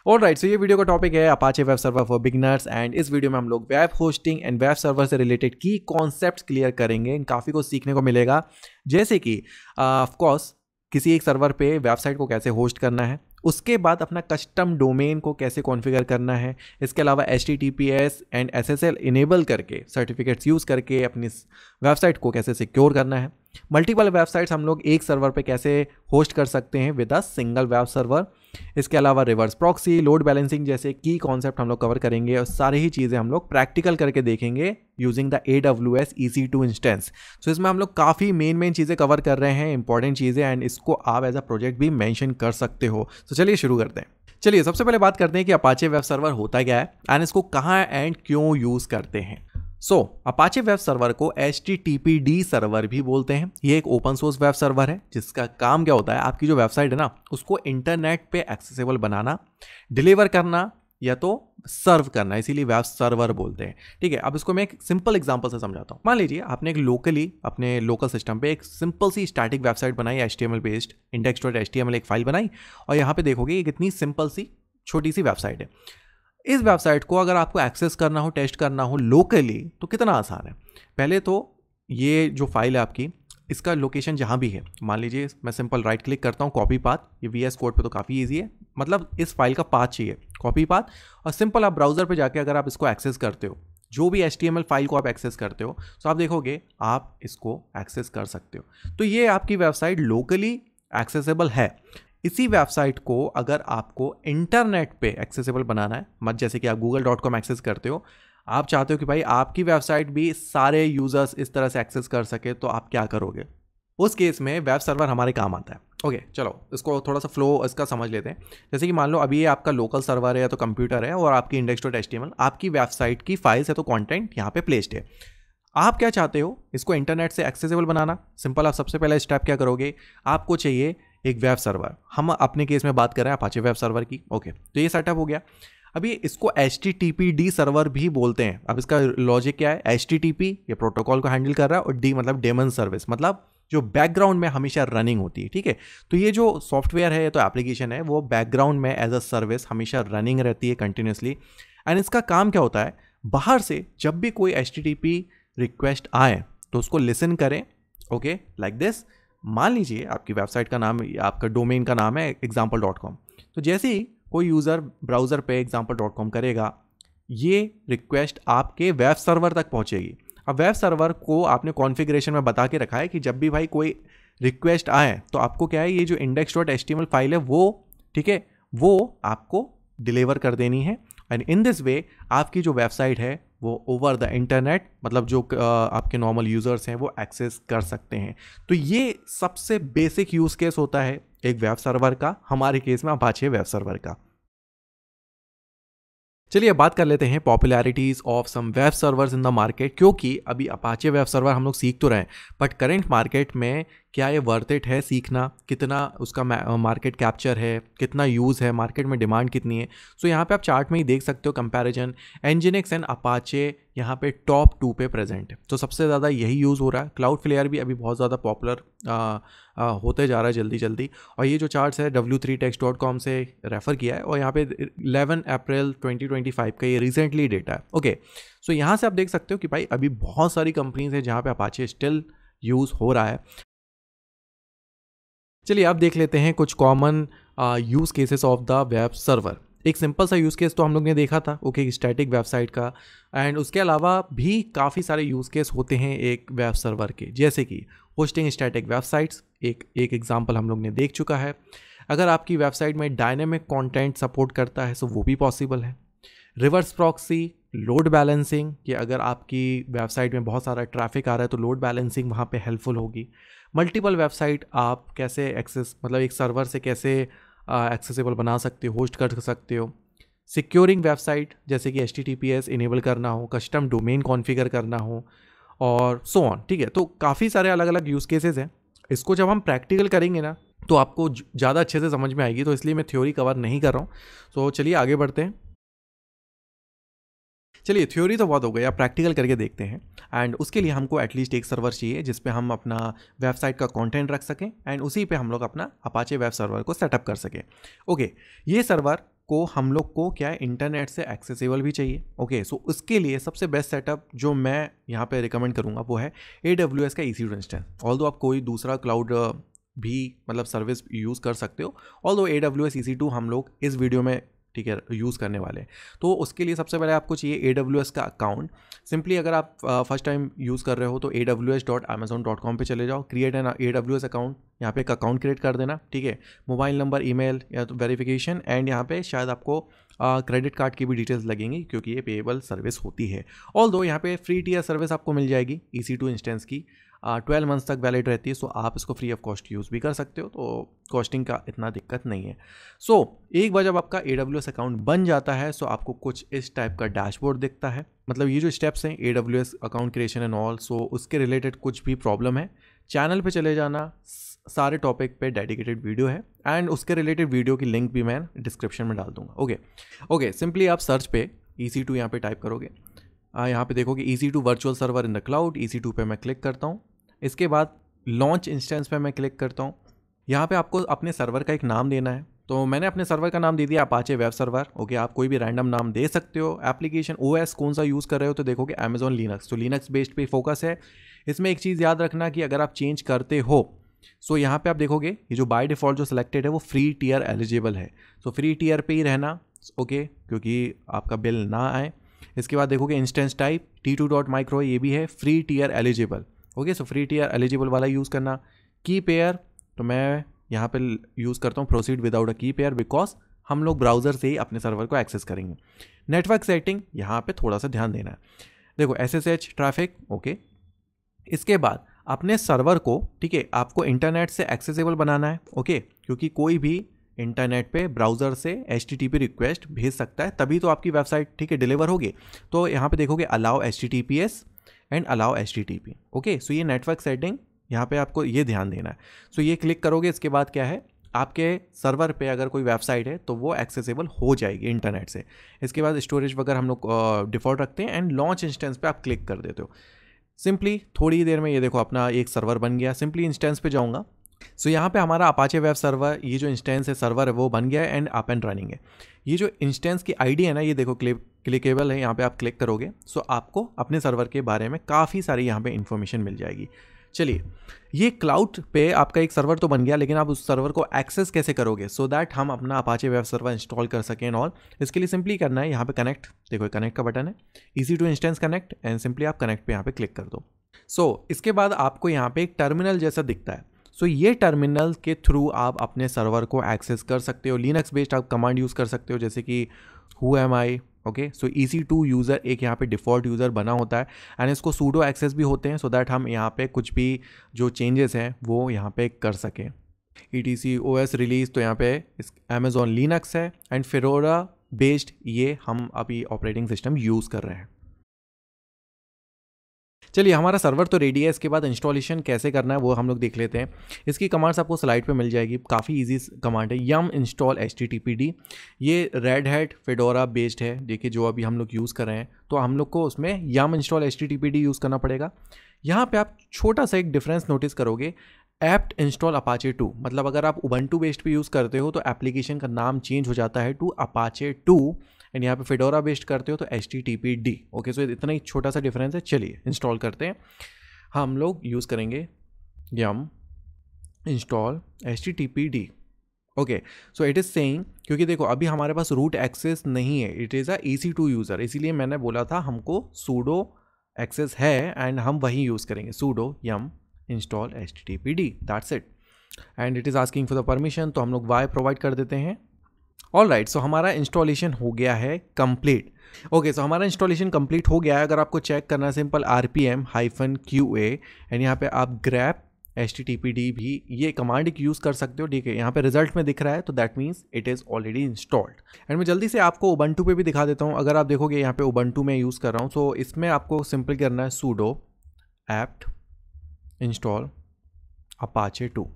Alright, सो ये video का topic है Apache web server for beginners and इस वीडियो में हम लोग web hosting and web server से रिलेटेड की कॉन्सेप्ट्स क्लियर करेंगे। काफ़ी कुछ सीखने को मिलेगा, जैसे कि ऑफ कोर्स किसी एक सर्वर पे वेबसाइट को कैसे होस्ट करना है, उसके बाद अपना कस्टम डोमेन को कैसे कॉन्फ़िगर करना है, इसके अलावा HTTPS एंड SSL इनेबल करके सर्टिफिकेट्स यूज़ करके अपनी वेबसाइट को कैसे सिक्योर करना है, मल्टीपल वेबसाइट्स हम लोग एक सर्वर पे कैसे होस्ट कर सकते हैं with a single web server, इसके अलावा रिवर्स प्रॉक्सी, लोड बैलेंसिंग जैसे की कॉन्सेप्ट हम लोग कवर करेंगे और सारी ही चीज़ें हम लोग प्रैक्टिकल करके देखेंगे using the AWS EC2 instance. So इसमें हम लोग काफ़ी मेन चीज़ें कवर कर रहे हैं, इंपॉर्टेंट चीज़ें, एंड इसको आप एज अ प्रोजेक्ट भी मेंशन कर सकते हो। तो चलिए शुरू करते हैं। चलिए सबसे पहले बात करते हैं कि अपाचे वेब सर्वर होता क्या है एंड इसको कहाँ एंड क्यों यूज़ करते हैं। अपाचे वेब सर्वर को HTTPD सर्वर भी बोलते हैं। ये एक ओपन सोर्स वेब सर्वर है जिसका काम क्या होता है, आपकी जो वेबसाइट है ना उसको इंटरनेट पे एक्सेसिबल बनाना, डिलीवर करना या तो सर्व करना, इसीलिए वेब सर्वर बोलते हैं। ठीक है, अब इसको मैं एक सिंपल एग्जांपल से समझाता हूँ। मान लीजिए आपने एक लोकली अपने लोकल सिस्टम पे एक सिंपल सी स्टैटिक वेबसाइट बनाई, HTML बेस्ड index.html एक फाइल बनाई और यहाँ पे देखोगे ये कितनी सिंपल सी छोटी सी वेबसाइट है। इस वेबसाइट को अगर आपको एक्सेस करना हो, टेस्ट करना हो लोकली तो कितना आसान है। पहले तो ये जो फाइल है आपकी, इसका लोकेशन जहाँ भी है, मान लीजिए मैं सिंपल राइट क्लिक करता हूँ, कॉपी पाथ, ये VS कोड पे तो काफ़ी इजी है, मतलब इस फाइल का पाथ चाहिए, कॉपी पाथ, और सिंपल आप ब्राउज़र पे जाके अगर आप इसको एक्सेस करते हो, जो भी HTML फाइल को आप एक्सेस करते हो, तो आप देखोगे आप इसको एक्सेस कर सकते हो। तो ये आपकी वेबसाइट लोकली एक्सेसिबल है। इसी वेबसाइट को अगर आपको इंटरनेट पे एक्सेसिबल बनाना है, मत जैसे कि आप google.com एक्सेस करते हो, आप चाहते हो कि भाई आपकी वेबसाइट भी सारे यूजर्स इस तरह से एक्सेस कर सके, तो आप क्या करोगे? उस केस में वेब सर्वर हमारे काम आता है। ओके, चलो इसको थोड़ा सा फ्लो इसका समझ लेते हैं। जैसे कि मान लो अभी ये आपका लोकल सर्वर है या तो कंप्यूटर है और आपकी index.html आपकी वेबसाइट की फाइल्स है, तो कंटेंट यहाँ पे प्लेस्ड है। आप क्या चाहते हो, इसको इंटरनेट से एक्सेसिबल बनाना। सिंपल, आप सबसे पहले स्टेप क्या करोगे, आपको चाहिए एक वेब सर्वर। हम अपने केस में बात कर रहे हैं अपाचे वेब सर्वर की। ओके, तो ये सेटअप हो गया। अभी इसको HTTPD सर्वर भी बोलते हैं। अब इसका लॉजिक क्या है, HTTP ये प्रोटोकॉल को हैंडल कर रहा है और D मतलब डेमन सर्विस, मतलब जो बैकग्राउंड में हमेशा रनिंग होती है। ठीक है, तो ये जो सॉफ्टवेयर है, तो एप्लीकेशन है, वो बैकग्राउंड में एज अ सर्विस हमेशा रनिंग रहती है कंटिन्यूसली। एंड इसका काम क्या होता है, बाहर से जब भी कोई HTTP रिक्वेस्ट आए तो उसको लिसन करें। Okay, like this. मान लीजिए आपकी वेबसाइट का नाम, आपका डोमेन का नाम है example.com, तो जैसे ही कोई यूज़र ब्राउज़र पे example.com करेगा, ये रिक्वेस्ट आपके वेब सर्वर तक पहुंचेगी। अब वेब सर्वर को आपने कॉन्फ़िगरेशन में बता के रखा है कि जब भी भाई कोई रिक्वेस्ट आए तो आपको क्या है, ये जो index.html फाइल है वो, ठीक है, वो आपको डिलीवर कर देनी है। एंड इन दिस वे आपकी जो वेबसाइट है वो ओवर द इंटरनेट, मतलब जो आपके नॉर्मल यूज़र्स हैं वो एक्सेस कर सकते हैं। तो ये सबसे बेसिक यूज़ केस होता है एक वेब सर्वर का, हमारे केस में अपाचे वेब सर्वर का। चलिए बात कर लेते हैं popularities of some web servers in the market, क्योंकि अभी अपाचे वेब सर्वर हम लोग सीख तो रहे हैं, बट करंट मार्केट में क्या ये वर्थ इट है सीखना, कितना उसका मार्केट कैप्चर है, कितना यूज़ है, मार्केट में डिमांड कितनी है। सो यहाँ पे आप चार्ट में ही देख सकते हो कंपैरिजन, Nginx एंड अपाचे यहाँ पे टॉप 2 पे प्रेजेंट है। तो सबसे ज़्यादा यही यूज़ हो रहा है। क्लाउडफ्लेयर भी अभी बहुत ज़्यादा पॉपुलर होते जा रहा है जल्दी जल्दी। और ये जो चार्ट्स है w3text.com से रेफ़र किया है और यहाँ पे 11 अप्रैल 2025 का ये रिसेंटली डेटा है। ओके, सो यहाँ से आप देख सकते हो कि भाई अभी बहुत सारी कंपनीज हैं जहाँ पे अपाचे स्टिल यूज़ हो रहा है। चलिए आप देख लेते हैं कुछ common use cases of the web server. एक सिंपल सा यूज़ केस तो हम लोग ने देखा था, ओके, स्टैटिक वेबसाइट का, एंड उसके अलावा भी काफ़ी सारे यूज़ केस होते हैं एक वेब सर्वर के, जैसे कि होस्टिंग स्टैटिक वेबसाइट्स एक एग्जांपल हम लोग ने देख चुका है। अगर आपकी वेबसाइट में डायनेमिक कंटेंट सपोर्ट करता है तो वो भी पॉसिबल है। रिवर्स प्रॉक्सी, लोड बैलेंसिंग, कि अगर आपकी वेबसाइट में बहुत सारा ट्रैफिक आ रहा है तो लोड बैलेंसिंग वहाँ पे हेल्पफुल होगी। मल्टीपल वेबसाइट आप कैसे एक्सेस, मतलब एक सर्वर से कैसे एक्सेसिबल बना सकते हो, होस्ट कर सकते हो। सिक्योरिंग वेबसाइट, जैसे कि HTTPS इनेबल करना हो, कस्टम डोमेन कॉन्फ़िगर करना हो, और सो ऑन। ठीक है, तो काफ़ी सारे अलग अलग यूज़ केसेस हैं। इसको जब हम प्रैक्टिकल करेंगे ना तो आपको ज़्यादा अच्छे से समझ में आएगी, तो इसलिए मैं थ्योरी कवर नहीं कर रहा हूँ। तो चलिए आगे बढ़ते हैं। चलिए थ्योरी तो बहुत हो गई, अब प्रैक्टिकल करके देखते हैं। एंड उसके लिए हमको एटलीस्ट एक सर्वर चाहिए जिस पे हम अपना वेबसाइट का कंटेंट रख सकें एंड उसी पे हम लोग अपना अपाचे वेब सर्वर को सेटअप कर सकें। ओके, ये सर्वर को हम लोग को क्या है, इंटरनेट से एक्सेसिबल भी चाहिए। ओके, सो उसके लिए सबसे बेस्ट सेटअप जो मैं यहाँ पे रिकमेंड करूँगा वो है AWS का EC2 इंस्टेंस। ऑल्दो आप कोई दूसरा क्लाउड भी मतलब सर्विस यूज़ कर सकते हो, ऑल्दो AWS EC2 हम लोग इस वीडियो में ठीक है यूज़ करने वाले हैं। तो उसके लिए सबसे पहले आपको चाहिए AWS का अकाउंट। सिंपली अगर आप फर्स्ट टाइम यूज़ कर रहे हो तो aws.amazon.com पे चले जाओ, क्रिएट एन AWS अकाउंट, यहाँ पे एक अकाउंट क्रिएट कर देना, ठीक है। मोबाइल नंबर, ईमेल या तो वेरिफिकेशन, एंड यहाँ पे शायद आपको क्रेडिट कार्ड की भी डिटेल्स लगेंगी क्योंकि ये पेएबल सर्विस होती है। ऑल्दो यहाँ पे फ्री टियर सर्विस आपको मिल जाएगी EC2 इंस्टेंस की, 12 मंथ्स तक वैलिड रहती है। सो आप इसको फ्री ऑफ कॉस्ट यूज़ भी कर सकते हो, तो कॉस्टिंग का इतना दिक्कत नहीं है। सो एक बार जब आपका AWS अकाउंट बन जाता है सो आपको कुछ इस टाइप का डैशबोर्ड दिखता है। मतलब ये जो स्टेप्स हैं AWS account creation and all, so उसके रिलेटेड कुछ भी प्रॉब्लम है चैनल पे चले जाना, सारे टॉपिक पे डेडिकेटेड वीडियो है, एंड उसके रिलेटेड वीडियो की लिंक भी मैं डिस्क्रिप्शन में डाल दूंगा। ओके, सिंपली आप सर्च पे EC2 यहाँ पे टाइप करोगे, यहाँ पे देखोगे EC2 virtual server in the cloud, EC2 पे मैं क्लिक करता हूँ। इसके बाद लॉन्च इंस्टेंस पे मैं क्लिक करता हूँ। यहाँ पे आपको अपने सर्वर का एक नाम देना है, तो मैंने अपने सर्वर का नाम दे दिया अपाचे वेब सर्वर। ओके, आप कोई भी रैंडम नाम दे सकते हो। एप्लीकेशन OS कौन सा यूज़ कर रहे हो तो देखोगे अमेजॉन लिनक्स, तो लिनक्स बेस्ड पे फोकस है। इसमें एक चीज़ याद रखना कि अगर आप चेंज करते हो सो यहाँ पे आप देखोगे ये जो बाय डिफ़ॉल्ट जो सिलेक्टेड है वो फ्री टियर एलिजिबल है, सो फ्री टियर पे ही रहना। ओके, क्योंकि आपका बिल ना आए। इसके बाद देखोगे इंस्टेंस टाइप T2.micro, ये भी है free tier eligible. Okay, so free tier eligible वाला यूज़ करना। की पेयर, तो मैं यहाँ पे यूज़ करता हूँ प्रोसीड विदाउट अ की पेयर, बिकॉज हम लोग ब्राउज़र से ही अपने सर्वर को एक्सेस करेंगे। नेटवर्क सेटिंग, यहाँ पे थोड़ा सा ध्यान देना है। देखो SSH ट्रैफिक, ओके। इसके बाद अपने सर्वर को, ठीक है, आपको इंटरनेट से एक्सेसिबल बनाना है। ओके, क्योंकि कोई भी इंटरनेट पे ब्राउज़र से HTTP रिक्वेस्ट भेज सकता है, तभी तो आपकी वेबसाइट ठीक है डिलीवर होगी। तो यहाँ पे देखोगे allow HTTPS and allow HTTP। Okay, so ये नेटवर्क सेटिंग यहाँ पे आपको ये ध्यान देना है। सो ये क्लिक करोगे, इसके बाद क्या है, आपके सर्वर पे अगर कोई वेबसाइट है तो वो एक्सेसिबल हो जाएगी इंटरनेट से। इसके बाद स्टोरेज वगैरह हम लोग डिफ़ॉल्ट रखते हैं, एंड लॉन्च इंस्टेंस पे आप क्लिक कर देते हो। सिंपली थोड़ी देर में ये देखो अपना एक सर्वर बन गया। सिंपली इंस्टेंस पे जाऊँगा, सो यहाँ पे हमारा अपाचे वेब सर्वर, ये जो इंस्टेंस है सर्वर है वो बन गया है एंड अप एंड रनिंग है। ये जो इंस्टेंस की आईडी है ना, ये देखो क्लिकेबल है, यहाँ पे आप क्लिक करोगे सो आपको अपने सर्वर के बारे में काफ़ी सारी यहाँ पे इन्फॉर्मेशन मिल जाएगी। चलिए, ये क्लाउड पे आपका एक सर्वर तो बन गया, लेकिन आप उस सर्वर को एक्सेस कैसे करोगे सो दैट हम अपना अपाचे वेब सर्वर इंस्टॉल कर सकें और इसके लिए सिंपली करना है यहाँ पे कनेक्ट, देखो कनेक्ट का बटन है, EC2 instance connect, and simply आप कनेक्ट पे यहाँ पे क्लिक कर दो। सो इसके बाद आपको यहाँ पे एक टर्मिनल जैसा दिखता है। सो ये टर्मिनल के थ्रू आप अपने सर्वर को एक्सेस कर सकते हो। लिनक्स बेस्ड आप कमांड यूज़ कर सकते हो, जैसे कि who am I. Okay, so EC2 user एक यहाँ पे डिफ़ॉल्ट यूज़र बना होता है, एंड इसको सूडो एक्सेस भी होते हैं, सो दैट हम यहाँ पे कुछ भी जो चेंजेस हैं वो यहाँ पे कर सकें। ETC OS रिलीज़, तो यहाँ पे अमेजॉन लिनक्स है, एंड फेडोरा बेस्ड ये हम अभी ऑपरेटिंग सिस्टम यूज़ कर रहे हैं। चलिए, हमारा सर्वर तो रेडी है। इसके बाद इंस्टॉलेशन कैसे करना है वो हम लोग देख लेते हैं। इसकी कमांड्स आपको स्लाइड पे मिल जाएगी, काफ़ी इजी कमांड है, yum install httpd। ये रेड हैट फेडोरा बेस्ड है, देखिए जो अभी हम लोग यूज़ कर रहे हैं, तो हम लोग को उसमें yum install httpd यूज़ करना पड़ेगा। यहाँ पे आप छोटा सा एक डिफरेंस नोटिस करोगे, एप्ट इंस्टॉल अपाचे 2, मतलब अगर आप उबंटू बेस्ड पे यूज़ करते हो तो एप्लीकेशन का नाम चेंज हो जाता है टू अपाचे 2, एंड यहाँ पे फेडोरा बेस्ड करते हो तो HTTPD। ओके, सो इतना ही छोटा सा डिफरेंस है। चलिए इंस्टॉल करते हैं। हम लोग यूज़ करेंगे yum install httpd। Okay, so it is saying, क्योंकि देखो अभी हमारे पास रूट एक्सेस नहीं है, it is a EC2 user, इसीलिए मैंने बोला था हमको सूडो एक्सेस है एंड हम वही यूज़ करेंगे, pseudo yum install httpd, that's it. And it is asking for the permission, तो हम लोग y प्रोवाइड कर देते हैं। ऑल राइट, सो हमारा इंस्टॉलेशन हो गया है कंप्लीट। ओके, सो हमारा इंस्टॉलेशन कंप्लीट हो गया है। अगर आपको चेक करना है, सिंपल RPM-QA, एंड यहाँ पे आप grep HTTPD भी ये कमांड एक यूज़ कर सकते हो, ठीक है। यहाँ पे रिजल्ट में दिख रहा है, तो that means it is already installed. And मैं जल्दी से आपको उबंटू पे भी दिखा देता हूँ। अगर आप देखोगे यहाँ पे उबंटू में यूज़ कर रहा हूँ, सो इसमें आपको सिंपल करना है sudo apt install apache 2।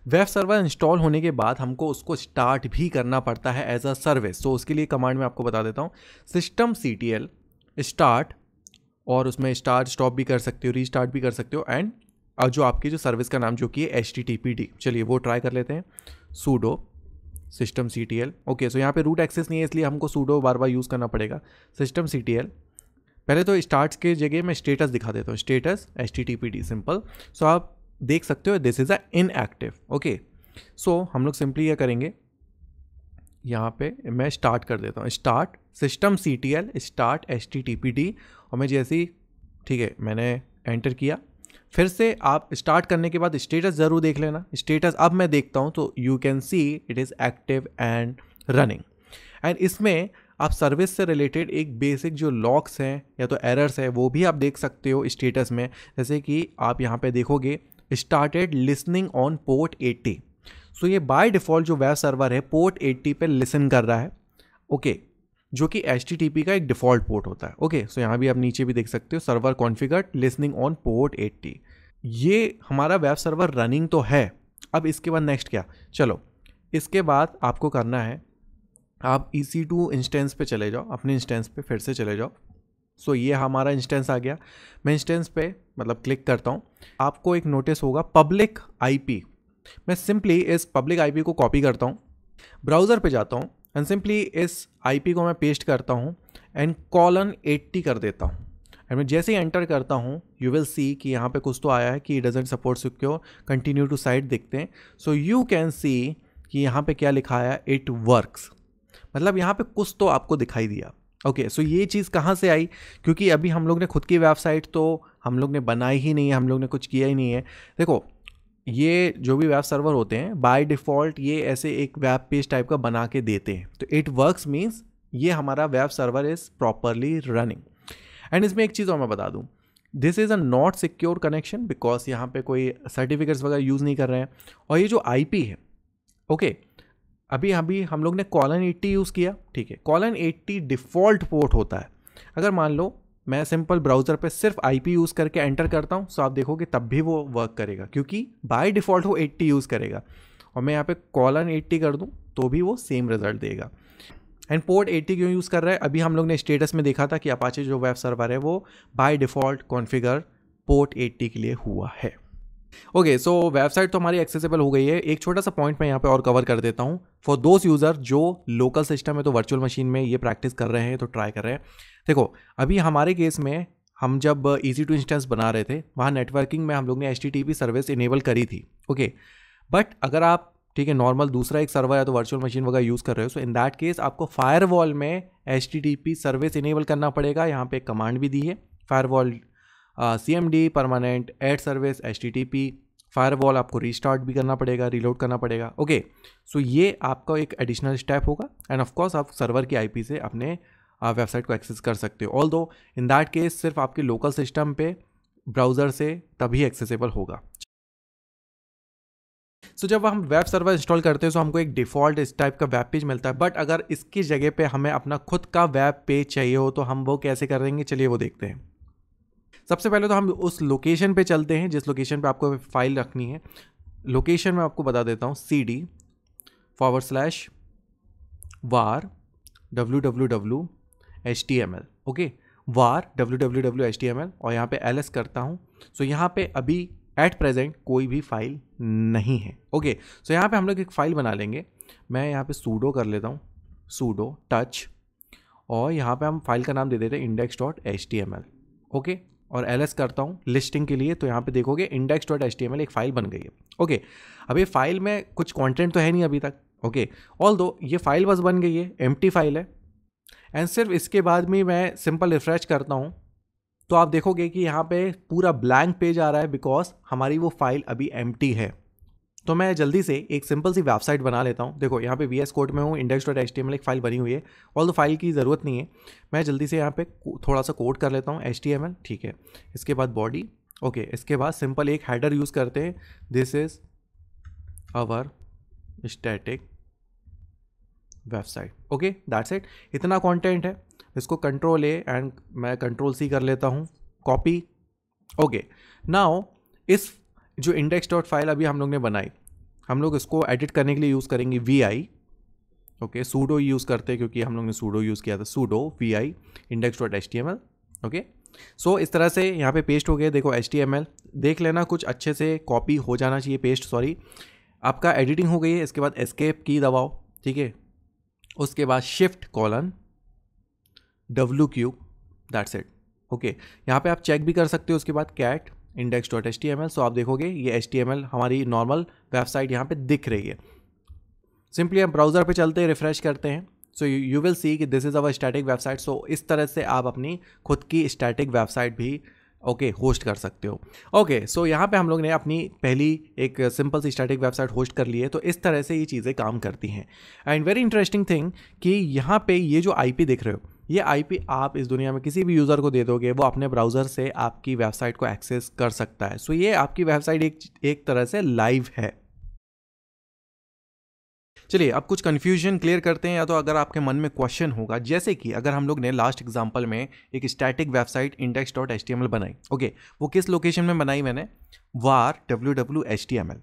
Web server install होने के बाद हमको उसको स्टार्ट भी करना पड़ता है एज अ सर्विस। तो उसके लिए कमांड में आपको बता देता हूँ, systemctl स्टार्ट, और उसमें स्टार्ट स्टॉप भी कर सकते हो, रीस्टार्ट भी कर सकते हो, एंड और जो आपकी जो सर्विस का नाम जो कि है HTTPD, चलिए वो ट्राई कर लेते हैं। sudo systemctl, okay. सो यहाँ पे रूट एक्सेस नहीं है इसलिए हमको sudo बार बार यूज़ करना पड़ेगा। systemctl, पहले तो स्टार्ट के जगह मैं स्टेटस दिखा देता हूँ, स्टेटस HTTPD सिंपल। सो आप देख सकते हो this is a inactive, okay. So हम लोग सिंपली क्या करेंगे, यहाँ पे मैं स्टार्ट कर देता हूँ, स्टार्ट systemctl स्टार्ट HTTPD, और मैं जैसे ही, ठीक है, मैंने एंटर किया। फिर से आप स्टार्ट करने के बाद स्टेटस ज़रूर देख लेना। स्टेटस अब मैं देखता हूँ तो you can see it is active and running. And इसमें आप सर्विस से रिलेटेड एक बेसिक जो लॉक्स हैं या तो एरर्स है वो भी आप देख सकते हो स्टेटस में। जैसे कि आप यहाँ पे देखोगे स्टार्टेड लिसनिंग ऑन पोर्ट 80। सो ये बाय डिफ़ॉल्ट जो वेब सर्वर है पोर्ट 80 पे लिसन कर रहा है, ओके, जो कि HTTP का एक डिफ़ॉल्ट पोर्ट होता है, ओके। सो यहाँ भी आप नीचे भी देख सकते हो server configured listening on port 80। ये हमारा वेब सर्वर रनिंग तो है। अब इसके बाद नेक्स्ट क्या, चलो इसके बाद आपको करना है, आप EC2 इंस्टेंस पे चले जाओ, अपने इंस्टेंस पे फिर से चले जाओ। सो ये हमारा इंस्टेंस आ गया। मैं इंस्टेंस पे मतलब क्लिक करता हूँ, आपको एक नोटिस होगा पब्लिक IP। मैं सिंपली इस पब्लिक IP को कॉपी करता हूँ, ब्राउज़र पे जाता हूँ एंड सिंपली इस IP को मैं पेस्ट करता हूँ एंड :80 कर देता हूँ। एंड मैं जैसे ही एंटर करता हूँ यू विल सी कि यहाँ पे कुछ तो आया है कि doesn't support secure, continue to site देखते हैं। सो यू कैन सी कि यहाँ पे क्या लिखा है, इट वर्क्स, मतलब यहाँ पे कुछ तो आपको दिखाई दिया, ओके। सो ये चीज़ कहाँ से आई, क्योंकि अभी हम लोग ने खुद की वेबसाइट तो हम लोग ने बनाई ही नहीं है, हम लोग ने कुछ किया ही नहीं है। देखो ये जो भी वेब सर्वर होते हैं बाय डिफ़ॉल्ट ये ऐसे एक वेब पेज टाइप का बना के देते हैं। तो इट वर्क्स मीन्स ये हमारा web server is properly running. And इसमें एक चीज़ और मैं बता दूँ, this is a not secure connection because यहाँ पे कोई सर्टिफिकेट्स वगैरह यूज़ नहीं कर रहे हैं। और ये जो IP है, ओके, अभी हम लोग ने :80 यूज़ किया, ठीक है। :80 डिफ़ॉल्ट पोर्ट होता है। अगर मान लो मैं सिंपल ब्राउज़र पे सिर्फ IP यूज़ करके एंटर करता हूँ, सो आप देखोगे तब भी वो वर्क करेगा क्योंकि बाय डिफ़ॉल्ट वो 80 यूज़ करेगा। और मैं यहाँ पे :80 कर दूँ तो भी वो सेम रिजल्ट देगा। एंड पोर्ट 80 क्यों यूज़ कर रहा है, अभी हम लोग ने स्टेटस में देखा था कि अपाचे जो वेब सर्वर है वो बाय डिफ़ॉल्ट कॉन्फ़िगर पोर्ट 80 के लिए हुआ है, ओके। सो वेबसाइट तो हमारी एक्सेसिबल हो गई है। एक छोटा सा पॉइंट मैं यहाँ पे और कवर कर देता हूँ फॉर दोज यूज़र जो लोकल सिस्टम है तो वर्चुअल मशीन में ये प्रैक्टिस कर रहे हैं तो ट्राई कर रहे हैं। देखो अभी हमारे केस में हम जब EC2 इंस्टेंस बना रहे थे वहाँ नेटवर्किंग में हम लोग ने HTTP सर्विस इनेबल करी थी, ओके। बट अगर आप, ठीक है, नॉर्मल दूसरा एक सर्वर या तो वर्चुअल मशीन वगैरह यूज़ कर रहे हो, सो इन दैट केस आपको फायरवॉल में HTTP सर्विस इनेबल करना पड़ेगा। यहाँ पे एक कमांड भी दी है, firewall CMD permanent add service HTTP। Firewall आपको रीस्टार्ट भी करना पड़ेगा, रीलोड करना पड़ेगा, ओके। सो ये आपका एक एडिशनल स्टेप होगा एंड ऑफ कोर्स आप सर्वर की IP से अपने वेबसाइट को एक्सेस कर सकते हो। ऑल दो इन दैट केस सिर्फ आपके लोकल सिस्टम पे ब्राउज़र से तभी एक्सेसिबल होगा। सो जब हम वेब सर्वर इंस्टॉल करते हैं तो हमको एक डिफ़ॉल्ट इस टाइप का वेब पेज मिलता है। बट अगर इसकी जगह पे हमें अपना खुद का वेब पेज चाहिए हो तो हम वो कैसे करेंगे, चलिए वो देखते हैं। सबसे पहले तो हम उस लोकेशन पे चलते हैं जिस लोकेशन पे आपको फाइल रखनी है। लोकेशन में आपको बता देता हूँ, CD/var www.html, okay, var www.html, और यहाँ पे ls करता हूँ। सो यहाँ पे अभी एट प्रेजेंट कोई भी फाइल नहीं है, ओके। सो यहाँ पे हम लोग एक फ़ाइल बना लेंगे। मैं यहाँ पे sudo कर लेता हूँ, sudo touch, और यहाँ पे हम फाइल का नाम दे देते हैं index.html, ओके। और ls करता हूँ लिस्टिंग के लिए, तो यहाँ पे देखोगे index.html एक फ़ाइल बन गई है, ओके। अब ये फाइल में कुछ कंटेंट तो है नहीं अभी तक, ओके। ऑल्दो ये फाइल बस बन गई है, एम्प्टी फाइल है। एंड सिर्फ इसके बाद में मैं सिंपल रिफ्रेश करता हूँ तो आप देखोगे कि यहाँ पे पूरा ब्लैंक पेज आ रहा है बिकॉज हमारी वो फाइल अभी एम्प्टी है। तो मैं जल्दी से एक सिंपल सी वेबसाइट बना लेता हूँ। देखो यहाँ पे VS कोड में हूँ, index.html एक फ़ाइल बनी हुई है। ऑल द फाइल की ज़रूरत नहीं है, मैं जल्दी से यहाँ पे थोड़ा सा कोड कर लेता हूँ HTML, ठीक है। इसके बाद बॉडी, ओके। इसके बाद सिंपल एक हेडर यूज़ करते हैं, this is our static website, okay, that's it. इतना कंटेंट है, इसको Ctrl A एंड मैं Ctrl C कर लेता हूँ, कॉपी, ओके। नाउ इस जो index.फाइल अभी हम लोग ने बनाई, हम लोग इसको एडिट करने के लिए यूज़ करेंगे vi, ओके। sudo यूज़ करते हैं क्योंकि हम लोग ने sudo यूज़ किया था, sudo vi index.html, okay, so इस तरह से यहाँ पे पेस्ट हो गया। देखो HTML देख लेना, कुछ अच्छे से कॉपी हो जाना चाहिए, पेस्ट सॉरी। आपका एडिटिंग हो गई है, इसके बाद एस्केप की दबाओ, ठीक है। उसके बाद Shift:W, दैट्स इट। ओके, यहाँ पे आप चेक भी कर सकते हो। उसके बाद cat index.html, सो आप देखोगे ये HTML हमारी नॉर्मल वेबसाइट यहाँ पे दिख रही है। सिंपली हम ब्राउज़र पे चलते हैं, रिफ्रेश करते हैं, सो यू विल सी कि this is our static website. So इस तरह से आप अपनी खुद की स्टैटिक वेबसाइट भी होस्ट कर सकते हो। सो यहाँ पे हम लोग ने अपनी पहली एक सिंपल सी स्टैटिक वेबसाइट होस्ट कर ली है। तो इस तरह से ये चीज़ें काम करती हैं। एंड वेरी इंटरेस्टिंग थिंग कि यहाँ पे ये जो IP दिख रहे हो, ये IP आप इस दुनिया में किसी भी यूज़र को दे दोगे, वो अपने ब्राउज़र से आपकी वेबसाइट को एक्सेस कर सकता है। सो ये आपकी वेबसाइट एक तरह से लाइव है। चलिए अब कुछ कन्फ्यूजन क्लियर करते हैं, या तो अगर आपके मन में क्वेश्चन होगा, जैसे कि अगर हम लोग ने लास्ट एग्जांपल में एक स्टैटिक वेबसाइट index.html बनाई, वो किस लोकेशन में बनाई मैंने, var www.html।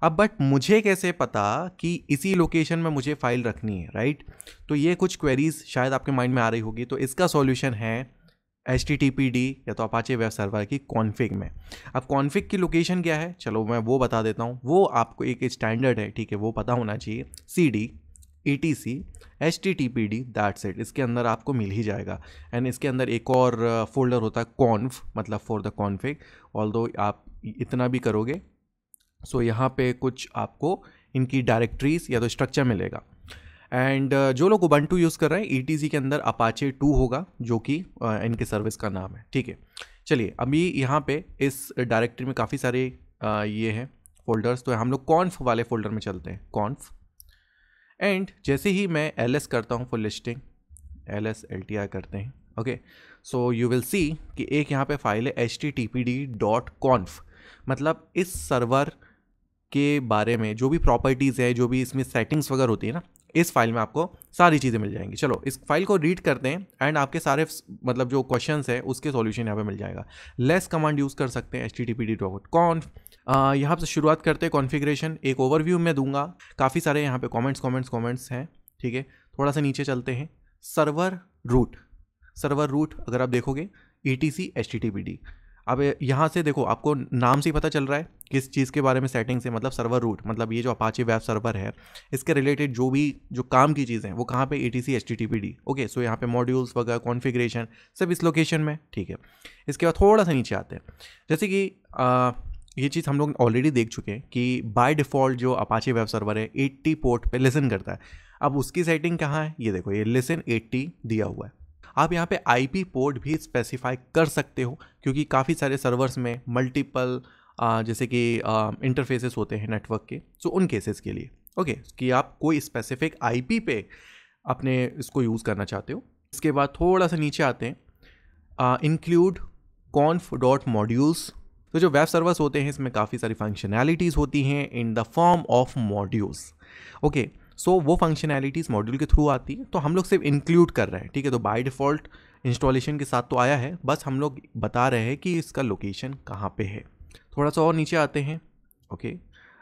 अब बट मुझे कैसे पता कि इसी लोकेशन में मुझे फाइल रखनी है, राइट? तो ये कुछ क्वेरीज शायद आपके माइंड में आ रही होगी। तो इसका सॉल्यूशन है HTTPD या तो अपाचे वेब सर्वर की कॉन्फ़िग में। अब कॉन्फ़िग की लोकेशन क्या है, चलो मैं वो बता देता हूँ। वो आपको एक स्टैंडर्ड है, ठीक है, वो पता होना चाहिए, CD ETC HTTPD, that's it. इसके अंदर आपको मिल ही जाएगा। एंड इसके अंदर एक और फोल्डर होता है कॉन्फ, मतलब फॉर द कॉन्फ़िग। ऑल्दो आप इतना भी करोगे, सो यहाँ पे कुछ आपको इनकी डायरेक्टरीज या तो स्ट्रक्चर मिलेगा। एंड जो लोग उबंटू यूज़ कर रहे हैं, ETC के अंदर अपाचे 2 होगा, जो कि इनके सर्विस का नाम है, ठीक है। चलिए अभी यहाँ पे इस डायरेक्टरी में काफ़ी सारे ये हैं फोल्डर्स। तो हम लोग कॉन्फ वाले फोल्डर में चलते हैं, कॉन्फ। एंड जैसे ही मैं ls करता हूँ फॉर लिस्टिंग, ls LTI करते हैं, okay, so you will see कि एक यहाँ पे फाइल है httpd.conf। मतलब इस सर्वर के बारे में जो भी प्रॉपर्टीज़ है, जो भी इसमें सेटिंग्स वगैरह होती है ना, इस फाइल में आपको सारी चीज़ें मिल जाएंगी। चलो इस फाइल को रीड करते हैं एंड आपके सारे मतलब जो क्वेश्चंस है उसके सॉल्यूशन यहाँ पे मिल जाएगा। लेस कमांड यूज़ कर सकते हैं httpd.conf। यहाँ से शुरुआत करते हैं कॉन्फ़िगरेशन। एक ओवरव्यू में दूंगा, काफ़ी सारे यहाँ पे कमेंट्स हैं, ठीक है। थोड़ा सा नीचे चलते हैं, सर्वर रूट अगर आप देखोगे ETC HTTPD। अब यहाँ से देखो, आपको नाम से ही पता चल रहा है किस चीज़ के बारे में सेटिंग्स है। मतलब सर्वर रूट, मतलब ये जो अपाचे वेब सर्वर है, इसके रिलेटेड जो काम की चीज़ें हैं वो कहाँ पे, ETC HTTPD। सो यहाँ पे मॉड्यूल्स वगैरह कॉन्फ़िगरेशन सब इस लोकेशन में, ठीक है। इसके बाद थोड़ा सा नीचे आते हैं, जैसे कि ये चीज़ हम लोग ऑलरेडी देख चुके हैं कि बाय डिफ़ॉल्ट जो अपाचे वेब सर्वर है 80 पोर्ट पे लिसन करता है। अब उसकी सेटिंग कहाँ है, ये देखो, ये लिसन 80 दिया हुआ है। आप यहाँ पे IP पोर्ट भी स्पेसिफाई कर सकते हो, क्योंकि काफ़ी सारे सर्वर्स में मल्टीपल जैसे कि इंटरफेसेस होते हैं नेटवर्क के, सो उन केसेस के लिए, कि आप कोई स्पेसिफिक IP पे अपने इसको यूज़ करना चाहते हो। इसके बाद थोड़ा सा नीचे आते हैं, इंक्लूड conf.modules। तो जो वेब सर्वर्स होते हैं इसमें काफ़ी सारी फंक्शनैलिटीज़ होती हैं in the form of modules. So वो फंक्शनैलिटीज़ मॉड्यूल के थ्रू आती है, तो हम लोग सिर्फ इंक्लूड कर रहे हैं, ठीक है। तो बाय डिफ़ॉल्ट इंस्टॉलेशन के साथ तो आया है, बस हम लोग बता रहे हैं कि इसका लोकेशन कहाँ पे है। थोड़ा सा और नीचे आते हैं,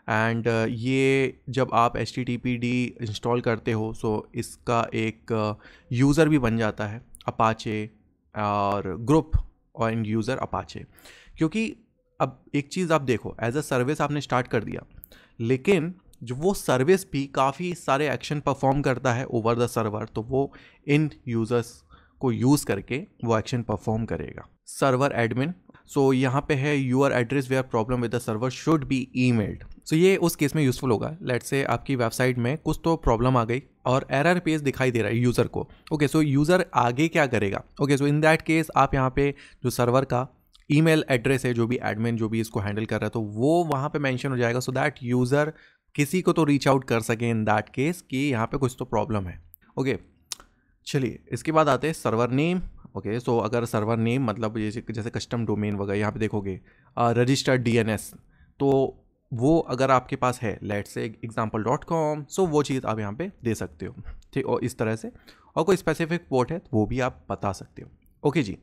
एंड ये जब आप HTTPD इंस्टॉल करते हो, सो इसका एक यूज़र भी बन जाता है अपाचे और ग्रुप और एंड यूज़र अपाचे। क्योंकि अब एक चीज़ आप देखो, एज अ सर्विस आपने स्टार्ट कर दिया, लेकिन जो वो सर्विस भी काफ़ी सारे एक्शन परफॉर्म करता है ओवर द सर्वर, तो वो इन यूज़र्स को यूज़ करके वो एक्शन परफॉर्म करेगा। सर्वर एडमिन, सो यहाँ पे है your address where problem with the server should be emailed. So ये उस केस में यूज़फुल होगा। लेट्स से आपकी वेबसाइट में कुछ तो प्रॉब्लम आ गई और एरर पेज दिखाई दे रहा है यूज़र को, सो यूज़र आगे क्या करेगा, सो इन दैट केस आप यहाँ पे जो सर्वर का ईमेल एड्रेस है, जो भी एडमिन जो भी इसको हैंडल कर रहा है, तो वो वहाँ पे मेंशन हो जाएगा, सो दैट यूज़र किसी को तो रीच आउट कर सके इन दैट केस कि यहाँ पे कुछ तो प्रॉब्लम है। चलिए इसके बाद आते हैं सर्वर नेम। सो अगर सर्वर नेम मतलब जैसे कस्टम डोमेन वगैरह, यहाँ पे देखोगे रजिस्टर्ड DNS, तो वो अगर आपके पास है, लेट्स से example.com, सो वो चीज़ आप यहाँ पे दे सकते हो, ठीक। और इस तरह से, और कोई स्पेसिफिक पोर्ट है वो भी आप बता सकते हो। जी,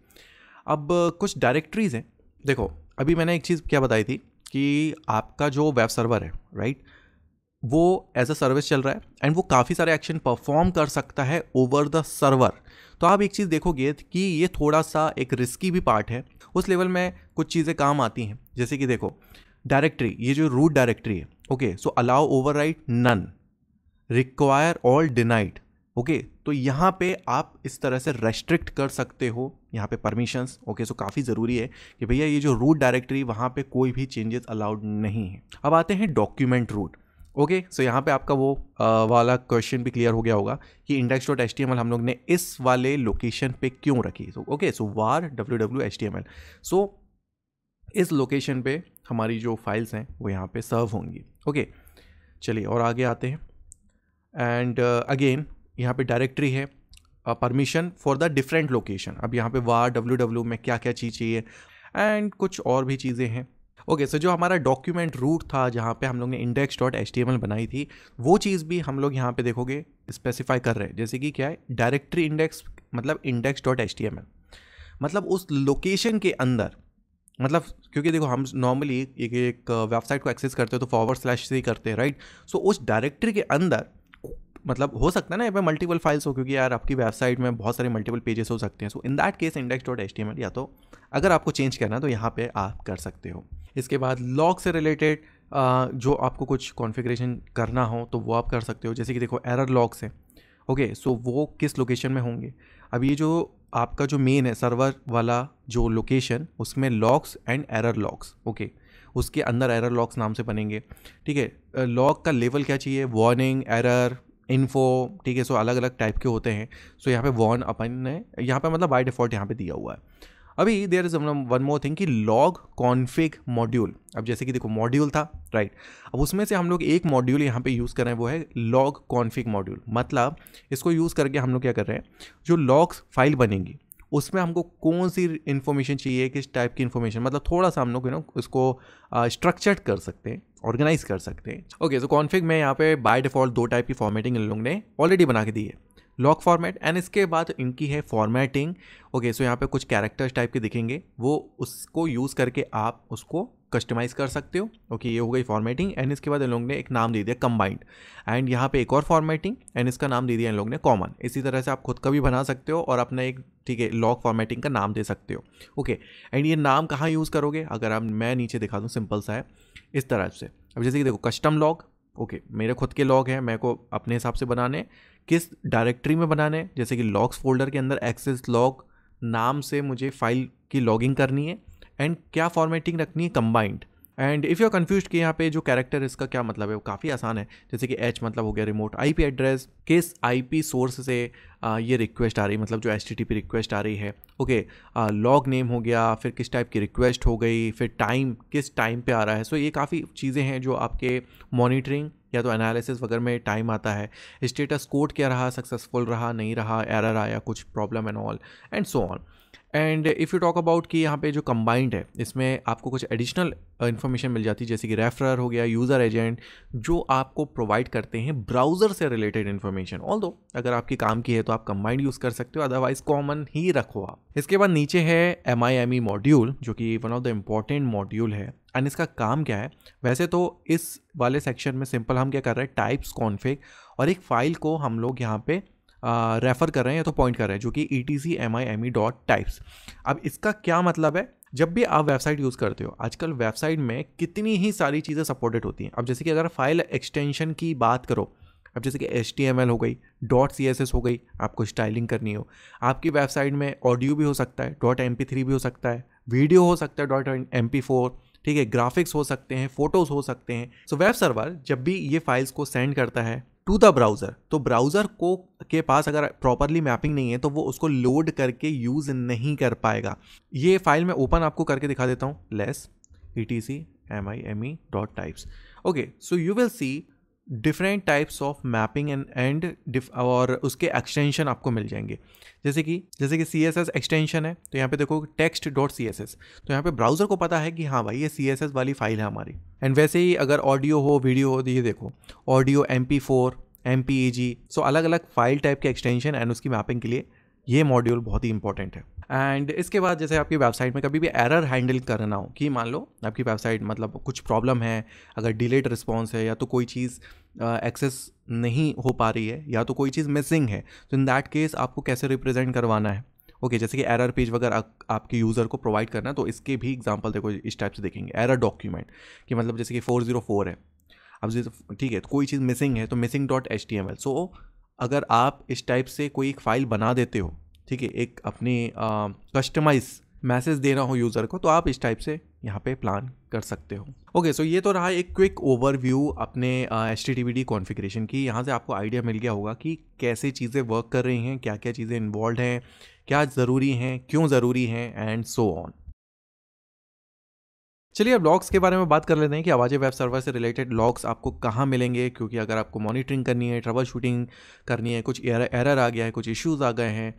अब कुछ डायरेक्टरीज़ हैं। देखो अभी मैंने एक चीज़ क्या बताई थी कि आपका जो वेब सर्वर है, राइट, वो एज अ सर्विस चल रहा है एंड वो काफ़ी सारे एक्शन परफॉर्म कर सकता है ओवर द सर्वर। तो आप एक चीज़ देखोगे कि ये थोड़ा सा एक रिस्की भी पार्ट है। उस लेवल में कुछ चीज़ें काम आती हैं, जैसे कि देखो डायरेक्टरी, ये जो रूट डायरेक्टरी है, okay, so allow overwrite none, require all denied, okay, तो यहाँ पे आप इस तरह से रेस्ट्रिक्ट कर सकते हो यहाँ पे परमिशंस, ओके, सो काफ़ी ज़रूरी है कि भैया ये जो रूट डायरेक्टरी वहाँ पे कोई भी चेंजेस अलाउड नहीं है। अब आते हैं डॉक्यूमेंट रूट, ओके, सो यहाँ पे आपका वो वाला क्वेश्चन भी क्लियर हो गया होगा कि index.html हम लोग ने इस वाले लोकेशन पे क्यों रखी। ओके, सो var www.html, सो इस लोकेशन पे हमारी जो फाइल्स हैं वो यहाँ पे सर्व होंगी। ओके, चलिए और आगे आते हैं। एंड अगेन यहाँ पे डायरेक्टरी है, permission for the different location. अब यहाँ पे var www में क्या क्या चीज़ चाहिए एंड कुछ और भी चीज़ें हैं। ओके, सो जो हमारा डॉक्यूमेंट रूट था जहाँ पे हम लोग ने index.html बनाई थी, वो चीज़ भी हम लोग यहाँ पे देखोगे स्पेसिफाई कर रहे हैं, जैसे कि क्या है डायरेक्टरी इंडेक्स, मतलब index.html, मतलब उस लोकेशन के अंदर, मतलब क्योंकि देखो हम नॉर्मली एक वेबसाइट को एक्सेस करते हो तो फॉरवर्ड स्लैश से ही करते हैं, राइट। सो उस डायरेक्टरी के अंदर मतलब हो सकता है ना यहाँ पे मल्टीपल फाइल्स हो, क्योंकि यार आपकी वेबसाइट में बहुत सारे मल्टीपल पेजेस हो सकते हैं। सो इन दैट केस index.html या तो अगर आपको चेंज करना है तो यहाँ पे आप कर सकते हो। इसके बाद लॉग से रिलेटेड जो आपको कुछ कॉन्फ़िगरेशन करना हो तो वो आप कर सकते हो, जैसे कि देखो एरर लॉग्स है, ओके, सो वो किस लोकेशन में होंगे। अब ये जो आपका जो मेन है सर्वर वाला जो लोकेशन, उसमें logs and error logs, okay, उसके अंदर एरर लॉग्स नाम से बनेंगे, ठीक है। लॉग का लेवल क्या चाहिए, वार्निंग, एरर, इन्फो, ठीक है, सो अलग अलग टाइप के होते हैं। सो यहाँ पे वार्न अपन ने यहाँ पे मतलब बाय डिफ़ॉल्ट यहाँ पे दिया हुआ है। अभी there is one more thing कि लॉग कॉन्फिग मॉड्यूल। अब जैसे कि देखो मॉड्यूल था, राइट, अब उसमें से हम लोग एक मॉड्यूल यहाँ पे यूज़ कर रहे हैं, वो है लॉग कॉन्फिग मॉड्यूल। मतलब इसको यूज़ करके हम लोग क्या कर रहे हैं, जो लॉग्स फाइल बनेंगी उसमें हमको कौन सी इन्फॉर्मेशन चाहिए, किस टाइप की इन्फॉर्मेशन, मतलब थोड़ा सा हम लोग उसको स्ट्रक्चर्ड कर सकते हैं, ऑर्गेनाइज कर सकते हैं। ओके, सो कॉन्फिग में यहाँ पे बाय डिफ़ॉल्ट 2 टाइप की फॉर्मेटिंग इन लोगों ने ऑलरेडी बना के दी है, लॉग फॉर्मेट एंड इसके बाद इनकी है फॉर्मेटिंग। ओके, सो यहाँ पे कुछ कैरेक्टर्स टाइप के दिखेंगे, वो उसको यूज़ करके आप उसको कस्टमाइज़ कर सकते हो। ओके, ये हो गई फॉर्मेटिंग एंड इसके बाद इन लोगों ने एक नाम दे दिया कंबाइंड, एंड यहाँ पे एक और फॉर्मेटिंग एंड इसका नाम दे दिया इन लोगों ने कॉमन। इसी तरह से आप खुद का भी बना सकते हो और अपना एक, ठीक है, लॉग फॉर्मेटिंग का नाम दे सकते हो। ओके, एंड ये नाम कहाँ यूज़ करोगे, अगर आप मैं नीचे दिखा दूँ, सिंपल सा है इस तरह से। अब जैसे कि देखो कस्टम लॉग, ओके, मेरे खुद के लॉग हैं, मेरे को अपने हिसाब से बनाने, किस डायरेक्टरी में बनाने, जैसे कि लॉग्स फोल्डर के अंदर एक्सेस लॉग नाम से मुझे फाइल की लॉगिंग करनी है, एंड क्या फॉर्मेटिंग रखनी है, combined. And if you are confuse कि यहाँ पे जो कैरेक्टर इसका क्या मतलब है, वो काफ़ी आसान है, जैसे कि एच मतलब हो गया रिमोट आईपी एड्रेस, किस आईपी सोर्स से ये रिक्वेस्ट आ रही, मतलब जो एचटीटीपी रिक्वेस्ट आ रही है, ओके, लॉग नेम हो गया, फिर किस टाइप की रिक्वेस्ट हो गई, फिर टाइम किस टाइम पे आ रहा है। सो ये काफ़ी चीज़ें हैं जो आपके मॉनिटरिंग या तो एनालिसिस वगैरह में टाइम आता है। स्टेटस कोड क्या रहा, सक्सेसफुल रहा, नहीं रहा, एरर आया, कुछ problem and all and so on. And if you talk about कि यहाँ पे जो कंबाइंड है इसमें आपको कुछ एडिशनल इन्फॉर्मेशन मिल जाती है, जैसे कि रेफरर हो गया, यूज़र एजेंट, जो आपको प्रोवाइड करते हैं ब्राउज़र से रिलेटेड इन्फॉर्मेशन। ऑल्दो अगर आपकी काम की है तो आप कंबाइंड यूज़ कर सकते हो, अदरवाइज कॉमन ही रखो आप। इसके बाद नीचे है MIME मॉड्यूल, जो कि one of the important module है। एंड इसका काम क्या है, वैसे तो इस वाले सेक्शन में सिंपल हम क्या कर रहे हैं, टाइप्स कॉन्फिग और एक फ़ाइल को हम लोग यहाँ पे रेफ़र कर रहे हैं या तो पॉइंट कर रहे हैं, जो कि etc/mime.types। अब इसका क्या मतलब है, जब भी आप वेबसाइट यूज़ करते हो, आजकल वेबसाइट में कितनी ही सारी चीज़ें सपोर्टेड होती हैं। अब जैसे कि अगर फाइल एक्सटेंशन की बात करो, अब जैसे कि HTML हो गई, .css हो गई, आपको स्टाइलिंग करनी हो, आपकी वेबसाइट में ऑडियो भी हो सकता है, .mp3 भी हो सकता है, वीडियो हो सकता है .mp4, ठीक है, ग्राफिक्स हो सकते हैं, फोटोज़ हो सकते हैं। सो वेब सर्वर जब भी ये फाइल्स को सेंड करता है टू द ब्राउज़र, तो ब्राउज़र को के पास अगर प्रॉपरली मैपिंग नहीं है तो वो उसको लोड करके यूज़ नहीं कर पाएगा। ये फाइल मैं ओपन आपको करके दिखा देता हूँ, less etc/mime.types। Okay, so you will C different types of mapping and और उसके एक्सटेंशन आपको मिल जाएंगे, जैसे कि CSS एक्सटेंशन है, तो यहाँ पे देखो text.css, तो यहाँ पे ब्राउज़र को पता है कि हाँ भाई ये CSS वाली फाइल है हमारी। एंड वैसे ही अगर ऑडियो हो, वीडियो हो, तो ये देखो ऑडियो MP4, MPEG, सो अलग अलग फाइल टाइप के एक्सटेंशन एंड उसकी मैपिंग के लिए ये मॉड्यूल बहुत ही इंपॉर्टेंट है। एंड इसके बाद जैसे आपकी वेबसाइट में कभी भी एरर हैंडल करना हो, कि मान लो आपकी वेबसाइट मतलब कुछ प्रॉब्लम है, अगर डिलेड रिस्पॉन्स है, या तो कोई चीज़ एक्सेस नहीं हो पा रही है, या तो कोई चीज़ मिसिंग है, तो इन दैट केस आपको कैसे रिप्रेजेंट करवाना है। ओके, जैसे कि एरर पेज वगैरह आपके यूज़र को प्रोवाइड करना, तो इसके भी एग्जांपल देखो इस टाइप से देखेंगे। एरर डॉक्यूमेंट कि मतलब जैसे कि 404 है, अब ठीक है, तो कोई चीज़ मिसिंग है तो missing.html। सो अगर आप इस टाइप से कोई एक फाइल बना देते हो, ठीक है, एक अपनी कस्टमाइज मैसेज देना हो यूज़र को, तो आप इस टाइप से यहाँ पे प्लान कर सकते हो। ओके, सो ये तो रहा एक क्विक ओवरव्यू अपने HTTPD कॉन्फ़िगरेशन की। यहाँ से आपको आइडिया मिल गया होगा कि कैसे चीज़ें वर्क कर रही हैं, क्या क्या चीज़ें इन्वॉल्व हैं, क्या ज़रूरी हैं, क्यों ज़रूरी हैं, एंड सो ऑन। चलिए अब लॉग्स के बारे में बात कर लेते हैं कि अपाचे वेब सर्वर से रिलेटेड लॉग्स आपको कहाँ मिलेंगे, क्योंकि अगर आपको मॉनिटरिंग करनी है, ट्रबल शूटिंग करनी है, कुछ एरर आ गया है, कुछ इश्यूज़ आ गए हैं,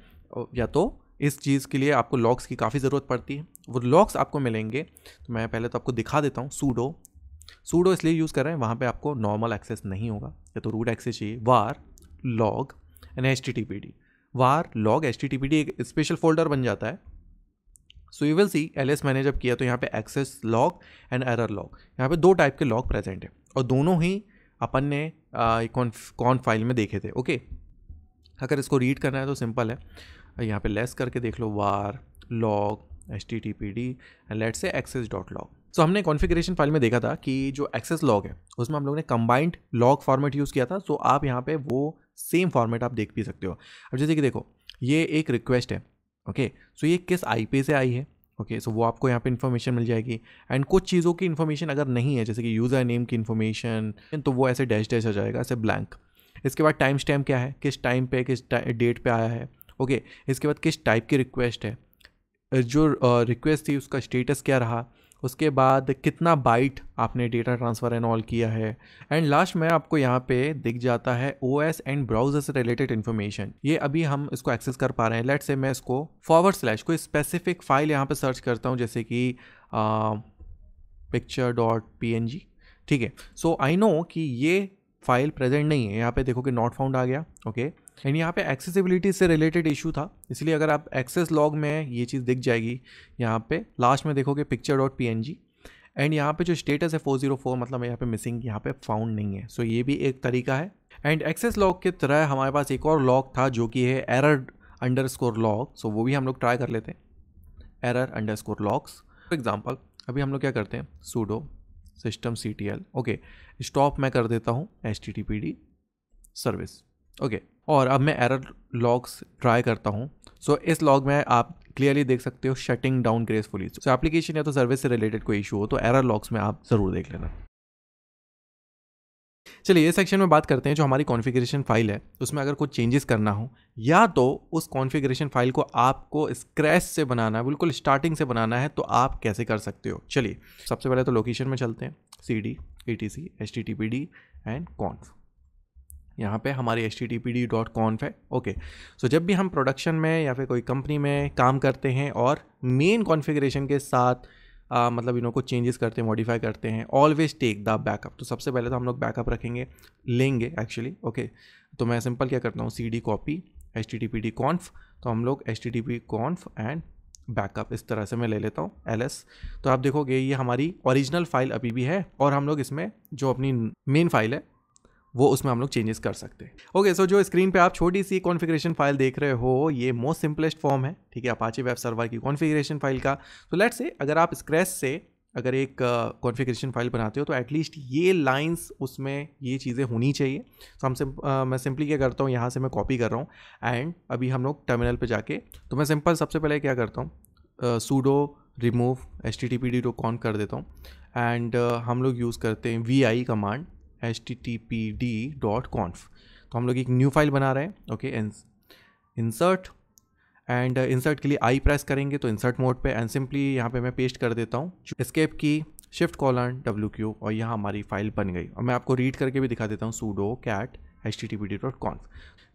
या तो इस चीज़ के लिए आपको लॉग्स की काफ़ी ज़रूरत पड़ती है। वो लॉग्स आपको मिलेंगे, तो मैं पहले तो आपको दिखा देता हूँ। सूडो इसलिए यूज़ कर रहे हैं, वहाँ पे आपको नॉर्मल एक्सेस नहीं होगा, या तो रूट एक्सेस चाहिए। Var log and HTTPD, var log HTTPD एक स्पेशल फोल्डर बन जाता है। So you will see LS मैंने जब किया तो यहाँ पे access log and error log, यहाँ पे 2 टाइप के लॉग प्रेजेंट है, और दोनों ही अपन ने कॉन फाइल में देखे थे। ओके, अगर इसको रीड करना है तो सिंपल है, यहाँ पे लेस करके देख लो, var log HTTPD and let's see access.log। सो हमने कॉन्फ़िगरेशन फाइल में देखा था कि जो एक्सेस लॉग है उसमें हम लोग ने कंबाइंड लॉग फॉर्मेट यूज़ किया था। सो आप यहाँ पे वो सेम फॉर्मेट आप देख भी सकते हो। अब जैसे कि देखो, ये एक रिक्वेस्ट है। ओके, सो ये किस IP से आई है। ओके, सो वो आपको यहाँ पे इन्फॉर्मेशन मिल जाएगी। एंड कुछ चीज़ों की इन्फॉर्मेशन अगर नहीं है, जैसे कि यूज़र नेम की इन्फॉर्मेशन, तो वो ऐसे डैश डैश आ जाएगा, ऐसे ब्लैंक। इसके बाद टाइम स्टैम्प क्या है, किस टाइम पे किस डेट पे आया है। ओके, इसके बाद किस टाइप की रिक्वेस्ट है, जो रिक्वेस्ट थी उसका स्टेटस क्या रहा, उसके बाद कितना बाइट आपने डेटा ट्रांसफ़र एंड ऑल किया है, एंड लास्ट में आपको यहाँ पे दिख जाता है OS एंड ब्राउज़र से रिलेटेड इन्फॉर्मेशन। ये अभी हम इसको एक्सेस कर पा रहे हैं। लेट्स से मैं इसको / कोई स्पेसिफिक फाइल यहाँ पे सर्च करता हूँ, जैसे कि picture.png। ठीक है, सो आई नो कि ये फाइल प्रेजेंट नहीं है, यहाँ पे देखो कि नॉट फाउंड आ गया। ओके, एंड यहाँ पे एक्सेसिबिलिटी से रिलेटेड इशू था, इसलिए अगर आप एक्सेस लॉग में ये चीज़ दिख जाएगी। यहाँ पे लास्ट में देखोगे picture.png, एंड यहाँ पे जो स्टेटस है 404, मतलब यहाँ पे मिसिंग, यहाँ पे फाउंड नहीं है। सो ये भी एक तरीका है। एंड एक्सेस लॉग की तरह हमारे पास एक और लॉग था जो कि है error_log। सो वो भी हम लोग ट्राई कर लेते हैं, error_logs। फॉर एग्जाम्पल अभी हम लोग क्या करते हैं, sudo systemctl। ओके, स्टॉप मैं कर देता हूँ HTTPD सर्विस। ओके, और अब मैं एरर लॉग्स ट्राई करता हूँ। सो इस लॉग में आप क्लियरली देख सकते हो shutting down gracefully. So application या तो सर्विस से रिलेटेड कोई इशू हो तो एरर लॉग्स में आप ज़रूर देख लेना। चलिए ये सेक्शन में बात करते हैं, जो हमारी कॉन्फ़िगरेशन फाइल है उसमें अगर कुछ चेंजेस करना हो, या तो उस कॉन्फ़िगरेशन फाइल को आपको स्क्रैच से बनाना है, बिल्कुल स्टार्टिंग से बनाना है, तो आप कैसे कर सकते हो। चलिए सबसे पहले तो लोकेशन में चलते हैं, cd etc httpd and conf। यहाँ पे हमारी httpd.conf है। ओके, सो जब भी हम प्रोडक्शन में या फिर कोई कंपनी में काम करते हैं और मेन कॉन्फ़िगरेशन के साथ मतलब इनको चेंजेस करते हैं, मॉडिफाई करते हैं, ऑलवेज टेक द बैकअप। तो सबसे पहले तो हम लोग बैकअप लेंगे एक्चुअली। ओके, तो मैं सिंपल क्या करता हूँ, cd कॉपी httpd conf, तो हम लोग http conf एंड बैकअप इस तरह से मैं ले लेता हूँ ls। तो आप देखोगे ये हमारी ओरिजिनल फाइल अभी भी है, और हम लोग इसमें जो अपनी मेन फाइल है वो उसमें हम लोग चेंजेस कर सकते हैं। ओके, सो जो स्क्रीन पे आप छोटी सी कॉन्फ़िगरेशन फाइल देख रहे हो, ये मोस्ट सिंपलेस्ट फॉर्म है, ठीक है, अपाचे वेब सर्वर की कॉन्फ़िगरेशन फाइल का। तो लेट्स से अगर आप स्क्रैच से अगर एक कॉन्फ़िगरेशन फाइल बनाते हो तो एटलीस्ट ये लाइंस उसमें ये चीज़ें होनी चाहिए। तो मैं सिंपली क्या करता हूँ, यहाँ से मैं कॉपी कर रहा हूँ, एंड अभी हम लोग टर्मिनल पर जाके, तो मैं सिंपल सबसे पहले क्या करता हूँ, sudo remove httpd.conf कर देता हूँ, एंड हम लोग यूज़ करते हैं vi कमांड httpd.conf। तो हम लोग एक न्यू फाइल बना रहे हैं। ओके, इंसर्ट, एंड इंसर्ट के लिए आई प्रेस करेंगे तो इंसर्ट मोड पे, एंड सिंपली यहाँ पे मैं पेस्ट कर देता हूँ एस्केप की shift:\wq, और यहाँ हमारी फाइल बन गई। और मैं आपको रीड करके भी दिखा देता हूँ, sudo cat httpd.conf।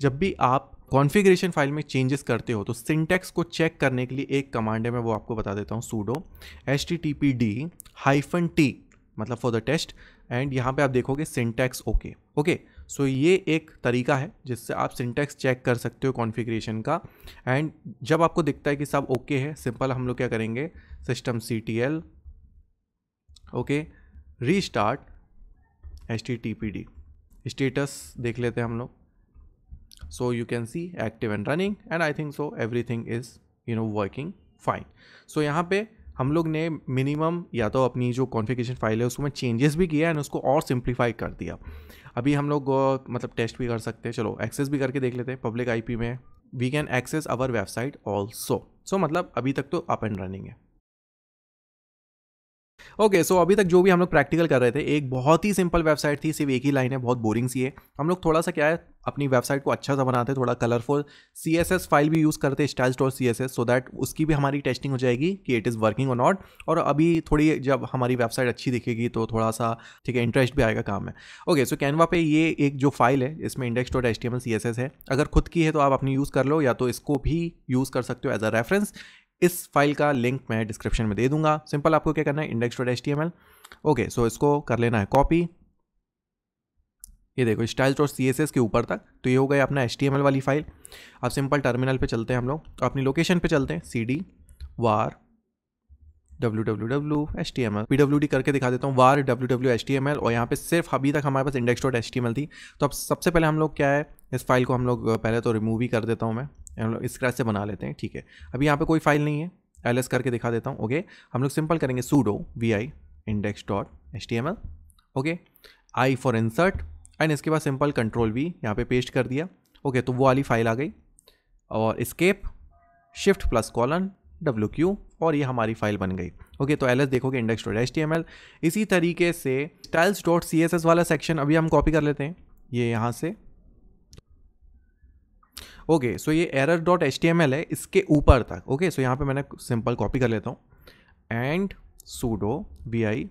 जब भी आप कॉन्फ़िगरेशन फाइल में चेंजेस करते हो तो सिंटैक्स को चेक करने के लिए एक कमांड है, मैं वो आपको बता देता हूँ, sudo httpd-t मतलब फॉर द टेस्ट, एंड यहाँ पे आप देखोगे सिंटैक्स ओके। ओके, सो ये एक तरीका है जिससे आप सिंटैक्स चेक कर सकते हो कॉन्फ़िगरेशन का। एंड जब आपको दिखता है कि सब ओके है, सिंपल हम लोग क्या करेंगे, systemctl okay restart httpd status देख लेते हैं हम लोग। So you can see active and running and I think so everything is working fine. So यहाँ पे हम लोग ने मिनिमम या तो अपनी जो कॉन्फ़िगरेशन फाइल है उसमें चेंजेस भी किया एंड उसको और सिंप्लीफाई कर दिया। अभी हम लोग मतलब टेस्ट भी कर सकते हैं, चलो एक्सेस भी करके देख लेते हैं। पब्लिक आईपी में we can access our website also. So मतलब अभी तक तो अप एंड रनिंग है। ओके सो अभी तक जो भी हम लोग प्रैक्टिकल कर रहे थे, एक बहुत ही सिंपल वेबसाइट थी, सिर्फ एक ही लाइन है, बहुत बोरिंग सी है। हम लोग थोड़ा सा क्या है अपनी वेबसाइट को अच्छा सा बनाते, थोड़ा कलरफुल CSS फाइल भी यूज़ करते, styles.css, सो दैट उसकी भी हमारी टेस्टिंग हो जाएगी कि इट इज़ वर्किंग और नॉट। और अभी थोड़ी जब हमारी वेबसाइट अच्छी दिखेगी तो थोड़ा सा ठीक है इंटरेस्ट भी आएगा काम में। ओके सो कैनवा पे ये एक जो फाइल है इसमें index.html CSS है। अगर खुद की है तो आप अपनी यूज़ कर लो, या तो इसको भी यूज़ कर सकते हो एज अ रेफरेंस। इस फाइल का लिंक मैं डिस्क्रिप्शन में दे दूंगा। सिंपल आपको क्या करना है, index.html ओके सो इसको कर लेना है कॉपी, ये देखो styles.css के ऊपर तक। तो ये हो गया अपना HTML वाली फाइल। अब सिंपल टर्मिनल पे चलते हैं हम लोग, तो अपनी लोकेशन पे चलते हैं, cd var www html pwd करके दिखा देता हूँ, var www html। और यहाँ पे सिर्फ अभी तक हमारे पास index.html थी। तो अब सबसे पहले हम लोग क्या है, इस फाइल को हम लोग पहले तो रिमूव ही कर देता हूँ मैं, हम लोग स्क्रैच से बना लेते हैं। ठीक है, अभी यहाँ पे कोई फाइल नहीं है, ls करके दिखा देता हूँ। ओके हम लोग सिंपल करेंगे sudo vi index.html okay i for insert and इसके बाद सिंपल कंट्रोल v यहाँ पे पेस्ट कर दिया। ओके तो वो वाली फाइल आ गई, और escape shift plus colon wq और ये हमारी फाइल बन गई। ओके तो ls देखोगे index.html। इसी तरीके से styles.css वाला सेक्शन अभी हम कॉपी कर लेते हैं, ये यहाँ से। ओके सो ये error.html है इसके ऊपर तक। ओके सो यहाँ पे मैंने सिंपल कॉपी कर लेता हूँ and sudo vi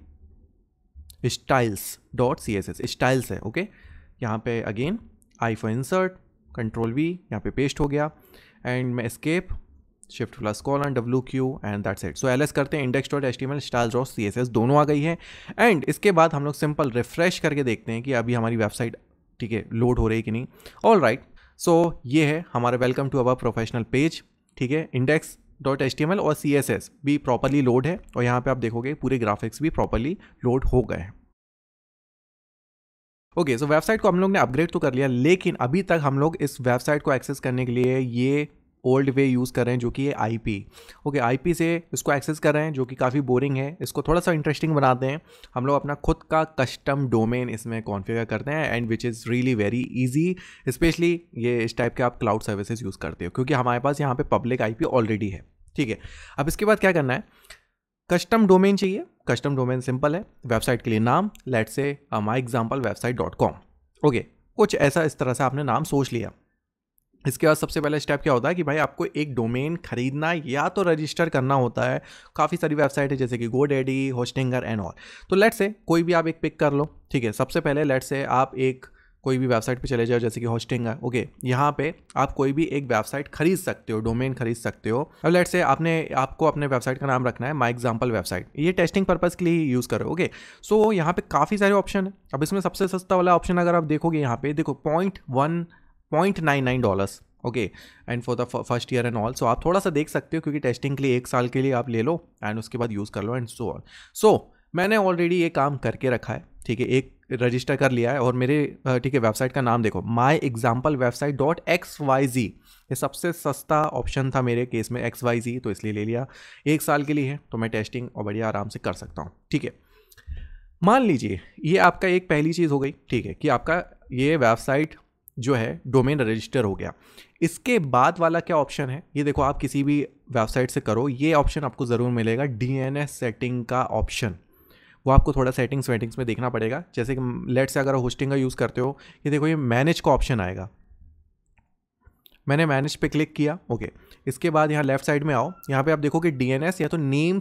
styles.css styles है। ओके यहाँ पे again i for insert control v यहाँ पे पेस्ट हो गया, एंड मैं escape shift plus colon wq and that's it. So ls करते हैं index.html styles.css दोनों आ गई है। एंड इसके बाद हम लोग सिंपल रिफ्रेश करके देखते हैं कि अभी हमारी वेबसाइट ठीक है लोड हो रही है कि नहीं। ऑल राइट सो ये है हमारा welcome to our professional page. ठीक है index.html और CSS भी प्रॉपरली लोड है, और यहाँ पे आप देखोगे पूरे ग्राफिक्स भी प्रॉपरली लोड हो गए हैं। ओके सो वेबसाइट को हम लोग ने अपग्रेड तो कर लिया, लेकिन अभी तक हम लोग इस वेबसाइट को एक्सेस करने के लिए ये ओल्ड वे यूज़ कर रहे हैं, जो कि ये IP। ओके IP से इसको एक्सेस कर रहे हैं, जो कि काफ़ी बोरिंग है। इसको थोड़ा सा इंटरेस्टिंग बनाते हैं, हम लोग अपना खुद का कस्टम डोमेन इसमें कॉन्फ़िगर करते हैं, and which is really very easy. Specially ये इस टाइप के आप क्लाउड सर्विसेज यूज़ करते हो, क्योंकि हमारे पास यहाँ पे पब्लिक IP ऑलरेडी है। ठीक है, अब इसके बाद क्या करना है, कस्टम डोमेन चाहिए। कस्टम डोमेन सिंपल है, वेबसाइट के लिए नाम, लेट्स से myexamplewebsite.com। ओके कुछ ऐसा इस तरह से आपने नाम सोच लिया। इसके बाद सबसे पहला स्टेप क्या होता है कि भाई आपको एक डोमेन खरीदना या तो रजिस्टर करना होता है। काफ़ी सारी वेबसाइट है जैसे कि GoDaddy, होस्टिंगर एंड ऑल। तो लेट्स से कोई भी आप एक पिक कर लो। ठीक है, सबसे पहले लेट्स से आप एक कोई भी वेबसाइट पे चले जाओ जैसे कि होस्टिंगर। ओके यहाँ पे आप कोई भी एक वेबसाइट खरीद सकते हो, डोमेन खरीद सकते हो। अब लेट्स से आपको अपने वेबसाइट का नाम रखना है माई एग्जाम्पल वेबसाइट, ये टेस्टिंग पर्पज़ के लिए यूज़ करो। ओके सो यहाँ पे काफ़ी सारे ऑप्शन है। अब इसमें सबसे सस्ता वाला ऑप्शन अगर आप देखोगे यहाँ पे देखो $0.99। Okay and for the first year and all. So आप थोड़ा सा देख सकते हो, क्योंकि टेस्टिंग के लिए 1 साल के लिए आप ले लो एंड उसके बाद यूज़ कर लो एंड सो ऑन। सो मैंने ऑलरेडी ये काम करके रखा है। ठीक है, एक रजिस्टर कर लिया है, और मेरे ठीक है वेबसाइट का नाम देखो myexamplewebsite.xyz। ये सबसे सस्ता ऑप्शन था मेरे केस में XYZ, तो इसलिए ले लिया। 1 साल के लिए है तो मैं टेस्टिंग और बढ़िया आराम से कर सकता हूँ। ठीक है, मान लीजिए ये आपका एक पहली चीज़ हो गई। ठीक है कि आपका ये वेबसाइट जो है डोमेन रजिस्टर हो गया। इसके बाद वाला क्या ऑप्शन है, ये देखो आप किसी भी वेबसाइट से करो, ये ऑप्शन आपको ज़रूर मिलेगा DNS सेटिंग का ऑप्शन। वो आपको थोड़ा सेटिंग्स में देखना पड़ेगा। जैसे कि लेट्स से अगर होस्टिंग का यूज़ करते हो, ये देखो ये मैनेज का ऑप्शन आएगा। मैंने मैनेज पे क्लिक किया। ओके इसके बाद यहाँ लेफ्ट साइड में आओ, यहाँ पे आप देखोगे DNS या तो नेम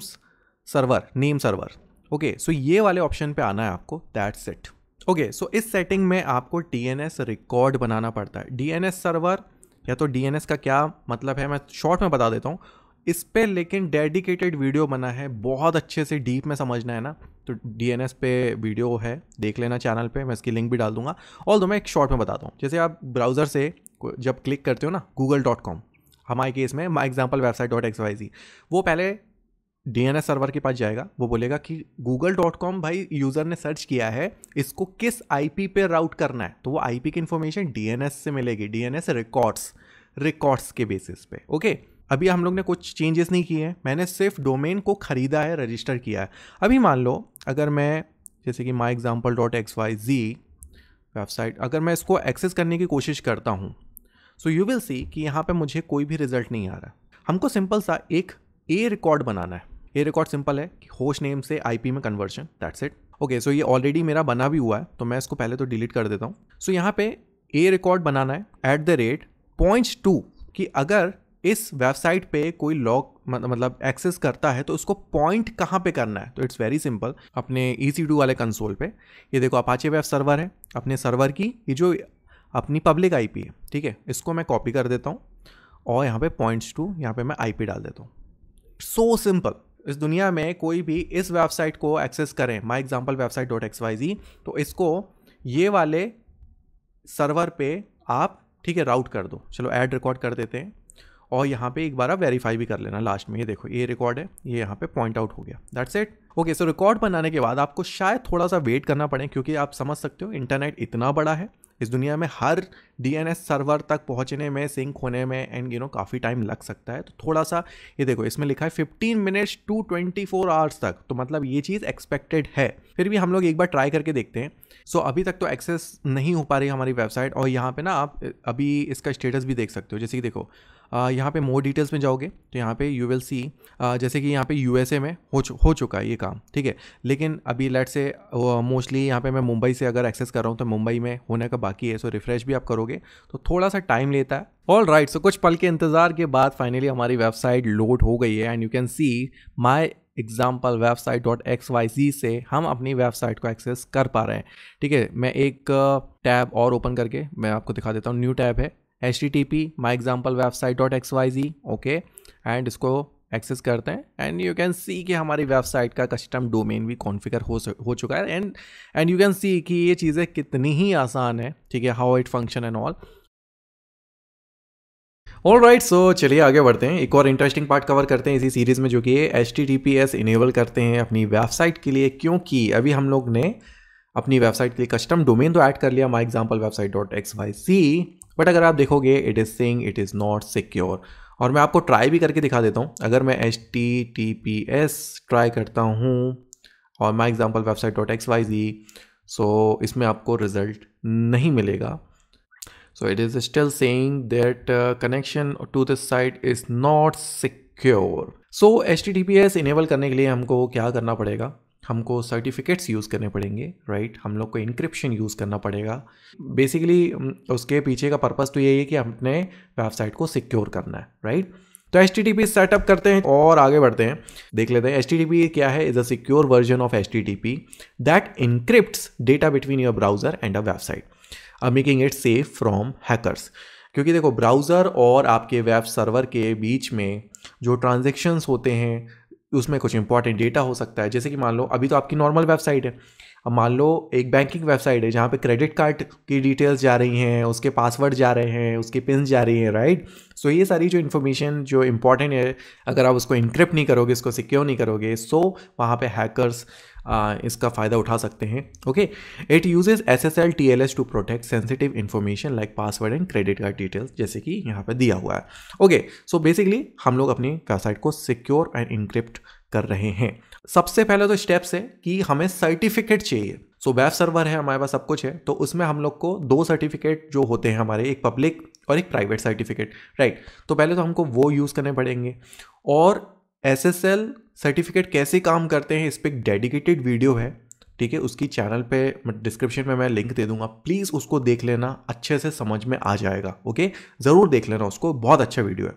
सर्वर। ओके सो ये वाले ऑप्शन पे आना है आपको, दैट्स इट। ओके सो इस सेटिंग में आपको DNS रिकॉर्ड बनाना पड़ता है। DNS सर्वर या तो DNS का क्या मतलब है मैं शॉर्ट में बता देता हूँ। इस पे लेकिन डेडिकेटेड वीडियो बना है, बहुत अच्छे से डीप में समझना है ना तो DNS पे वीडियो है, देख लेना चैनल पे, मैं इसकी लिंक भी डाल दूंगा। और मैं एक शॉर्ट में बताता हूँ, जैसे आप ब्राउज़र से जब क्लिक करते हो ना google.com, हमारे केस में माई एग्जाम्पल वेबसाइट.xyz, वो पहले DNS सर्वर के पास जाएगा, वो बोलेगा कि google.com भाई यूज़र ने सर्च किया है, इसको किस IP पे राउट करना है, तो वो IP की इन्फॉर्मेशन DNS से मिलेगी, DNS रिकॉर्ड्स के बेसिस पे। ओके, अभी हम लोग ने कुछ चेंजेस नहीं किए हैं, मैंने सिर्फ डोमेन को ख़रीदा है, रजिस्टर किया है। अभी मान लो अगर मैं जैसे कि myexample.xyz वेबसाइट, अगर मैं इसको एक्सेस करने की कोशिश करता हूँ, सो यू विल सी कि यहाँ पे मुझे कोई भी रिजल्ट नहीं आ रहा। हमको सिंपल सा एक ए रिकॉर्ड बनाना है। ए रिकॉर्ड सिंपल है कि होस्ट नेम से IP में conversion, that's it. Okay, so ये ऑलरेडी मेरा बना भी हुआ है, तो मैं इसको पहले तो डिलीट कर देता हूँ। सो यहाँ पे ए रिकॉर्ड बनाना है @points2, कि अगर इस वेबसाइट पे कोई लॉग मतलब एक्सेस करता है तो उसको पॉइंट कहाँ पे करना है। तो इट्स वेरी सिंपल, अपने EC2 वाले कंसोल पे ये देखो अपाचे वेब सर्वर है, अपने सर्वर की ये जो अपनी पब्लिक IP है, ठीक है, इसको मैं कॉपी कर देता हूँ और यहाँ पे points2, यहाँ पे मैं IP डाल देता हूँ। So simple. इस दुनिया में कोई भी इस वेबसाइट को एक्सेस करें, माई एग्जाम्पल वेबसाइट.xyz, तो इसको ये वाले सर्वर पे आप ठीक है राउट कर दो। चलो ऐड रिकॉर्ड कर देते हैं और यहाँ पे एक बार आप वेरीफाई भी कर लेना लास्ट में। ये देखो ये रिकॉर्ड है, ये यहाँ पे पॉइंट आउट हो गया, that's it. Okay, so record बनाने के बाद आपको शायद थोड़ा सा वेट करना पड़े, क्योंकि आप समझ सकते हो इंटरनेट इतना बड़ा है, इस दुनिया में हर DNS सर्वर तक पहुंचने में, सिंक होने में एंड काफ़ी टाइम लग सकता है। तो थोड़ा सा ये देखो इसमें लिखा है 15 मिनट्स टू 24 आवर्स तक, तो मतलब ये चीज़ एक्सपेक्टेड है। फिर भी हम लोग एक बार ट्राई करके देखते हैं। सो अभी तक तो एक्सेस नहीं हो पा रही हमारी वेबसाइट, और यहाँ पे ना आप अभी इसका स्टेटस भी देख सकते हो। जैसे कि देखो यहाँ पे मोर डिटेल्स में जाओगे तो यहाँ पे यू विल सी जैसे कि यहाँ पे USA में हो चुका है ये काम, ठीक है, लेकिन अभी लेट से मोस्टली यहाँ पे मैं मुंबई से अगर एक्सेस कर रहा हूँ तो मुंबई में होने का बाकी है। सो रिफ्रेश भी आप करोगे तो थोड़ा सा टाइम लेता है। ऑल राइट, सो कुछ पल के इंतज़ार के बाद फाइनली हमारी वेबसाइट लोड हो गई है and you can see my example वेबसाइट.xyz से हम अपनी वेबसाइट को एक्सेस कर पा रहे हैं। ठीक है, मैं एक टैब और ओपन करके मैं आपको दिखा देता हूँ। न्यू टैब है http myexamplewebsite.xyz, ओके, एंड इसको एक्सेस करते हैं एंड यू कैन सी कि हमारी वेबसाइट का कस्टम डोमेन भी कॉन्फ़िगर हो चुका है एंड यू कैन सी कि ये चीज़ें कितनी ही आसान है, ठीक है, how it function and all right. So चलिए आगे बढ़ते हैं, एक और इंटरेस्टिंग पार्ट कवर करते हैं इसी सीरीज़ में, जो कि HTTPS इनेबल करते हैं अपनी वेबसाइट के लिए, क्योंकि अभी हम लोग ने अपनी वेबसाइट के लिए कस्टम डोमेन तो ऐड कर लिया myexamplewebsite.xyz, बट अगर आप देखोगे it is saying it is not secure. और मैं आपको ट्राई भी करके दिखा देता हूँ। अगर मैं HTTPS ट्राई करता हूँ और myexamplewebsite.xyz, सो इसमें आपको रिजल्ट नहीं मिलेगा। So it is still saying that connection to this site is not secure. So HTTPS enable करने के लिए हमको क्या करना पड़ेगा, हमको सर्टिफिकेट्स यूज़ करने पड़ेंगे, राइट, हम लोग को इंक्रिप्शन यूज़ करना पड़ेगा। बेसिकली उसके पीछे का पर्पस तो यही है कि अपने वेबसाइट को सिक्योर करना है, राइट। तो HTTP सेटअप करते हैं और आगे बढ़ते हैं, देख लेते हैं HTTP क्या है। Is a secure version of HTTP that encrypts data between your browser and a website, making it safe from hackers. क्योंकि देखो ब्राउज़र और आपके वेब सर्वर के बीच में जो ट्रांजेक्शन्स होते हैं उसमें कुछ इंपॉर्टेंट डेटा हो सकता है। जैसे कि मान लो अभी तो आपकी नॉर्मल वेबसाइट है, अब मान लो एक बैंकिंग वेबसाइट है जहाँ पे क्रेडिट कार्ड की डिटेल्स जा रही हैं, उसके पासवर्ड जा रहे हैं, उसकी पिन जा रही हैं, राइट। सो ये सारी जो इन्फॉर्मेशन जो इंपॉर्टेंट है, अगर आप उसको इनक्रिप्ट नहीं करोगे, इसको सिक्योर नहीं करोगे, सो वहाँ पे हैकर्स इसका फ़ायदा उठा सकते हैं। Okay, it uses SSL TLS to protect sensitive information like password and credit card details, जैसे कि यहाँ पे दिया हुआ है। ओके, सो बेसिकली हम लोग अपनी वेबसाइट को सिक्योर एंड इनक्रिप्ट कर रहे हैं। सबसे पहले तो स्टेप्स है कि हमें सर्टिफिकेट चाहिए। सो वेब सर्वर है हमारे पास, सब कुछ है, तो उसमें हम लोग को 2 सर्टिफिकेट जो होते हैं हमारे, एक पब्लिक और एक प्राइवेट सर्टिफिकेट, राइट। तो पहले तो हमको वो यूज़ करने पड़ेंगे। और SSL सर्टिफिकेट कैसे काम करते हैं इस पर एक डेडिकेटेड वीडियो है, ठीक है, उसकी चैनल पे डिस्क्रिप्शन में मैं लिंक दे दूंगा, प्लीज़ उसको देख लेना, अच्छे से समझ में आ जाएगा। ओके, ज़रूर देख लेना उसको, बहुत अच्छा वीडियो है।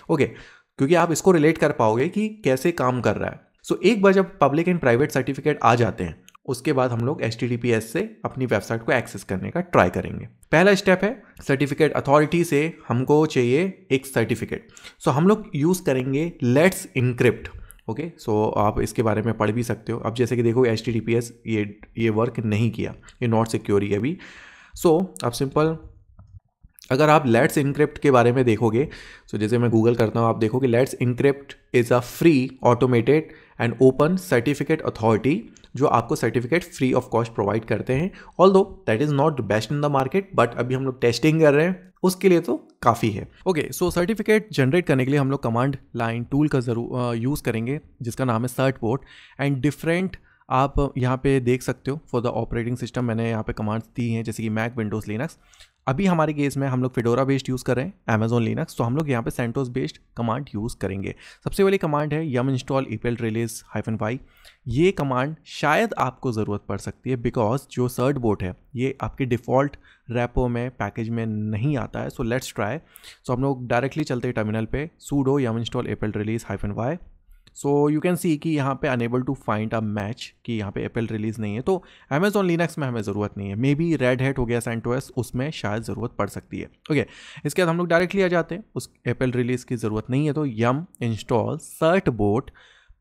ओके, क्योंकि आप इसको रिलेट कर पाओगे कि कैसे काम कर रहा है। सो एक बार जब पब्लिक एंड प्राइवेट सर्टिफिकेट आ जाते हैं, उसके बाद हम लोग HTTPS से अपनी वेबसाइट को एक्सेस करने का ट्राई करेंगे। पहला स्टेप है सर्टिफिकेट अथॉरिटी से हमको चाहिए एक सर्टिफिकेट। सो हम लोग यूज़ करेंगे लेट्स इनक्रिप्ट। ओके, सो आप इसके बारे में पढ़ भी सकते हो। अब जैसे कि देखो HTTPS ये वर्क नहीं किया, ये नॉट सिक्योर ही अभी। सो अब सिंपल अगर आप लेट्स इनक्रिप्ट के बारे में देखोगे, सो जैसे मैं गूगल करता हूँ, आप देखोगे let's encrypt is a free automated and open certificate authority जो आपको certificate free of cost provide करते हैं। Although that is not the best in the market, but अभी हम लोग टेस्टिंग कर रहे हैं, उसके लिए तो काफ़ी है। ओके, सो सर्टिफिकेट जनरेट करने के लिए हम लोग कमांड लाइन टूल का ज़रूर यूज़ करेंगे जिसका नाम है सर्टबोट। एंड डिफरेंट आप यहाँ पे देख सकते हो फॉर द ऑपरेटिंग सिस्टम मैंने यहाँ पे कमांड्स दी हैं, जैसे कि मैक, विंडोज़, लिनक्स। अभी हमारे केस में हम लोग फिडोरा बेस्ड यूज़ कर रहे हैं, अमेजोन लिनक्स, तो हम लोग यहाँ पे सेंटोस बेस्ड कमांड यूज़ करेंगे। सबसे पहली कमांड है यम इंस्टॉल ईपीएल रिलीज -y। ये कमांड शायद आपको ज़रूरत पड़ सकती है बिकॉज जो सर्टबोट है ये आपके डिफ़ॉल्ट रैपो में पैकेज में नहीं आता है। So let's try. सो हम लोग डायरेक्टली चलते हैं टर्मिनल पे, sudo yum install EPEL release -y। So you can see कि यहाँ पे unable to find a match कि यहाँ पे एप्पल रिलीज़ नहीं है, तो अमेजोन लिनक्स में हमें ज़रूरत नहीं है। मे बी रेड हैट हो गया सेंटोस, उसमें शायद ज़रूरत पड़ सकती है। ओके, इसके बाद हम लोग डायरेक्टली आ जाते हैं, उस एप्पल रिलीज़ की ज़रूरत नहीं है, तो yum install Certbot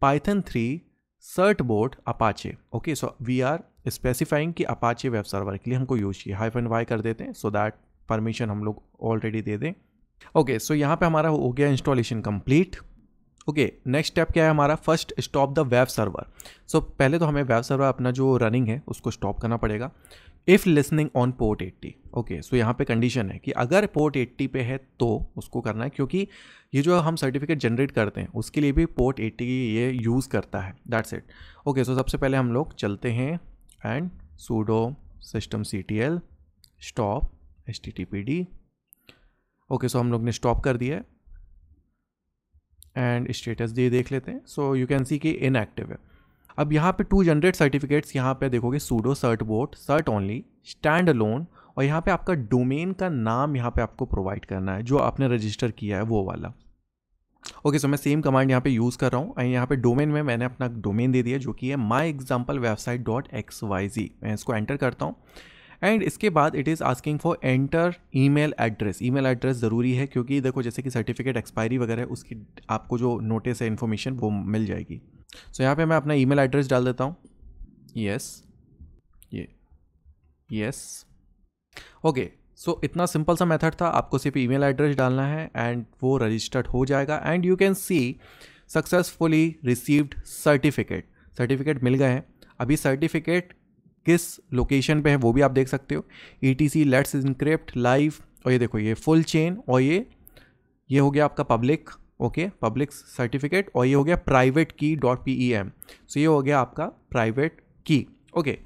Python 3 Certbot Apache. Okay, so we are specifying कि अपाचे वेब सर्वर के लिए हमको यूज चाहिए, -y कर देते हैं सो दैट परमिशन हम लोग ऑलरेडी दे दें। ओके, सो यहाँ पे हमारा हो गया installation complete. Okay, next step क्या है हमारा, first stop the web server. So पहले तो हमें वेब सर्वर अपना जो रनिंग है उसको स्टॉप करना पड़ेगा। If listening on port 80। Okay, so यहाँ पे कंडीशन है कि अगर पोर्ट 80 पे है तो उसको करना है, क्योंकि ये जो हम सर्टिफिकेट जनरेट करते हैं उसके लिए भी पोर्ट 80 ये यूज़ करता है। That's it. ओके, सो सबसे पहले हम लोग चलते हैं and sudo systemctl stop httpd। Okay, so हम लोग ने स्टॉप कर दिया है एंड स्टेटस दे देख लेते हैं। सो यू कैन सी कि इनएक्टिव है। अब यहाँ पे टू जनरेट सर्टिफिकेट्स, यहाँ पे देखोगे sudo Certbot cert only stand alone, और यहाँ पे आपका डोमेन का नाम यहाँ पे आपको प्रोवाइड करना है जो आपने रजिस्टर किया है वो वाला। ओके, सो मैं सेम कमांड यहाँ पे यूज़ कर रहा हूँ एंड यहाँ पे डोमेन में मैंने अपना डोमेन दे दिया जो कि है myexamplewebsite.xyz। मैं इसको एंटर करता हूँ एंड इसके बाद it is asking for enter email address. Email address ज़रूरी है क्योंकि देखो जैसे कि सर्टिफिकेट एक्सपायरी वगैरह है उसकी आपको जो नोटिस है इन्फॉर्मेशन वो मिल जाएगी। सो यहाँ पे मैं अपना ईमेल एड्रेस डाल देता हूँ, यस। ओके, सो इतना सिंपल सा मेथड था, आपको सिर्फ ईमेल एड्रेस डालना है एंड वो रजिस्टर्ड हो जाएगा। And you can see successfully received certificate मिल गए हैं। अभी सर्टिफिकेट किस लोकेशन पे है वो भी आप देख सकते हो, ETC लेट्स इनक्रिप्ट लाइव, और ये देखो ये फुल चेन, और ये हो गया आपका पब्लिक। ओके, पब्लिक सर्टिफिकेट, और ये हो गया प्राइवेट की .pem। सो ये हो गया आपका प्राइवेट की। ओके,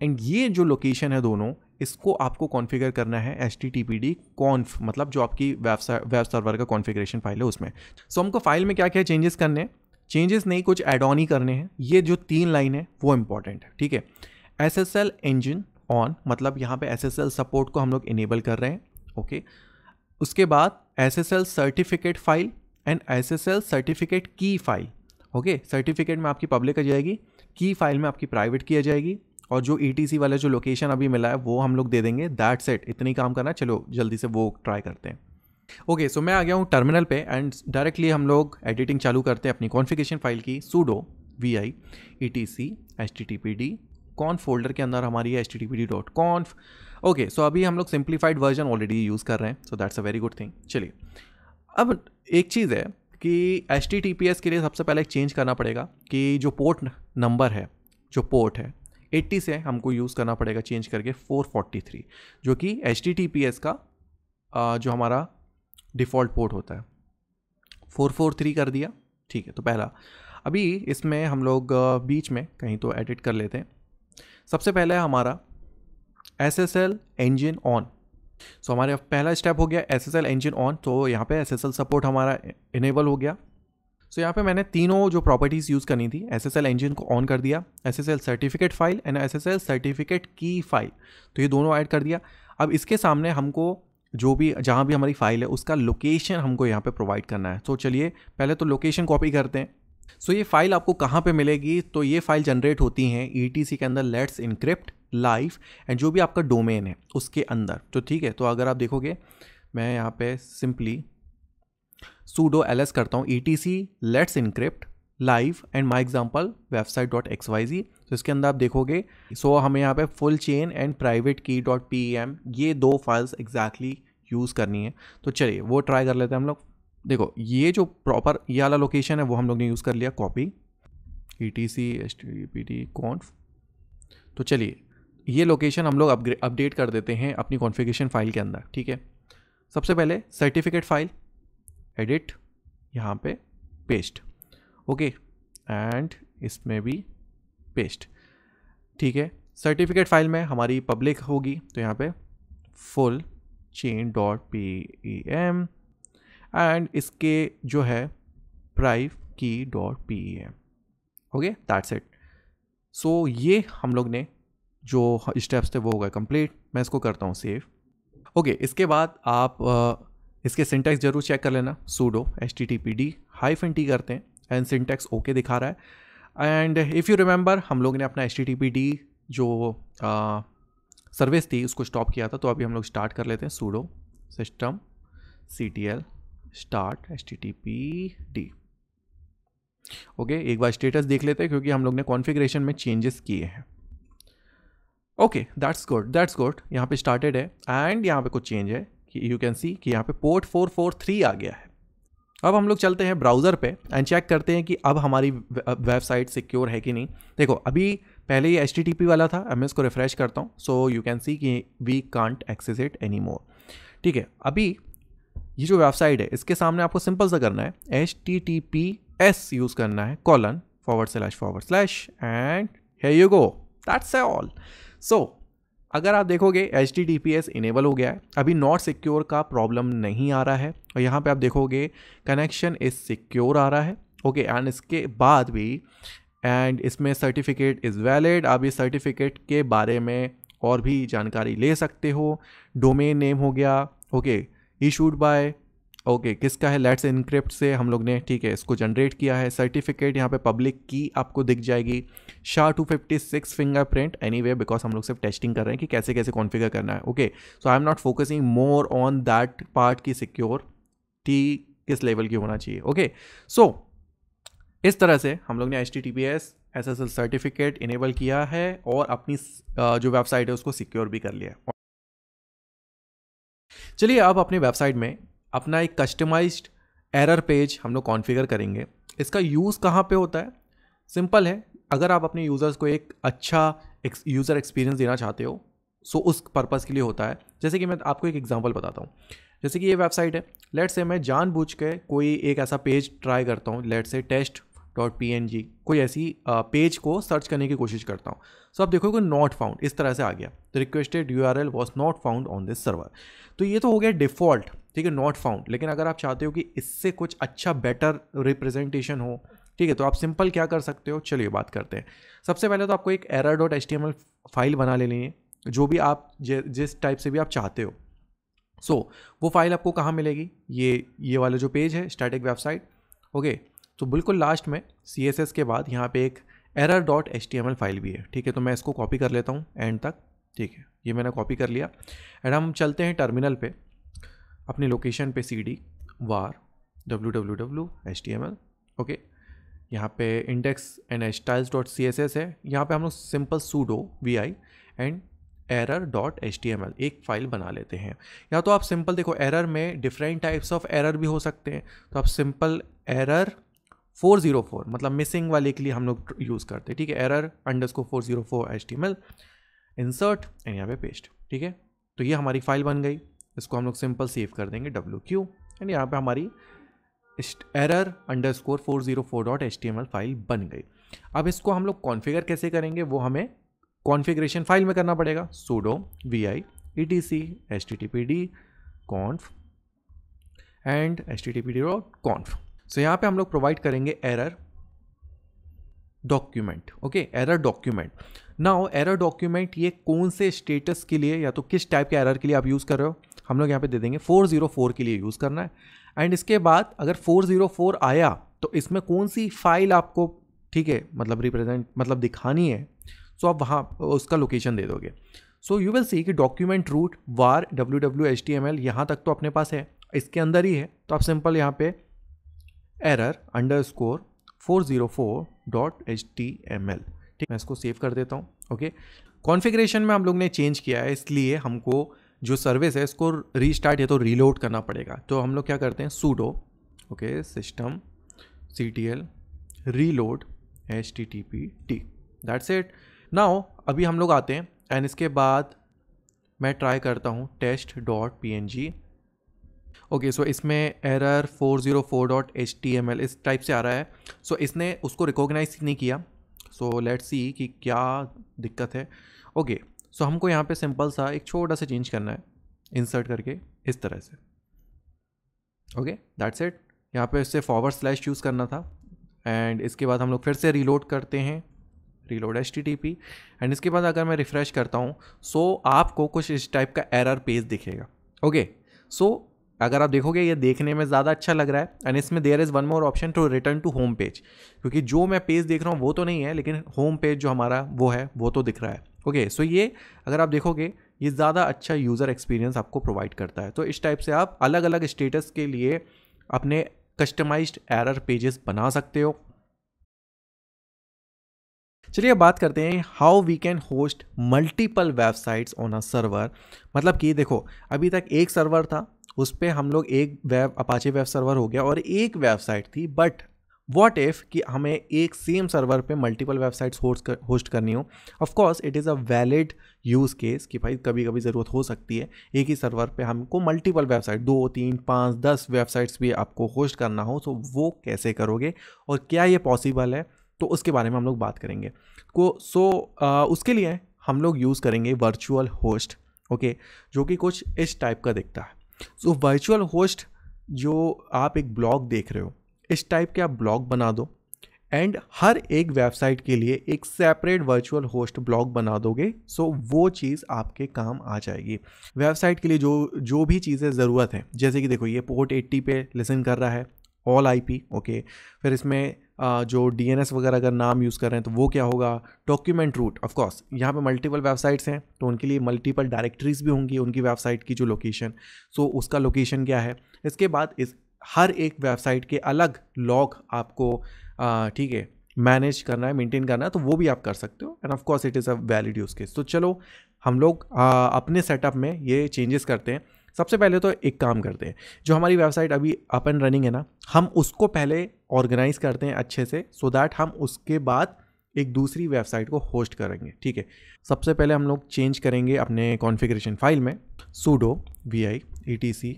एंड ये जो लोकेशन है दोनों, इसको आपको कॉन्फ़िगर करना है httpd conf, मतलब जो आपकी वेब सर्वर का कॉन्फ़िगरेशन फाइल है उसमें। सो हमको फाइल में क्या क्या चेंजेस करने हैं, चेंजेस नहीं कुछ एड ऑन ही करने हैं। ये जो 3 लाइन है वो इंपॉर्टेंट है, ठीक है। SSL इंजन ऑन, मतलब यहाँ पे SSL सपोर्ट को हम लोग इनेबल कर रहे हैं। ओके, उसके बाद SSL certificate file and SSL certificate की फाइल। ओके, सर्टिफिकेट में आपकी पब्लिक आ जाएगी, की फाइल में आपकी प्राइवेट की आ जाएगी, और जो ETC वाला जो लोकेशन अभी मिला है वो हम लोग दे देंगे। दैट्स इट, इतनी काम करना। चलो जल्दी से वो ट्राई करते हैं। ओके, सो मैं आ गया हूँ टर्मिनल पे एंड डायरेक्टली हम लोग एडिटिंग चालू करते हैं अपनी कॉन्फ़िगरेशन फाइल की। sudo vi etc httpd कॉन्फ folder के अंदर हमारी है httpd.conf। ओके, सो अभी हम लोग सिंप्लीफाइड वर्जन ऑलरेडी यूज़ कर रहे हैं, so that's a very good thing. चलिए, अब एक चीज़ है कि HTTPS के लिए सबसे पहले एक चेंज करना पड़ेगा कि जो पोर्ट नंबर है, जो पोर्ट है 80 से हमको यूज़ करना पड़ेगा चेंज करके 443, जो कि HTTPS का जो हमारा डिफ़ॉल्ट पोर्ट होता है। 443 कर दिया, ठीक है। तो पहला, अभी इसमें हम लोग बीच में कहीं तो एडिट कर लेते हैं। सबसे पहले हमारा SSL इंजन ऑन। सो हमारे पहला स्टेप हो गया SSL इंजन ऑन, तो यहाँ पे SSL सपोर्ट हमारा इनेबल हो गया। सो यहाँ पे मैंने तीनों जो प्रॉपर्टीज़ यूज़ करनी थी, SSL इंजन को ऑन कर दिया, SSL certificate file and SSL certificate की फाइल, तो ये दोनों ऐड कर दिया। अब इसके सामने हमको जो भी जहाँ भी हमारी फाइल है उसका लोकेशन हमको यहाँ पे प्रोवाइड करना है। तो चलिए पहले तो लोकेशन कॉपी करते हैं। सो ये फाइल आपको कहाँ पे मिलेगी, तो ये फाइल जनरेट होती हैं ETC के अंदर लेट्स इनक्रिप्ट लाइव एंड जो भी आपका डोमेन है उसके अंदर। तो ठीक है, तो अगर आप देखोगे मैं यहाँ पे सिंपली sudo ls करता हूँ ETC let's encrypt live and my example website.xyz। तो इसके अंदर आप देखोगे सो हमें यहाँ पे फुल चेन एंड प्राइवेट की .pem ये दो फाइल्स एग्जैक्टली यूज़ करनी है। तो चलिए वो ट्राई कर लेते हैं हम लोग। देखो ये जो प्रॉपर ये वाला लोकेशन है वो हम लोग ने यूज़ कर लिया, कॉपी ETC HTTPD conf। तो चलिए ये लोकेशन हम लोग अपडेट कर देते हैं अपनी कॉन्फ़िगरेशन फाइल के अंदर। ठीक है, सबसे पहले सर्टिफिकेट फाइल एडिट, यहाँ पे पेस्ट, ओके एंड इसमें भी पेस्ट। ठीक है, सर्टिफिकेट फाइल में हमारी पब्लिक होगी तो यहाँ पे फुल चेन .pem एंड इसके जो है priv key .pem। Okay that's it. So ये हम लोग ने जो स्टेप्स थे वो हो गए कंप्लीट। मैं इसको करता हूँ सेव। ओके इसके बाद आप इसके सिंटैक्स जरूर चेक कर लेना, sudo httpd-t करते हैं एंड सिंटैक्स ओके दिखा रहा है। एंड इफ़ यू रिमेंबर हम लोग ने अपना HTTPD जो सर्विस थी उसको स्टॉप किया था, तो अभी हम लोग स्टार्ट कर लेते हैं sudo systemctl start httpd। Okay एक बार स्टेटस देख लेते हैं क्योंकि हम लोग ने कॉन्फ़िगरेशन में चेंजेस किए हैं। Okay that's good. यहाँ पे स्टार्टेड है एंड यहाँ पे कुछ चेंज है कि यू कैन सी कि यहाँ पे पोर्ट 443 आ गया है। अब हम लोग चलते हैं ब्राउज़र पे एंड चेक करते हैं कि अब हमारी वेबसाइट सिक्योर है कि नहीं। देखो अभी पहले ये HTTP वाला था, अब मैं इसको रिफ्रेश करता हूँ सो यू कैन सी कि we can't access it any more. ठीक है, अभी ये जो वेबसाइट है इसके सामने आपको सिंपल सा करना है HTTPS यूज़ करना है :/ and here you go, that's all. So अगर आप देखोगे HTTPS इनेबल हो गया है, अभी नॉट सिक्योर का प्रॉब्लम नहीं आ रहा है और यहाँ पे आप देखोगे कनेक्शन इज सिक्योर आ रहा है। ओके एंड इसके बाद भी एंड इसमें सर्टिफिकेट इज़ वैलिड। आप इस सर्टिफिकेट के बारे में और भी जानकारी ले सकते हो। डोमेन नेम हो गया, ओके इशूड बाय, ओके किसका है, लेट्स इनक्रिप्ट से हम लोग ने ठीक है इसको जनरेट किया है। सर्टिफिकेट यहाँ पे पब्लिक की आपको दिख जाएगी, SHA-256 फिंगरप्रिंट एनीवे बिकॉज हम लोग सिर्फ टेस्टिंग कर रहे हैं कि कैसे कैसे कॉन्फ़िगर करना है। Okay so I am not focusing more on that part की सिक्योरिटी किस लेवल की होना चाहिए। ओके सो इस तरह से हम लोग ने HTTPS SSL सर्टिफिकेट इनेबल किया है और अपनी जो वेबसाइट है उसको सिक्योर भी कर लिया है। चलिए अब अपनी वेबसाइट में अपना एक कस्टमाइज्ड एरर पेज हम लोग कॉन्फ़िगर करेंगे। इसका यूज़ कहाँ पे होता है, सिंपल है, अगर आप अपने यूज़र्स को एक अच्छा यूज़र एक्सपीरियंस देना चाहते हो सो उस पर्पज़ के लिए होता है। जैसे कि मैं आपको एक एग्जांपल बताता हूँ, जैसे कि ये वेबसाइट है, लेट्स से मैं जानबूझ के कोई एक ऐसा पेज ट्राई करता हूँ, लेट्स से test.png कोई ऐसी पेज को सर्च करने की कोशिश करता हूँ। सो आप देखोगे नॉट फाउंड इस तरह से आ गया, the requested URL was not found on this server. तो ये तो हो गया डिफ़ॉल्ट, ठीक है, नॉट फाउंड। लेकिन अगर आप चाहते हो कि इससे कुछ अच्छा बेटर रिप्रेजेंटेशन हो, ठीक है, तो आप सिंपल क्या कर सकते हो, चलिए बात करते हैं। सबसे पहले तो आपको एक error.html फाइल बना लेनी है, जो भी आप जिस टाइप से भी आप चाहते हो। सो वो फाइल आपको कहाँ मिलेगी, ये वाला जो पेज है स्टैटिक वेबसाइट। ओके तो बिल्कुल लास्ट में CSS के बाद यहाँ पे एक error.html फाइल भी है। ठीक है, तो मैं इसको कॉपी कर लेता हूँ एंड तक। ठीक है, ये मैंने कॉपी कर लिया एंड हम चलते हैं टर्मिनल पे, अपनी लोकेशन पे cd var www html। Okay यहाँ पे index and styles.css है, यहाँ पे हम लोग simple sudo vi and error.html एक फ़ाइल बना लेते हैं। या तो आप सिंपल देखो एरर में डिफरेंट टाइप्स ऑफ एरर भी हो सकते हैं, तो आप सिंपल error 404 मतलब मिसिंग वाले के लिए हम लोग यूज़ करते हैं। ठीक है, error_404 HTML इंसर्ट एंड यहाँ पे पेस्ट। ठीक है, तो ये हमारी फाइल बन गई, इसको हम लोग सिंपल सेव कर देंगे WQ एंड यहाँ पे हमारी error_404.html फाइल बन गई। अब इसको हम लोग कॉन्फ़िगर कैसे करेंगे वो हमें कॉन्फ़िगरेशन फाइल में करना पड़ेगा, sudo vi etc httpd conf and httpd.conf। सो यहाँ पे हम लोग प्रोवाइड करेंगे error document. Okay error document. Now error document ये कौन से स्टेटस के लिए या तो किस टाइप के एरर के लिए आप यूज़ कर रहे हो, हम लोग यहाँ पे दे देंगे 404 के लिए यूज़ करना है। एंड इसके बाद अगर 404 आया तो इसमें कौन सी फाइल आपको, ठीक है, मतलब रिप्रेजेंट मतलब दिखानी है, सो आप वहाँ उसका लोकेशन दे दोगे। सो यू विल सी कि डॉक्यूमेंट रूट var www.html यहाँ तक तो अपने पास है, इसके अंदर ही है, तो आप सिंपल यहाँ पे error_404.html, ठीक, मैं इसको सेव कर देता हूँ। ओके, कॉन्फ़िगरेशन में हम लोग ने चेंज किया है, इसलिए हमको जो सर्विस है इसको रीस्टार्ट या तो रीलोड करना पड़ेगा। तो हम लोग क्या करते हैं, sudo okay systemctl reload httpd, that's it. Now अभी हम लोग आते हैं एंड इसके बाद मैं ट्राई करता हूँ test.png। ओके, सो इसमें error404.html इस टाइप से आ रहा है। सो इसने उसको रिकॉग्नाइज नहीं किया। सो लेट्स सी कि क्या दिक्कत है। ओके, सो हमको यहाँ पे सिंपल सा एक छोटा सा चेंज करना है, इंसर्ट करके इस तरह से। Okay, that's it. यहाँ पे इससे // चूज़ करना था एंड इसके बाद हम लोग फिर से रीलोड करते हैं, रीलोड http, एंड इसके बाद अगर मैं रिफ़्रेश करता हूँ सो आपको कुछ इस टाइप का एरर पेज दिखेगा। ओके, सो अगर आप देखोगे ये देखने में ज़्यादा अच्छा लग रहा है एंड इसमें there is one more option to return to home page, क्योंकि जो मैं पेज देख रहा हूँ वो तो नहीं है, लेकिन होम पेज जो हमारा वो है वो तो दिख रहा है। ओके, सो ये अगर आप देखोगे ये ज़्यादा अच्छा यूज़र एक्सपीरियंस आपको प्रोवाइड करता है। तो इस टाइप से आप अलग अलग स्टेटस के लिए अपने कस्टमाइज्ड एरर पेजेस बना सकते हो। चलिए अब बात करते हैं how we can host multiple websites on a server. मतलब कि देखो, अभी तक एक सर्वर था, उस पर हम लोग एक वेब अपाचे वेब सर्वर हो गया और एक वेबसाइट थी, बट व्हाट इफ़ कि हमें एक सेम सर्वर पे मल्टीपल वेबसाइट्स होस्ट करनी हो। Of course it is a valid use case कि भाई कभी कभी ज़रूरत हो सकती है एक ही सर्वर पे हमको मल्टीपल वेबसाइट 2, 3, 5, 10 वेबसाइट्स भी आपको होस्ट करना हो, तो वो कैसे करोगे और क्या ये पॉसिबल है, तो उसके बारे में हम लोग बात करेंगे। उसके लिए हम लोग यूज़ करेंगे वर्चुअल होस्ट। ओके, जो कि कुछ इस टाइप का दिखता है। सो वर्चुअल होस्ट, जो आप एक ब्लॉग देख रहे हो इस टाइप के आप ब्लॉग बना दो एंड हर एक वेबसाइट के लिए एक सेपरेट वर्चुअल होस्ट ब्लॉग बना दोगे, सो वो चीज़ आपके काम आ जाएगी। वेबसाइट के लिए जो भी चीज़ें ज़रूरत है, जैसे कि देखो ये पोर्ट 80 पे लिसन कर रहा है, ऑल IP। ओके, फिर इसमें जो DNS वगैरह अगर नाम यूज़ कर रहे हैं तो वो क्या होगा, डॉक्यूमेंट रूट। ऑफ कोर्स यहाँ पे मल्टीपल वेबसाइट्स हैं तो उनके लिए मल्टीपल डायरेक्टरीज भी होंगी, उनकी वेबसाइट की जो लोकेशन, सो उसका लोकेशन क्या है। इसके बाद इस हर एक वेबसाइट के अलग लॉग आपको ठीक है मैनेज करना है, मेंटेन करना है, तो वो भी आप कर सकते हो end of course it is a valid use case. तो चलो हम लोग अपने सेटअप में ये चेंजेस करते हैं। सबसे पहले तो एक काम करते हैं, जो हमारी वेबसाइट अभी अप एंड रनिंग है ना, हम उसको पहले ऑर्गेनाइज करते हैं अच्छे से, सो दैट हम उसके बाद एक दूसरी वेबसाइट को होस्ट करेंगे। ठीक है, सबसे पहले हम लोग चेंज करेंगे अपने कॉन्फ़िगरेशन फाइल में sudo vi etc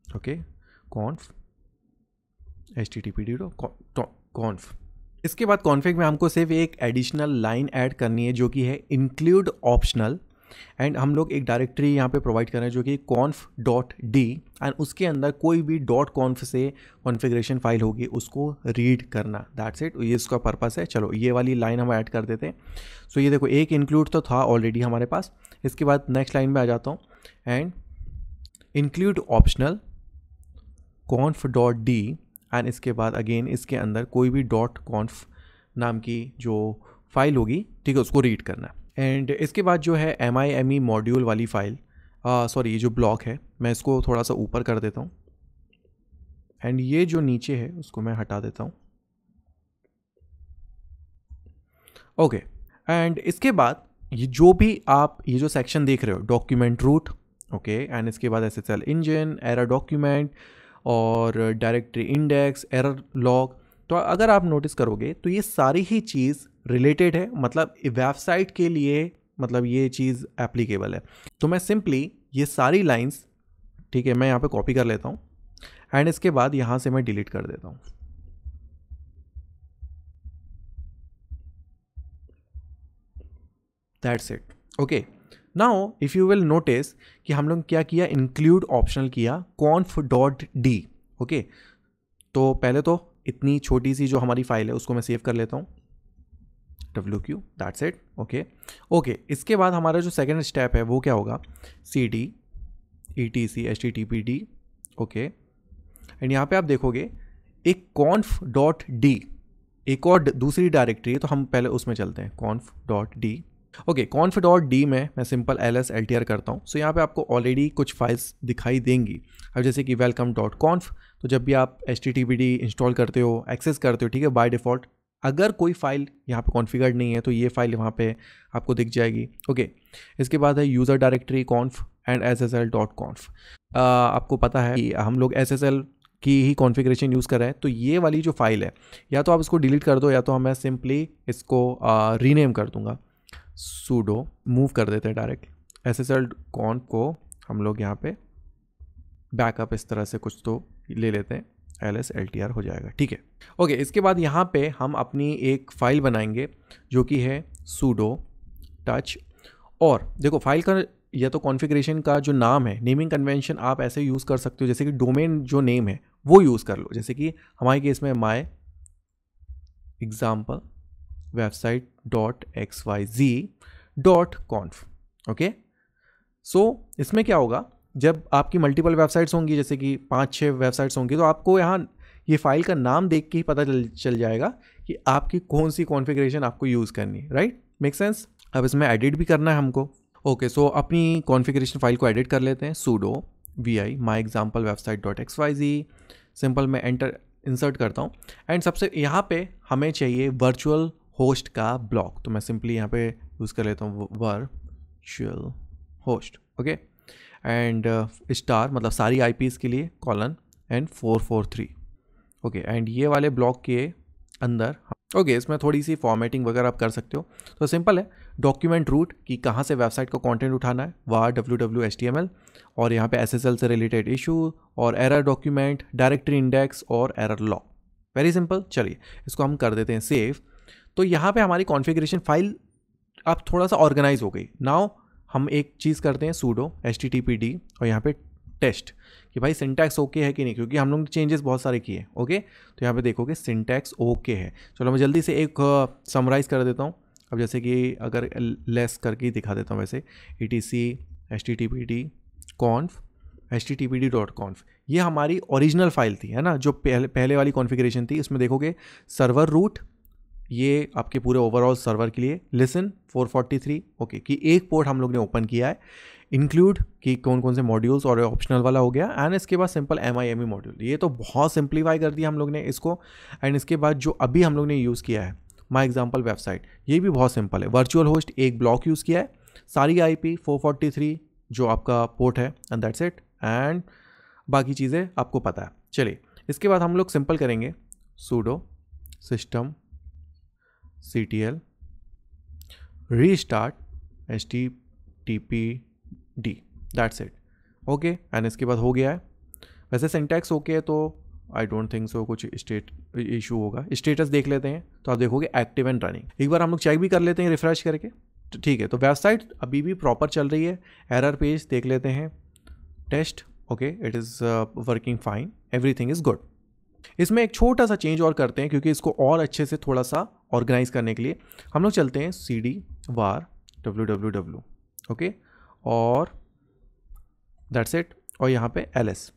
okay conf httpd.conf। इसके बाद कॉन्फ़िग में हमको सिर्फ एक एडिशनल लाइन ऐड करनी है जो कि है इंक्लूड ऑप्शनल, एंड हम लोग एक डायरेक्टरी यहाँ पे प्रोवाइड कर रहे हैं जो कि conf.d, एंड उसके अंदर कोई भी .conf से कॉन्फ़िगरेशन फाइल होगी उसको रीड करना, दैट्स इट, ये इसका पर्पस है। चलो ये वाली लाइन हम ऐड कर देते हैं। सो ये देखो एक इंक्लूड तो था ऑलरेडी हमारे पास। इसके बाद नेक्स्ट लाइन में आ जाता हूँ and include optional conf.d, and इसके बाद अगेन इसके अंदर कोई भी .conf नाम की जो फाइल होगी, ठीक है, उसको रीड करना। एंड इसके बाद जो है MIME मॉड्यूल वाली फाइल, सॉरी ये जो ब्लॉक है मैं इसको थोड़ा सा ऊपर कर देता हूँ एंड ये जो नीचे है उसको मैं हटा देता हूँ। ओके, एंड इसके बाद ये जो भी आप ये जो सेक्शन देख रहे हो डॉक्यूमेंट रूट, ओके, एंड इसके बाद SSL इंजन, एरर डॉक्यूमेंट और डायरेक्टरी इंडेक्स, एरर लॉग, तो अगर आप नोटिस करोगे तो ये सारी ही चीज़ रिलेटेड है, मतलब वेबसाइट के लिए मतलब ये चीज़ एप्लीकेबल है। तो मैं सिंपली ये सारी लाइंस, ठीक है, मैं यहाँ पे कॉपी कर लेता हूँ एंड इसके बाद यहाँ से मैं डिलीट कर देता हूँ। That's it. Okay, now if you will notice कि हम लोग क्या किया, इंक्लूड ऑप्शनल किया conf.d। ओके, तो पहले तो इतनी छोटी सी जो हमारी फाइल है उसको मैं सेव कर लेता हूँ WQ, दैट्स इट। ओके, इसके बाद हमारा जो सेकेंड स्टेप है वो क्या होगा, CD etc httpd। Okay, and यहाँ पे आप देखोगे एक conf.d, एक और दूसरी डायरेक्टरी है, तो हम पहले उसमें चलते हैं, conf.d। ओके, conf.d में मैं सिंपल ls ltr करता हूँ। सो यहाँ पे आपको ऑलरेडी कुछ फाइल्स दिखाई देंगी। अब जैसे कि welcome.conf, तो जब भी आप httpd इंस्टॉल करते हो, एक्सेस करते हो, ठीक है, बाय डिफ़ॉल्ट अगर कोई फाइल यहाँ पे कॉन्फ़िगर्ड नहीं है तो ये फाइल वहाँ पे आपको दिख जाएगी। ओके, इसके बाद है user directory conf and ssl.conf। आपको पता है कि हम लोग ssl की ही कॉन्फ़िगरेशन यूज़ कर रहे हैं, तो ये वाली जो फाइल है या तो आप इसको डिलीट कर दो या तो मैं सिंपली इसको रीनेम कर दूंगा, sudo मूव कर देते हैं डायरेक्ट ssl.conf को हम लोग यहाँ पे बैकअप इस तरह से कुछ तो ले लेते हैं, ls ltr हो जाएगा, ठीक है। ओके, इसके बाद यहाँ पे हम अपनी एक फ़ाइल बनाएंगे जो कि है sudo touch। और देखो फाइल का या तो कॉन्फ़िगरेशन का जो नाम है, नेमिंग कन्वेंशन आप ऐसे यूज़ कर सकते हो जैसे कि डोमेन जो नेम है वो यूज़ कर लो, जैसे कि हमारे केस में my example website.xyz.conf। ओके, सो इसमें क्या होगा, जब आपकी मल्टीपल वेबसाइट्स होंगी, जैसे कि 5-6 वेबसाइट्स होंगी, तो आपको यहाँ ये फाइल का नाम देख के ही पता चल जाएगा कि आपकी कौन सी कॉन्फ़िगरेशन आपको यूज़ करनी है, राइट, मेक सेंस। अब इसमें एडिट भी करना है हमको। ओके, सो अपनी कॉन्फ़िगरेशन फाइल को एडिट कर लेते हैं, sudo vi myexamplewebsite.xyz, सिंपल मैं एंटर इंसर्ट करता हूँ एंड सबसे यहाँ पे हमें चाहिए वर्चुअल होस्ट का ब्लॉक, तो मैं सिंपली यहाँ पे यूज़ कर लेता हूँ virtual host. Okay, and star मतलब सारी IPs के लिए कॉलन एंड 443। ओके, एंड ये वाले ब्लॉक के अंदर ओके, इसमें थोड़ी सी फॉर्मेटिंग वगैरह आप कर सकते हो। तो सिंपल है, डॉक्यूमेंट रूट कि कहाँ से वेबसाइट का कंटेंट उठाना है, var www.html, और यहाँ पे SSL से रिलेटेड इशू और एरर डॉक्यूमेंट, डायरेक्टरी इंडेक्स और एरर लॉग। Very simple. चलिए इसको हम कर देते हैं सेव। तो यहाँ पे हमारी कॉन्फ़िगरेशन फाइल अब थोड़ा सा ऑर्गेनाइज हो गई। नाउ हम एक चीज़ करते हैं, sudo httpd और यहाँ पे टेस्ट कि भाई सिंटैक्स ओके है कि नहीं, क्योंकि हम लोग चेंजेस बहुत सारे किए। ओके, तो यहाँ पे देखोगे सिंटैक्स ओके है। चलो मैं जल्दी से एक समराइज़ कर देता हूँ। अब जैसे कि अगर लेस करके दिखा देता हूँ, वैसे etc httpd conf httpd.conf ये हमारी ओरिजिनल फाइल थी, है ना, जो पहले वाली कॉन्फ़िगरेशन थी। इसमें देखोगे सर्वर रूट, ये आपके पूरे ओवरऑल सर्वर के लिए, लिसन 443 ओके कि एक पोर्ट हम लोग ने ओपन किया है, इंक्लूड कि कौन कौन से मॉड्यूल्स और ऑप्शनल वाला हो गया, एंड इसके बाद सिंपल MIME मॉड्यूल। ये तो बहुत सिंप्लीफाई कर दिया हम लोग ने इसको। एंड इसके बाद जो अभी हम लोग ने यूज़ किया है माई एग्जाम्पल वेबसाइट, ये भी बहुत सिंपल है। वर्चुअल होस्ट एक ब्लॉक यूज़ किया है, सारी IP 443 जो आपका पोर्ट है, एंड दैट्स इट, एंड बाकी चीज़ें आपको पता है। चलिए इसके बाद हम लोग सिंपल करेंगे sudo system ctl restart httpd, that's it. Okay, and इसके बाद हो गया है। वैसे सिंटैक्स ओके है, तो आई डोंट थिंक सो कुछ स्टेट इशू होगा। स्टेटस देख लेते हैं तो आप देखोगे एक्टिव एंड रनिंग। एक बार हम लोग चेक भी कर लेते हैं रिफ्रेश करके, तो ठीक है, तो वेबसाइट अभी भी प्रॉपर चल रही है। एरर पेज देख लेते हैं, test okay, it is working fine, everything is good. इसमें एक छोटा सा चेंज और करते हैं, क्योंकि इसको और अच्छे से थोड़ा सा ऑर्गेनाइज करने के लिए हम लोग चलते हैं cd var www ओके, और दैट्स इट, और यहाँ पे ls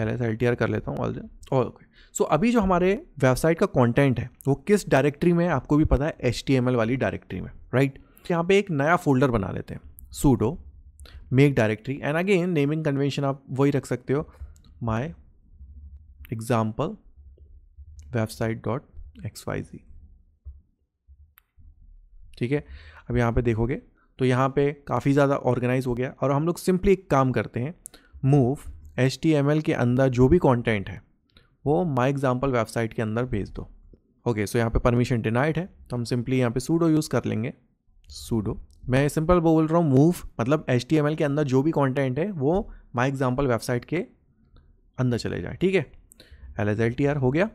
ltr कर लेता हूँ ऑल ओके। सो अभी जो हमारे वेबसाइट का कंटेंट है वो किस डायरेक्टरी में, आपको भी पता है, HTML वाली डायरेक्टरी में, राइट। यहाँ पे एक नया फोल्डर बना लेते हैं, sudo make directory, and again naming convention आप वही रख सकते हो, my example website.xyz, ठीक है। अब यहाँ पे देखोगे तो यहाँ पे काफ़ी ज़्यादा ऑर्गेनाइज हो गया, और हम लोग सिंपली एक काम करते हैं, मूव HTML के अंदर जो भी कंटेंट है वो माई एग्जाम्पल वेबसाइट के अंदर भेज दो। ओके, सो यहाँ पे परमिशन डिनाइड है, तो हम सिंपली यहाँ पे sudo यूज़ कर लेंगे। sudo, मैं सिंपल बोल रहा हूँ, मूव मतलब HTML के अंदर जो भी कंटेंट है वो माई एग्जाम्पल वेबसाइट के अंदर चले जाए, ठीक है। ls ltr हो गया,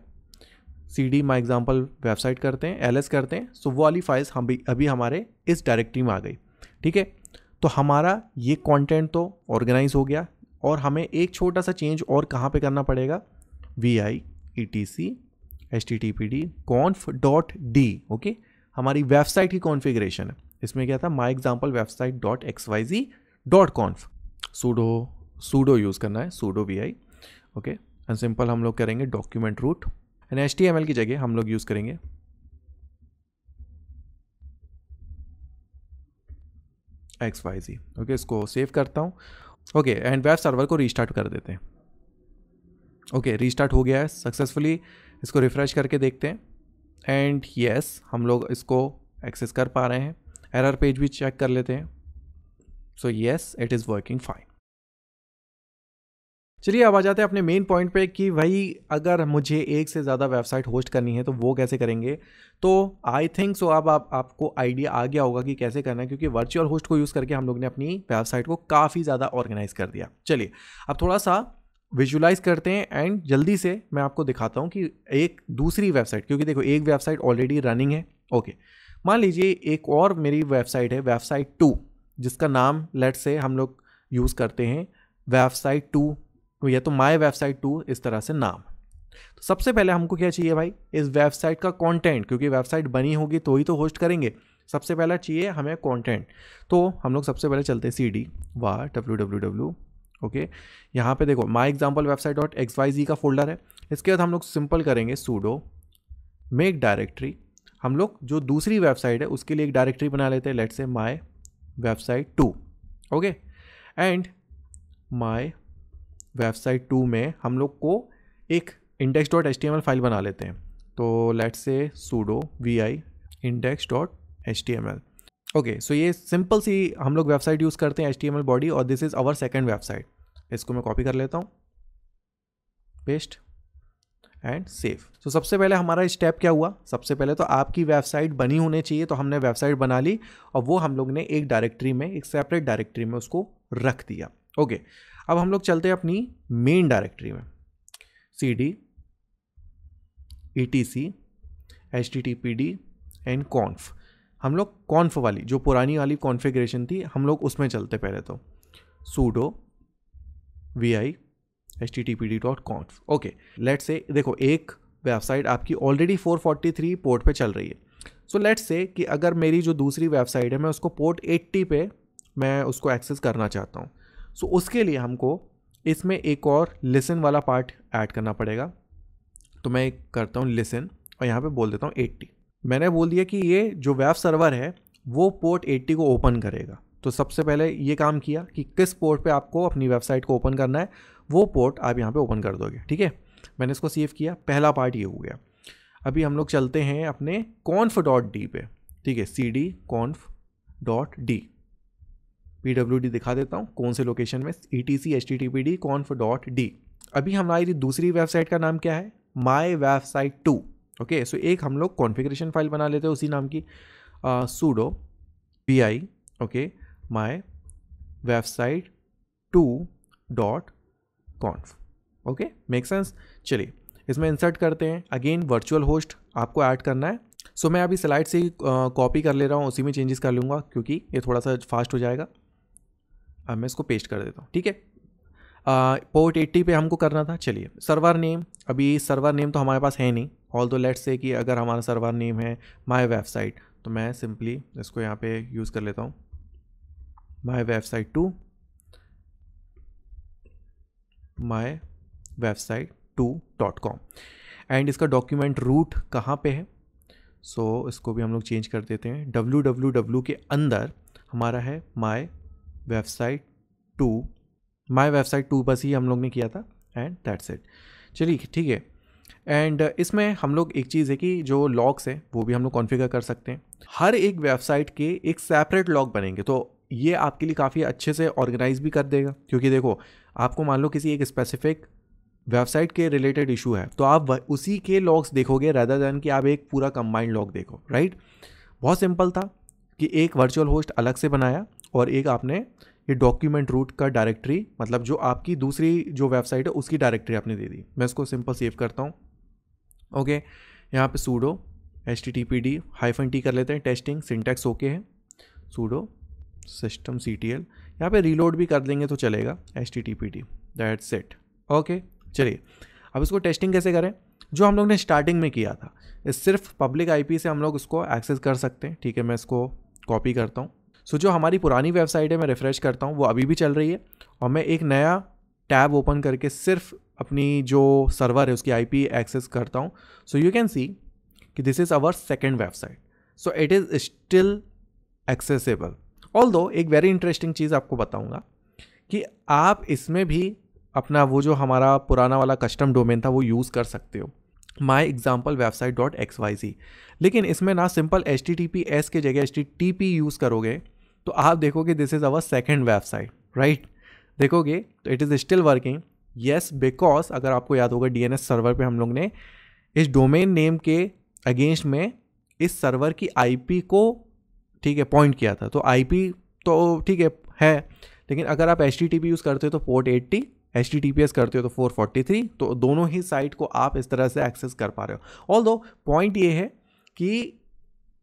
cd माई एग्जाम्पल वेबसाइट करते हैं, ls करते हैं, सो वो वाली फाइल्स हम अभी हमारे इस डायरेक्टरी में आ गई, ठीक है। तो हमारा ये कंटेंट तो ऑर्गेनाइज हो गया, और हमें एक छोटा सा चेंज और कहाँ पे करना पड़ेगा, vi etc httpd conf.d okay, हमारी वेबसाइट की कॉन्फ़िगरेशन है। इसमें क्या था, my example website.xyz.conf, sudo use करना है, sudo vi okay, and simple हम लोग करेंगे डॉक्यूमेंट रूट एंड HTML की जगह हम लोग यूज़ करेंगे XYZ। ओके, इसको सेव करता हूँ। ओके, एंड वेब सर्वर को रीस्टार्ट कर देते हैं। ओके, रीस्टार्ट हो गया है सक्सेसफुली। इसको रिफ्रेश करके देखते हैं एंड यस, हम लोग इसको एक्सेस कर पा रहे हैं। एरर पेज भी चेक कर लेते हैं। So yes, it is working fine. चलिए अब आ जाते हैं अपने मेन पॉइंट पे कि भाई अगर मुझे एक से ज़्यादा वेबसाइट होस्ट करनी है तो वो कैसे करेंगे। तो आई थिंक सो अब आपको आइडिया आ गया होगा कि कैसे करना है, क्योंकि वर्चुअल होस्ट को यूज़ करके हम लोग ने अपनी वेबसाइट को काफ़ी ज़्यादा ऑर्गेनाइज कर दिया। चलिए अब थोड़ा सा विजुलाइज करते हैं एंड जल्दी से मैं आपको दिखाता हूँ कि एक दूसरी वेबसाइट, क्योंकि देखो एक वेबसाइट ऑलरेडी रनिंग है। ओके, मान लीजिए एक और मेरी वेबसाइट है, वेबसाइट 2, जिसका नाम लेट से हम लोग यूज़ करते हैं वेबसाइट 2 या तो माय वेबसाइट 2, इस तरह से नाम। तो सबसे पहले हमको क्या चाहिए भाई, इस वेबसाइट का कंटेंट, क्योंकि वेबसाइट बनी होगी तो ही तो होस्ट करेंगे। सबसे पहला चाहिए हमें कंटेंट। तो हम लोग सबसे पहले चलते हैं cd var www। ओके, यहाँ पे देखो my example website dot XYZ का फोल्डर है। इसके बाद हम लोग सिंपल करेंगे sudo मेक डायरेक्टरी। हम लोग जो दूसरी वेबसाइट है उसके लिए एक डायरेक्टरी बना लेते हैं, let's say my website 2। Okay, and my website 2 में हम लोग को एक index.html फाइल बना लेते हैं। तो let's say sudo vi index.html। Okay, so ये सिंपल सी हम लोग वेबसाइट यूज़ करते हैं HTML बॉडी, और this is our second website. इसको मैं कॉपी कर लेता हूँ, पेस्ट एंड सेव। तो सबसे पहले हमारा स्टेप क्या हुआ, सबसे पहले तो आपकी वेबसाइट बनी होनी चाहिए। तो हमने वेबसाइट बना ली और वो हम लोग ने एक डायरेक्टरी में, एक सेपरेट डायरेक्टरी में उसको रख दिया। ओके, अब हम लोग चलते हैं अपनी मेन डायरेक्टरी में, cd etc httpd and conf। हम लोग conf वाली, जो पुरानी वाली कॉन्फ़िगरेशन थी, हम लोग उसमें चलते पहले। तो sudo vi httpd.conf। Okay, let's say देखो एक वेबसाइट आपकी ऑलरेडी 443 पोर्ट पे चल रही है। सो लेट्स से कि अगर मेरी जो दूसरी वेबसाइट है मैं उसको पोर्ट 80 पे मैं उसको एक्सेस करना चाहता हूँ। सो उसके लिए हमको इसमें एक और लिसन वाला पार्ट ऐड करना पड़ेगा। तो मैं करता हूँ लिसन और यहाँ पे बोल देता हूँ 80। मैंने बोल दिया कि ये जो वेब सर्वर है वो पोर्ट 80 को ओपन करेगा। तो सबसे पहले ये काम किया कि किस पोर्ट पे आपको अपनी वेबसाइट को ओपन करना है, वो पोर्ट आप यहाँ पे ओपन कर दोगे। ठीक है, मैंने इसको सेव किया, पहला पार्ट ये हो गया। अभी हम लोग चलते हैं अपने conf.d पे। ठीक है, cd conf.d, pwd दिखा देता हूँ कौन से लोकेशन में, etc httpd conf.d। अभी हमारी दूसरी वेबसाइट का नाम क्या है, माई वेबसाइट 2। ओके, सो एक हम लोग कॉन्फ़िगरेशन फाइल बना लेते हैं उसी नाम की, sudo vi okay my website 2.conf। Okay, make sense. चलिए इसमें इंसर्ट करते हैं, अगेन वर्चुअल होस्ट आपको ऐड करना है। सो मैं अभी स्लाइड से ही कॉपी कर ले रहा हूँ, उसी में चेंजेस कर लूँगा क्योंकि ये थोड़ा सा फास्ट हो जाएगा। अब मैं इसको पेस्ट कर देता हूँ। ठीक है, पोर्ट 80 पे हमको करना था। चलिए सर्वर नेम, अभी सर्वर नेम तो हमारे पास है नहीं, ऑल दो लेट्स से कि अगर हमारा सर्वर नेम है माई वेबसाइट, तो मैं सिंपली इसको यहाँ पे यूज़ कर लेता हूँ, my website 2 my website 2.com। And इसका डॉक्यूमेंट रूट कहाँ पे है, सो इसको भी हम लोग चेंज कर देते हैं। www के अंदर हमारा है माई वेबसाइट 2, माई वेबसाइट 2 बस ही हम लोग ने किया था एंड दैट्स इट। चलिए ठीक है, एंड इसमें हम लोग एक चीज़ है कि जो लॉग्स है वो भी हम लोग कॉन्फ़िगर कर सकते हैं। हर एक वेबसाइट के एक सेपरेट लॉग बनेंगे, तो ये आपके लिए काफ़ी अच्छे से ऑर्गेनाइज भी कर देगा। क्योंकि देखो आपको मान लो किसी एक स्पेसिफिक वेबसाइट के रिलेटेड इशू है तो आप उसी के लॉग्स देखोगे रादर देन कि आप एक पूरा कंबाइंड लॉग देखो, राइट। बहुत सिंपल था कि एक वर्चुअल होस्ट अलग से बनाया और एक आपने ये डॉक्यूमेंट रूट का डायरेक्टरी, मतलब जो आपकी दूसरी जो वेबसाइट है उसकी डायरेक्टरी आपने दे दी। मैं इसको सिंपल सेव करता हूँ। ओके, यहाँ पे sudo httpd-t कर लेते हैं, टेस्टिंग सिंटैक्स ओके है, sudo systemctl, यहाँ पे रीलोड भी कर देंगे तो चलेगा, httpd, दैट्स इट। ओके, चलिए अब इसको टेस्टिंग कैसे करें, जो हम लोग ने स्टार्टिंग में किया था, इस सिर्फ पब्लिक IP से हम लोग इसको एक्सेस कर सकते हैं। ठीक है, मैं इसको कॉपी करता हूँ। सो जो हमारी पुरानी वेबसाइट है मैं रिफ़्रेश करता हूँ, वो अभी भी चल रही है और मैं एक नया टैब ओपन करके सिर्फ अपनी जो सर्वर है उसकी आईपी एक्सेस करता हूँ, सो यू कैन सी कि this is our second website, so it is still accessible. Although एक वेरी इंटरेस्टिंग चीज़ आपको बताऊँगा कि आप इसमें भी अपना वो जो हमारा पुराना वाला कस्टम डोमेन था वो यूज़ कर सकते हो, my example website dot XYZ। लेकिन इसमें ना सिंपल HTTPS के जगह HTTP यूज़ करोगे तो आप देखोगे this is our second website, right. देखोगे तो it is still working, yes, because अगर आपको याद होगा DNS सर्वर पे हम लोग ने इस डोमेन नेम के अगेंस्ट में इस सर्वर की IP को, ठीक है, पॉइंट किया था। तो IP तो ठीक है, लेकिन अगर आप HTTP यूज़ करते हो तो पोर्ट 80, HTTPS करते हो तो 443, तो दोनों ही साइट को आप इस तरह से एक्सेस कर पा रहे हो। ऑल्दो पॉइंट ये है कि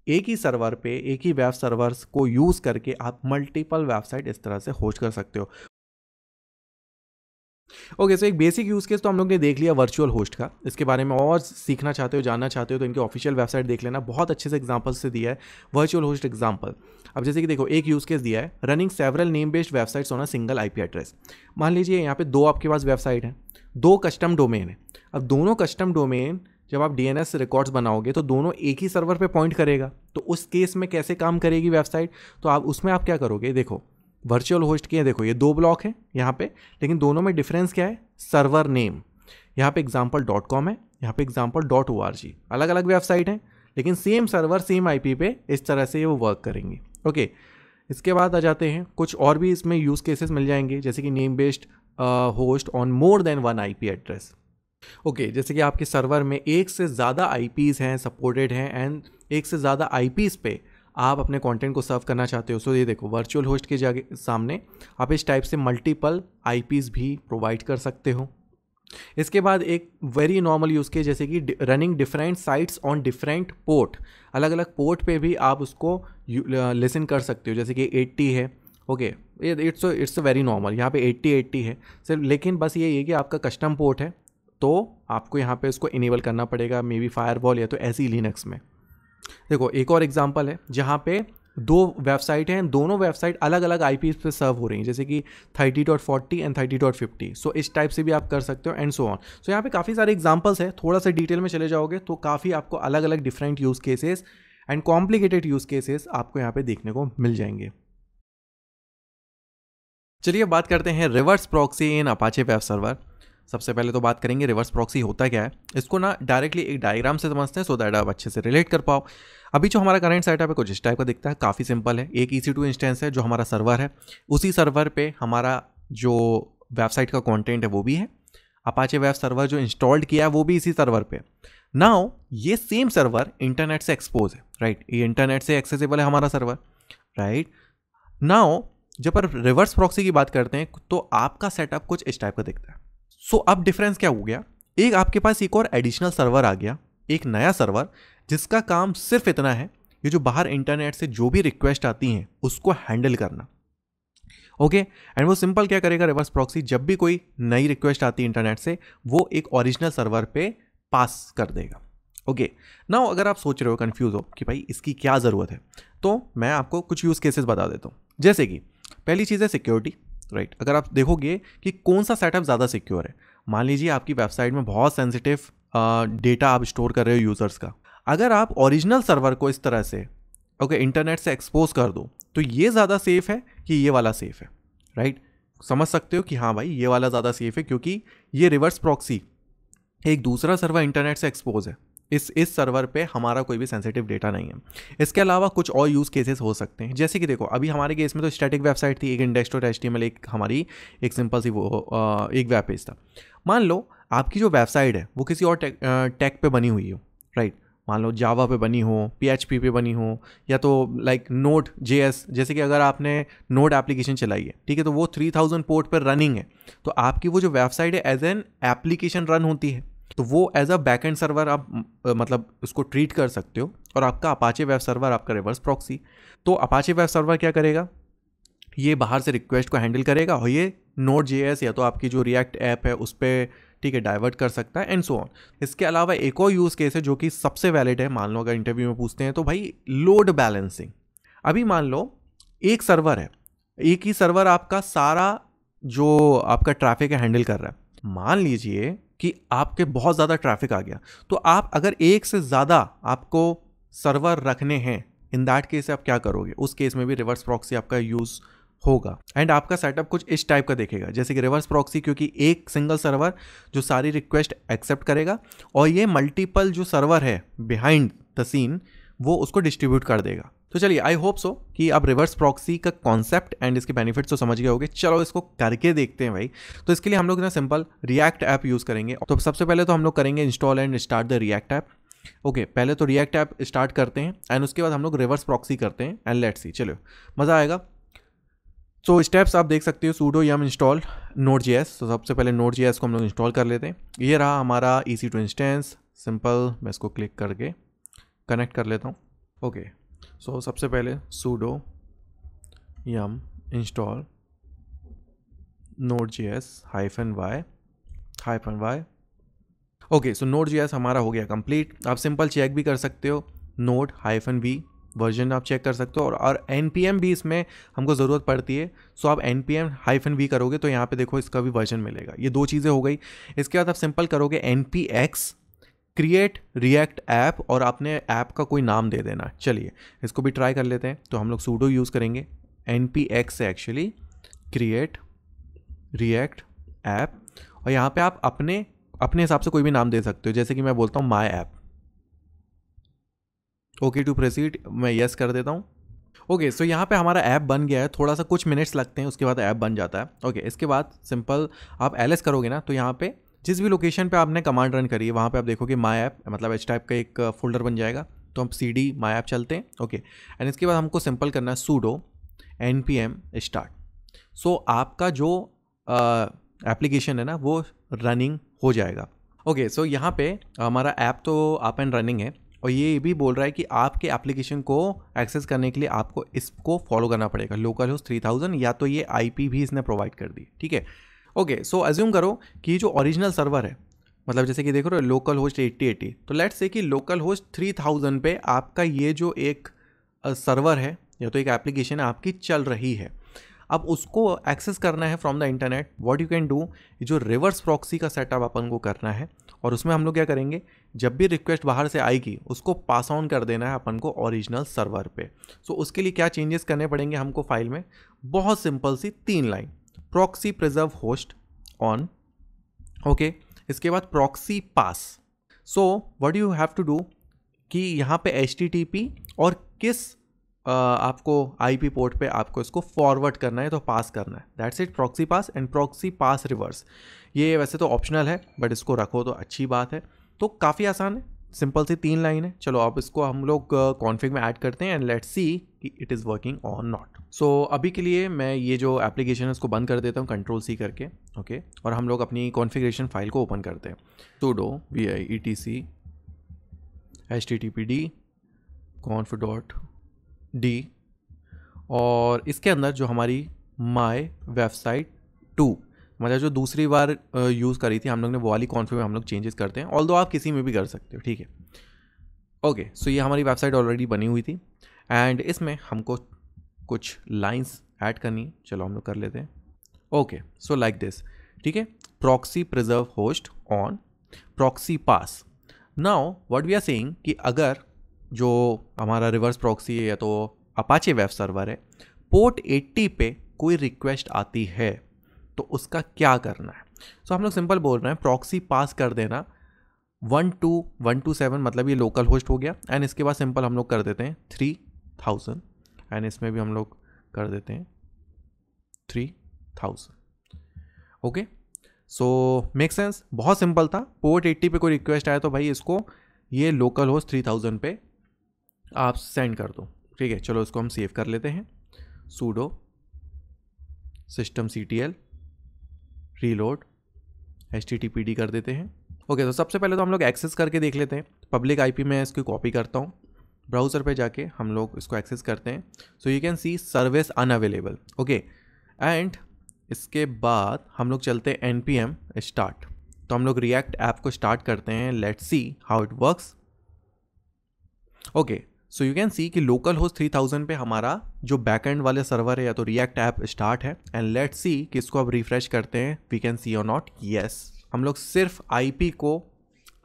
एक ही सर्वर पे एक ही वेब सर्वर्स को यूज़ करके आप मल्टीपल वेबसाइट इस तरह से होस्ट कर सकते हो। ओके, सो एक बेसिक यूज़ केस तो हम लोग ने देख लिया वर्चुअल होस्ट का। इसके बारे में और सीखना चाहते हो, जानना चाहते हो तो इनके ऑफिशियल वेबसाइट देख लेना, बहुत अच्छे से एग्जांपल्स से दिया है वर्चुअल होस्ट एग्जांपल। अब जैसे कि देखो एक यूज़ केस दिया है, running several name based websites on a single IP address. मान लीजिए यहाँ पे दो आपके पास वेबसाइट है, दो कस्टम डोमेन है। अब दोनों कस्टम डोमेन जब आप DNS रिकॉर्ड्स बनाओगे तो दोनों एक ही सर्वर पे पॉइंट करेगा, तो उस केस में कैसे काम करेगी वेबसाइट, तो आप उसमें आप क्या करोगे, देखो वर्चुअल होस्ट के देखो ये दो ब्लॉक हैं यहाँ पे, लेकिन दोनों में डिफरेंस क्या है, सर्वर नेम। यहाँ पे example.com है, यहाँ पे example.org, अलग अलग वेबसाइट हैं लेकिन सेम सर्वर सेम IP पे इस तरह से वो वर्क करेंगी। ओके, इसके बाद आ जाते हैं कुछ और भी इसमें यूज़ केसेस मिल जाएंगे, जैसे कि name based host on more than one IP address. Okay, जैसे कि आपके सर्वर में एक से ज़्यादा IPs हैं, सपोर्टेड हैं, एंड एक से ज़्यादा IPs पे आप अपने कंटेंट को सर्व करना चाहते हो। सो ये देखो वर्चुअल होस्ट के जगह सामने आप इस टाइप से मल्टीपल IPs भी प्रोवाइड कर सकते हो। इसके बाद एक वेरी नॉर्मल यूज़ के जैसे कि running different sites on different port, अलग अलग पोर्ट पे भी आप उसको लिसन कर सकते हो, जैसे कि 80 है। ओके, इट्स वेरी नॉर्मल, यहाँ पे 80 है सिर्फ, लेकिन बस ये कि आपका कस्टम पोर्ट है तो आपको यहाँ पे उसको इनेबल करना पड़ेगा, मे बी फायरवॉल या तो ऐसी लिनक्स में। देखो एक और एग्जांपल है जहाँ पे दो वेबसाइट हैं, दोनों वेबसाइट अलग अलग IPs पे सर्व हो रही हैं, जैसे कि 30.40 एंड 30.50। सो इस टाइप से भी आप कर सकते हो एंड सो ऑन। सो यहाँ पे काफ़ी सारे एग्जांपल्स हैं, थोड़ा सा डिटेल में चले जाओगे तो काफ़ी आपको अलग अलग different use cases and complicated use cases आपको यहाँ पे देखने को मिल जाएंगे। चलिए बात करते हैं रिवर्स प्रॉक्सी इन अपाचे वेब सर्वर। सबसे पहले तो बात करेंगे रिवर्स प्रॉक्सी होता क्या है। इसको ना डायरेक्टली एक डायग्राम से समझते हैं सो दैट आप अच्छे से रिलेट कर पाओ। अभी जो हमारा करंट सेटअप है कुछ इस टाइप का दिखता है, काफ़ी सिंपल है। एक EC2 इंस्टेंस है जो हमारा सर्वर है, उसी सर्वर पे हमारा जो वेबसाइट का कंटेंट है वो भी है। अपाचे वेब सर्वर जो इंस्टॉल्ड किया है वो भी इसी सर्वर पे। नाउ ये सेम सर्वर इंटरनेट से एक्सपोज है, राइट, ये इंटरनेट से एक्सेसिबल है हमारा सर्वर, राइट। नाउ जब आप रिवर्स प्रॉक्सी की बात करते हैं तो आपका सेटअप कुछ इस टाइप का दिखता है। सो अब डिफरेंस क्या हो गया, एक आपके पास एक और एडिशनल सर्वर आ गया, एक नया सर्वर जिसका काम सिर्फ इतना है, ये जो बाहर इंटरनेट से जो भी रिक्वेस्ट आती हैं उसको हैंडल करना। ओके, एंड वो सिंपल क्या करेगा, रिवर्स प्रॉक्सी जब भी कोई नई रिक्वेस्ट आती है इंटरनेट से वो एक ओरिजिनल सर्वर पे पास कर देगा। ओके, नाउ अगर आप सोच रहे हो, कंफ्यूज हो कि भाई इसकी क्या ज़रूरत है, तो मैं आपको कुछ यूज़ केसेस बता देता हूँ। जैसे कि पहली चीज़ है सिक्योरिटी, राइट। अगर आप देखोगे कि कौन सा सेटअप ज़्यादा सिक्योर है, मान लीजिए आपकी वेबसाइट में बहुत सेंसिटिव डेटा आप स्टोर कर रहे हो यूज़र्स का, अगर आप ओरिजिनल सर्वर को इस तरह से इंटरनेट से एक्सपोज कर दो तो ये ज़्यादा सेफ़ है कि ये वाला सेफ़ है, राइट। समझ सकते हो कि हाँ भाई ये वाला ज़्यादा सेफ़ है क्योंकि ये रिवर्स प्रॉक्सी एक दूसरा सर्वर इंटरनेट से एक्सपोज है, इस सर्वर पे हमारा कोई भी सेंसिटिव डेटा नहीं है। इसके अलावा कुछ और यूज़ केसेस हो सकते हैं, जैसे कि देखो अभी हमारे केस में तो स्टैटिक वेबसाइट थी, एक index.html, एक हमारी एक सिंपल सी वो एक वेब पेज था। मान लो आपकी जो वेबसाइट है वो किसी और टेक पे बनी हुई हो, राइट, मान लो जावा पे बनी हो, PHP पे बनी हो, या तो लाइक Node.js, जैसे कि अगर आपने नोड एप्लीकेशन चलाई है, ठीक है, तो वो 3000 पोर्ट पर रनिंग है, तो आपकी वो जो वेबसाइट है एज एन एप्लीकेशन रन होती है, तो वो एज अ बैकएंड सर्वर आप मतलब उसको ट्रीट कर सकते हो, और आपका अपाचे वेब सर्वर आपका रिवर्स प्रॉक्सी। तो अपाचे वेब सर्वर क्या करेगा, ये बाहर से रिक्वेस्ट को हैंडल करेगा और ये Node.js या तो आपकी जो रिएक्ट ऐप है उस पर, ठीक है, डाइवर्ट कर सकता है एंड सो ऑन। इसके अलावा एक और यूज़ केस है जो कि सबसे वैलिड है, मान लो अगर इंटरव्यू में पूछते हैं तो भाई लोड बैलेंसिंग। अभी मान लो एक सर्वर है, एक ही सर्वर आपका सारा जो आपका ट्रैफिक है हैंडल कर रहा है। मान लीजिए कि आपके बहुत ज़्यादा ट्रैफिक आ गया, तो आप अगर एक से ज़्यादा आपको सर्वर रखने हैं, इन दैट केस आप क्या करोगे? उस केस में भी रिवर्स प्रॉक्सी आपका यूज़ होगा एंड आपका सेटअप कुछ इस टाइप का देखेगा, जैसे कि रिवर्स प्रॉक्सी, क्योंकि एक सिंगल सर्वर जो सारी रिक्वेस्ट एक्सेप्ट करेगा और ये मल्टीपल जो सर्वर है बिहाइंड द सीन वो उसको डिस्ट्रीब्यूट कर देगा। तो चलिए, आई होप सो कि आप रिवर्स प्रॉक्सी का कॉन्सेप्ट एंड इसके बेनिफिट्स तो समझ गए होंगे। चलो इसको करके देखते हैं भाई। तो इसके लिए हम लोग ना सिंपल रिएक्ट ऐप यूज़ करेंगे। तो सबसे पहले तो हम लोग करेंगे install and start the react app. Okay, पहले तो रिएक्ट ऐप स्टार्ट करते हैं एंड उसके बाद हम लोग रिवर्स प्रॉक्सी करते हैं एंड लेट्स सी, चलो मज़ा आएगा। तो स्टेप्स आप देख सकते हो, sudo yum इंस्टॉल Node.js। तो सबसे पहले Node.js को हम लोग इंस्टॉल कर लेते हैं। ये रहा हमारा EC2 इंस्टेंस। सिंपल मैं इसको क्लिक करके कनेक्ट कर लेता हूँ। ओके, सो सबसे पहले sudo yum install Node.js -y। Okay, so Node.js हमारा हो गया कंप्लीट। आप सिंपल चेक भी कर सकते हो, Node-v वर्जन आप चेक कर सकते हो, और npm भी इसमें हमको ज़रूरत पड़ती है। सो आप npm-v करोगे तो यहाँ पे देखो इसका भी वर्जन मिलेगा। ये दो चीज़ें हो गई। इसके बाद आप सिंपल करोगे npx क्रिएट रिएक्ट ऐप और आपने ऐप का कोई नाम दे देना। चलिए इसको भी ट्राई कर लेते हैं। तो हम लोग sudo यूज़ करेंगे npx से एक्चुअली क्रिएट रिएक्ट ऐप, और यहाँ पे आप अपने हिसाब से कोई भी नाम दे सकते हो, जैसे कि मैं बोलता हूँ my app. Okay to proceed, मैं यस कर देता हूँ। ओके, सो यहाँ पे हमारा ऐप बन गया है। थोड़ा सा कुछ मिनट्स लगते हैं, उसके बाद ऐप बन जाता है। ओके, इसके बाद सिंपल आप ls करोगे ना, तो यहाँ पे जिस भी लोकेशन पे आपने कमांड रन करी है वहाँ पे आप देखोगे माई ऐप, मतलब इस टाइप का एक फोल्डर बन जाएगा। तो हम cd माई ऐप चलते हैं। ओके, एंड इसके बाद हमको सिंपल करना है sudo npm start। सो आपका जो एप्लीकेशन है ना वो रनिंग हो जाएगा। ओके, सो यहाँ पे हमारा ऐप तो अप एंड रनिंग है, और ये भी बोल रहा है कि आपके एप्लीकेशन को एक्सेस करने के लिए आपको इसको फॉलो करना पड़ेगा, लोकल होस्ट 3000, या तो ये आईपी भी इसने प्रोवाइड कर दी। ठीक है, ओके, सो अज्यूम करो कि जो ओरिजिनल सर्वर है, मतलब जैसे कि देख रहे हो लोकल होस्ट 8080, तो लेट्स से कि लोकल होस्ट 3000 पे आपका ये जो एक सर्वर है या तो एक एप्लीकेशन है आपकी चल रही है। अब उसको एक्सेस करना है from the internet. What you can do, जो रिवर्स प्रॉक्सी का सेटअप अपन को करना है, और उसमें हम लोग क्या करेंगे, जब भी रिक्वेस्ट बाहर से आएगी उसको पास ऑन कर देना है अपन को ओरिजिनल सर्वर पे। सो उसके लिए क्या चेंजेस करने पड़ेंगे हमको फाइल में? बहुत सिंपल सी 3 line, proxy preserve host on. Okay, इसके बाद proxy pass. So what you have to do कि यहाँ पे HTTP और किस आपको IP पोर्ट पे आपको इसको फॉरवर्ड करना है, तो पास करना है। That's it, proxy pass and proxy pass reverse. ये वैसे तो ऑप्शनल है, बट इसको रखो तो अच्छी बात है। तो काफ़ी आसान है, सिंपल सी 3 लाइन है। चलो अब इसको हम लोग कॉन्फ़िग में ऐड करते हैं एंड लेट्स सी कि इट इज़ वर्किंग और नॉट। सो अभी के लिए मैं ये जो एप्लीकेशन है उसको बंद कर देता हूँ Ctrl+C करके। ओके, और हम लोग अपनी कॉन्फ़िगरेशन फाइल को ओपन करते हैं। sudo vi etc httpd conf.d, और इसके अंदर जो हमारी माई वेबसाइट 2, मतलब जो दूसरी बार यूज़ करी थी हम लोग ने, वो वाली कॉन्फ़िग में हम लोग चेंजेस करते हैं। ऑल्दो आप किसी में भी कर सकते हो, ठीक है। ओके, सो ये हमारी वेबसाइट ऑलरेडी बनी हुई थी एंड इसमें हमको कुछ लाइंस ऐड करनी है। चलो हम लोग कर लेते हैं। ओके, सो लाइक दिस, ठीक है, proxy preserve host on proxy pass. Now what we are saying कि अगर जो हमारा रिवर्स प्रॉक्सी है या तो अपाचे वेब सर्वर है, पोर्ट 80 पे कोई रिक्वेस्ट आती है तो उसका क्या करना है? सो हम लोग सिंपल बोल रहे हैं प्रॉक्सी पास कर देना 12127, मतलब ये लोकल होस्ट हो गया। एंड इसके बाद सिंपल हम लोग कर देते हैं 3000 एंड इसमें भी हम लोग कर देते हैं 3000। ओके, सो मेक सेंस, बहुत सिंपल था। पोर्ट 80 पे कोई रिक्वेस्ट आया तो भाई इसको ये लोकल होस्ट 3000 पे आप सेंड कर दो। ठीक है, चलो इसको हम सेव कर लेते हैं। sudo systemctl रीलोड httpd कर देते हैं। ओके, तो सबसे पहले तो हम लोग एक्सेस करके देख लेते हैं। पब्लिक IP में इसकी कॉपी करता हूँ, ब्राउज़र पे जाके हम लोग इसको एक्सेस करते हैं। सो you can C service unavailable. Okay, and इसके बाद हम लोग चलते हैं npm स्टार्ट। तो हम लोग रिएक्ट ऐप को स्टार्ट करते हैं। Let's see how it works. Okay, so you can see कि लोकल होस्ट 3000 पे हमारा जो बैकएंड वाले सर्वर है या तो रिएक्ट ऐप स्टार्ट है। एंड लेट्स सी कि इसको अब रिफ्रेश करते हैं, वी कैन सी और नॉट। यस, हम लोग सिर्फ आईपी को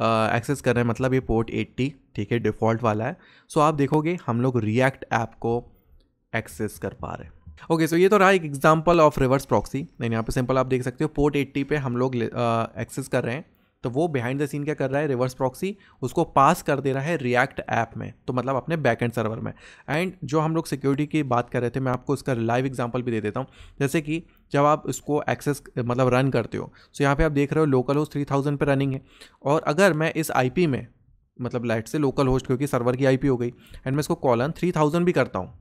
एक्सेस कर रहे हैं, मतलब ये पोर्ट 80, ठीक है, डिफ़ॉल्ट वाला है। सो आप देखोगे हम लोग रिएक्ट ऐप को एक्सेस कर पा रहे हैं। ओके, सो ये तो रहा एक एग्जांपल ऑफ रिवर्स प्रॉक्सी। यहाँ पे सिंपल आप देख सकते हो पोर्ट 80 पे हम लोग एक्सेस कर रहे हैं, तो वो बिहाइंड द सीन क्या कर रहा है, रिवर्स प्रॉक्सी उसको पास कर दे रहा है रिएक्ट ऐप में, तो मतलब अपने बैकएंड सर्वर में। एंड जो हम लोग सिक्योरिटी की बात कर रहे थे, मैं आपको इसका लाइव एग्जांपल भी दे देता हूँ। जैसे कि जब आप इसको एक्सेस मतलब रन करते हो, तो यहाँ पे आप देख रहे हो लोकल होस्ट 3000 पे रनिंग है, और अगर मैं इस आईपी में मतलब लाइट से लोकल होस्ट क्योंकि सर्वर की आईपी हो गई, एंड मैं इसको कॉलन 3000 भी करता हूँ,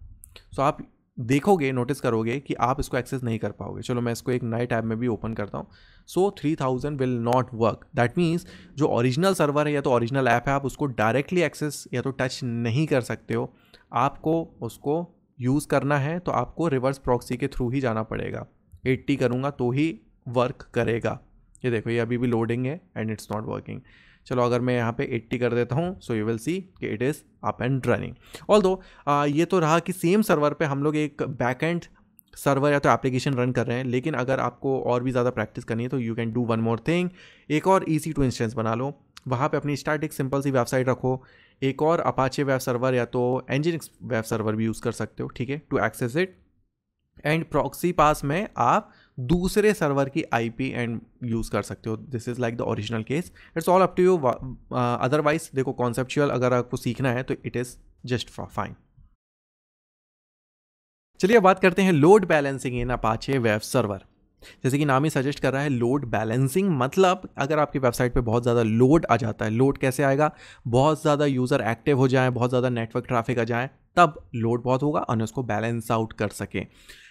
सो आप देखोगे, नोटिस करोगे कि आप इसको एक्सेस नहीं कर पाओगे। चलो मैं इसको एक नए टैब में भी ओपन करता हूँ। सो 3000 will not work. That means जो ओरिजिनल सर्वर है या तो ओरिजिनल ऐप है, आप उसको डायरेक्टली एक्सेस या तो टच नहीं कर सकते हो। आपको उसको यूज़ करना है तो आपको रिवर्स प्रॉक्सी के थ्रू ही जाना पड़ेगा। 80 करूँगा तो ही वर्क करेगा। ये देखो, ये अभी भी लोडिंग है एंड इट्स नॉट वर्किंग। चलो अगर मैं यहाँ पे 80 कर देता हूँ, सो यू विल सी कि it is up and running. Although ये तो रहा कि सेम सर्वर पे हम लोग एक बैकएंड सर्वर या तो एप्लीकेशन रन कर रहे हैं, लेकिन अगर आपको और भी ज़्यादा प्रैक्टिस करनी है तो you can do one more thing. एक और EC2 इंस्टेंस बना लो, वहाँ पे अपनी स्टैटिक सिंपल सी वेबसाइट रखो, एक और अपाचे वेब सर्वर या तो Nginx वेब सर्वर भी यूज़ कर सकते हो, ठीक है, to access it. And proxy pass में आप दूसरे सर्वर की आईपी एंड यूज़ कर सकते हो। This is like the original case, it's all up to you. Otherwise देखो, कॉन्सेप्चुअल अगर आपको सीखना है तो इट इज़ जस्ट फाइन। चलिए अब बात करते हैं लोड बैलेंसिंग इन अपाचे वेब सर्वर। जैसे कि नाम ही सजेस्ट कर रहा है, लोड बैलेंसिंग मतलब अगर आपकी वेबसाइट पे बहुत ज़्यादा लोड आ जाता है, लोड कैसे आएगा, बहुत ज़्यादा यूज़र एक्टिव हो जाए, बहुत ज़्यादा नेटवर्क ट्रैफिक आ जाए, तब लोड बहुत होगा और उसको बैलेंस आउट कर सके।